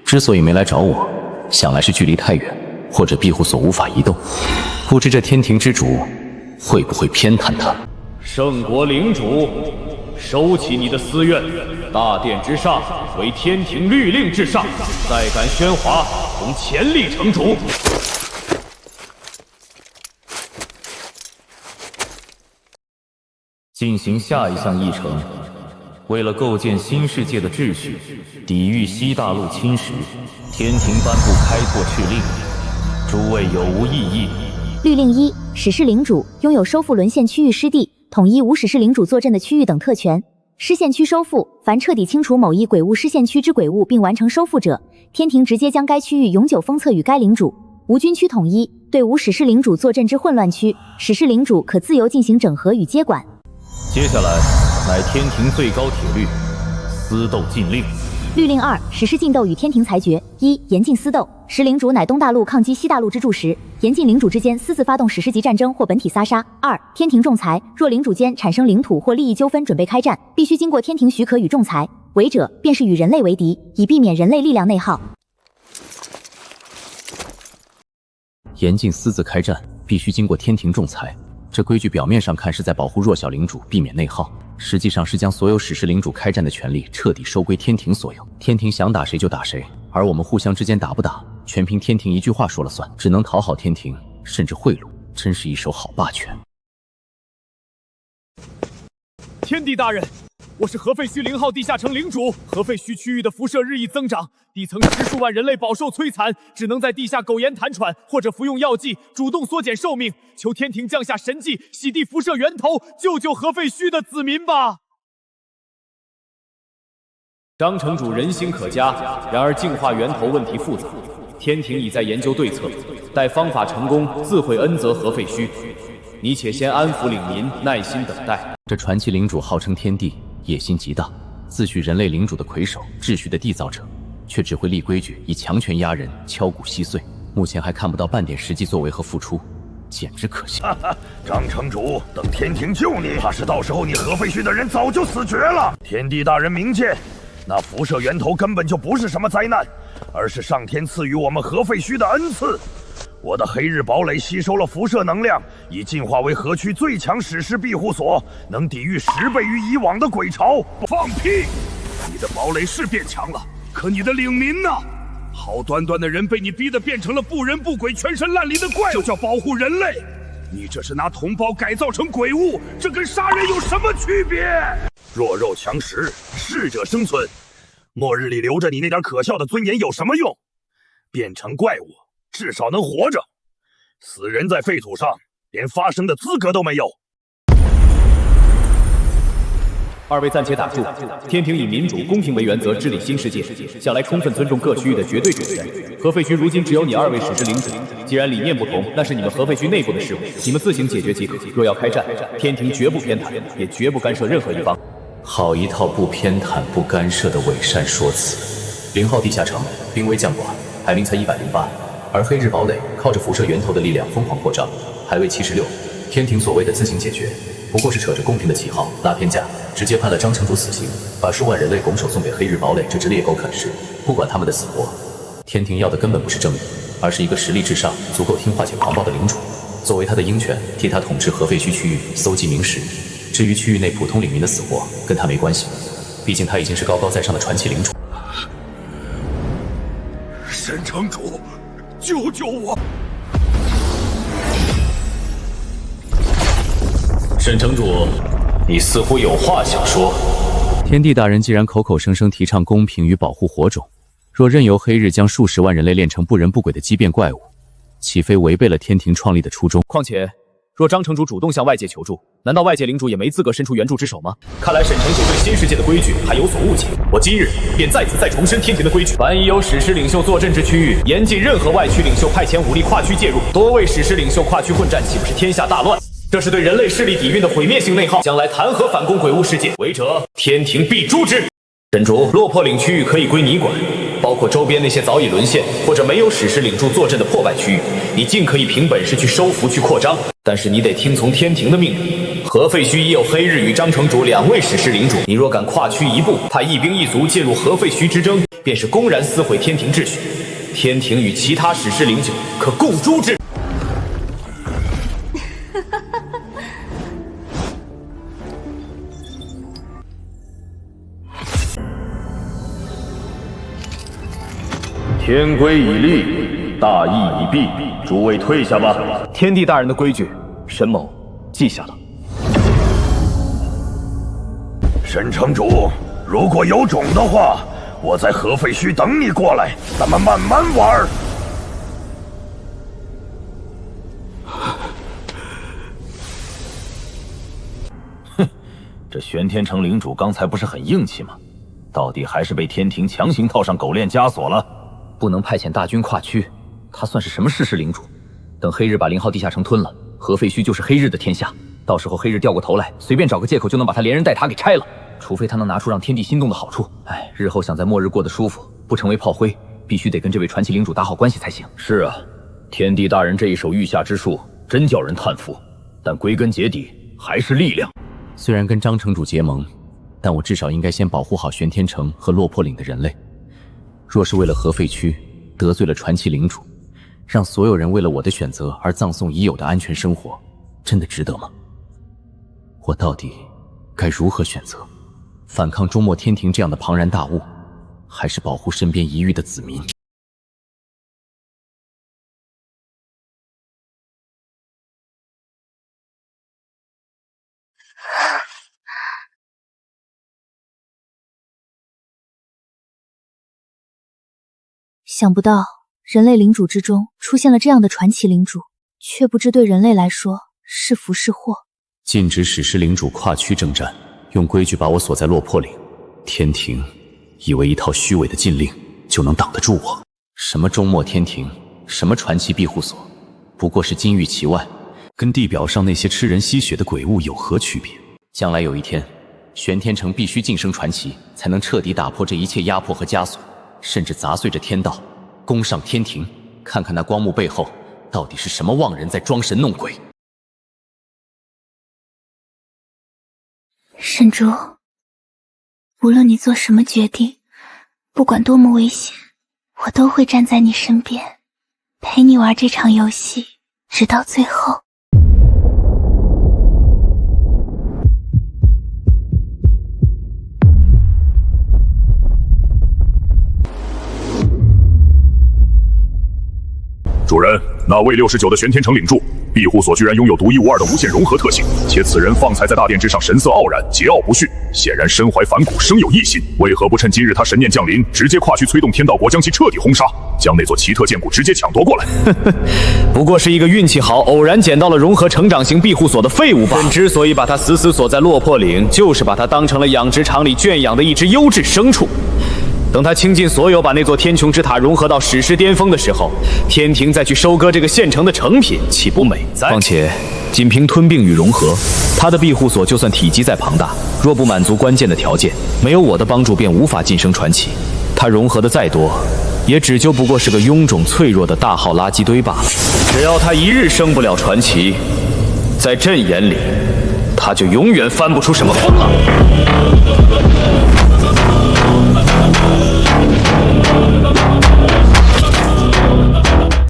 Speaker 1: 之所以没来找我，想来是距离太远，或者庇护所无法移动。不知这天庭之主会不会偏袒他？
Speaker 6: 圣国领主，收起你的私怨，大殿之上为天庭律令至上，再敢喧哗，同前力惩处。进行下一项议程。为了构建新世界的秩序，抵御西大陆侵蚀，天庭颁布开拓敕令，诸位有无异议？
Speaker 7: 律令1：史诗领主拥有收复沦陷区域失地、统一无史诗领主坐镇的区域等特权。失陷区收复，凡彻底清除某一鬼物失陷区之鬼物并完成收复者，天庭直接将该区域永久封册与该领主。无军区统一，对无史诗领主坐镇之混乱区，史诗领主可自由进行整合与接管。
Speaker 6: 接下来乃天庭最高铁律私斗禁令。
Speaker 7: 律令2：史诗禁斗与天庭裁决。1、严禁私斗。时领主乃东大陆抗击西大陆之柱石，严禁领主之间私自发动史诗级战争或本体撒杀。2、天庭仲裁。若领主间产生领土或利益纠纷，准备开战，必须经过天庭许可与仲裁，违者便是与人类为敌，以避免人类力量内耗。
Speaker 1: 严禁私自开战，必须经过天庭仲裁。这规矩表面上看是在保护弱小领主，避免内耗，实际上是将所有史诗领主开战的权利彻底收归天庭所有。天庭想打谁就打谁，而我们互相之间打不打，全凭天庭一句话说了算，只能讨好天庭，甚至贿赂，真是一手好霸权。
Speaker 3: 天帝大人，我是核废墟0号地下城领主。核废墟区域的辐射日益增长，底层10数万人类饱受摧残，只能在地下苟延残喘，或者服用药剂主动缩减寿命。求天庭降下神迹，洗涤辐射源头，救救核废墟的子民吧！
Speaker 6: 张城主人心可嘉，然而净化源头问题复杂，天庭已在研究对策，待方法成功，自会恩泽核废墟。你且先安抚领民，耐心等待。
Speaker 1: 这传奇领主号称天帝，野心极大，自诩人类领主的魁首，秩序的缔造者，却只会立规矩，以强权压人，敲骨吸碎。目前还看不到半点实际作为和付出，简直可笑。
Speaker 13: 张城主，等天庭救你，怕是到时候你核废墟的人早就死绝了。天帝大人明鉴，那辐射源头根本就不是什么灾难，而是上天赐予我们核废墟的恩赐。我的黑日堡垒吸收了辐射能量，已进化为核区最强史诗庇护所，能抵御10倍于以往的鬼潮。放屁！你的堡垒是变强了，可你的领民呢？好端端的人被你逼得变成了不人不鬼、全身烂泥的怪物，这叫保护人类？你这是拿同胞改造成鬼物，这跟杀人有什么区别？弱肉强食，适者生存。末日里留着你那点可笑的尊严有什么用？变成怪物，至少能活着。死人在废土上，连发声的资格都没有。
Speaker 6: 二位暂且打住！天庭以民主公平为原则治理新世界，向来充分尊重各区域的绝对主权。核废墟如今只有你2位史诗领主，既然理念不同，那是你们核废墟内部的事务，你们自行解决即可。若要开战，天庭绝不偏袒，也绝不干涉任何一方。
Speaker 1: 好一套不偏袒、不干涉的伪善说辞。0号地下城兵危将寡，排名才108，而黑日堡垒靠着辐射源头的力量疯狂扩张，排位76。天庭所谓的自行解决，不过是扯着公平的旗号拉偏架，直接判了张城主死刑，把数万人类拱手送给黑日堡垒这只猎狗啃食，不管他们的死活。天庭要的根本不是正义，而是一个实力至上、足够听话且狂暴的领主。作为他的鹰犬，替他统治核废墟区域，搜集明石，至于区域内普通领民的死活，跟他没关系，毕竟他已经是高高在上的传奇领主。
Speaker 15: 沈城主，救救我！
Speaker 1: 沈城主，你似乎有话想说。天帝大人既然口口声声提倡公平与保护火种，若任由黑日将数十万人类炼成不人不鬼的畸变怪物，岂非违背了天庭创立的初衷？况且，若张城主主动向外界求助，难道外界领主也没资格伸出援助之手吗？看来沈城主对新世界的规矩还有所误解。我今日便在此再重申天庭的规矩：凡已有史诗领袖坐镇之区域，严禁任何外区领袖派遣武力跨区介入。多位史诗领袖跨区混战，岂不是天下大乱？这是对人类势力底蕴的毁灭性内耗，将来弹劾反攻鬼物世界，违者天庭必诛之。沈主，落魄岭区域可以归你管，包括周边那些早已沦陷或者没有史诗领驻坐镇的破败区域，你尽可以凭本事去收服、去扩张，但是你得听从天庭的命令。合废墟已有黑日与张城主2位史诗领主，你若敢跨区一步，派一兵一卒介入合废墟之争，便是公然撕毁天庭秩序。天庭与其他史诗领主可共诛之。
Speaker 6: 天规已立，大义已毕，诸位退下吧。
Speaker 10: 天帝大人的规矩，沈某记下了。
Speaker 13: 沈城主，如果有种的话，我在合废墟等你过来，咱们慢慢玩。
Speaker 11: 哼，这玄天城领主刚才不是很硬气吗？到底还是被天庭强行套上狗链枷锁了。不能派遣大军跨区，他算是什么世事领主？等黑日把0号地下城吞了，合废墟就是黑日的天下。到时候黑日掉过头来，随便找个借口就能把他连人带塔给拆了。除非他能拿出让天地心动的好处。哎，日后想在末日过得舒服，不成为炮灰，必须得跟这位传奇领主打好关系才行。
Speaker 10: 是啊，天帝大人这一手御下之术，真叫人叹服。但归根结底还是力量。
Speaker 1: 虽然跟张城主结盟，但我至少应该先保护好玄天城和落魄岭的人类。若是为了合废区得罪了传奇领主，让所有人为了我的选择而葬送已有的安全生活，真的值得吗？我到底该如何选择？反抗终末天庭这样的庞然大物，还是保护身边一隅的子民？
Speaker 7: 想不到人类领主之中出现了这样的传奇领主，却不知对人类来说是福是祸。
Speaker 1: 禁止史诗领主跨区征战，用规矩把我锁在落魄岭。天庭以为一套虚伪的禁令就能挡得住我？什么终末天庭，什么传奇庇护所，不过是金玉其外，跟地表上那些吃人吸血的鬼物有何区别？将来有一天，玄天城必须晋升传奇，才能彻底打破这一切压迫和枷锁，甚至砸碎这天道，攻上天庭，看看那光幕背后到底是什么妄人在装神弄鬼。
Speaker 9: 沈竹，无论你做什么决定，不管多么危险，我都会站在你身边，陪你玩这场游戏，直到最后。
Speaker 15: 主人，那位69的玄天城领主，庇护所居然拥有独一无二的无限融合特性，且此人方才在大殿之上神色傲然，桀骜不驯，显然身怀反骨，生有异心。为何不趁今日他神念降临，直接跨区催动天道国，将其彻底轰杀，将那座奇特剑骨直接抢夺过来？
Speaker 10: 不过是一个运气好，偶然捡到了融合成长型庇护所的废物罢了。之所以把他死死锁在落魄岭，就是把他当成了养殖场里圈养的一只优质牲畜。等他倾尽所有把那座天穹之塔融合到史诗巅峰的时候，天庭再去收割这个现成的成品，岂不美哉？况且，仅凭吞并与融合，他的庇护所就算体积再庞大，若不满足关键的条件，没有我的帮助便无法晋升传奇。他融合的再多，也只就不过是个臃肿脆弱的大号垃圾堆罢了。只要他一日升不了传奇，在朕眼里，他就永远翻不出什么风浪。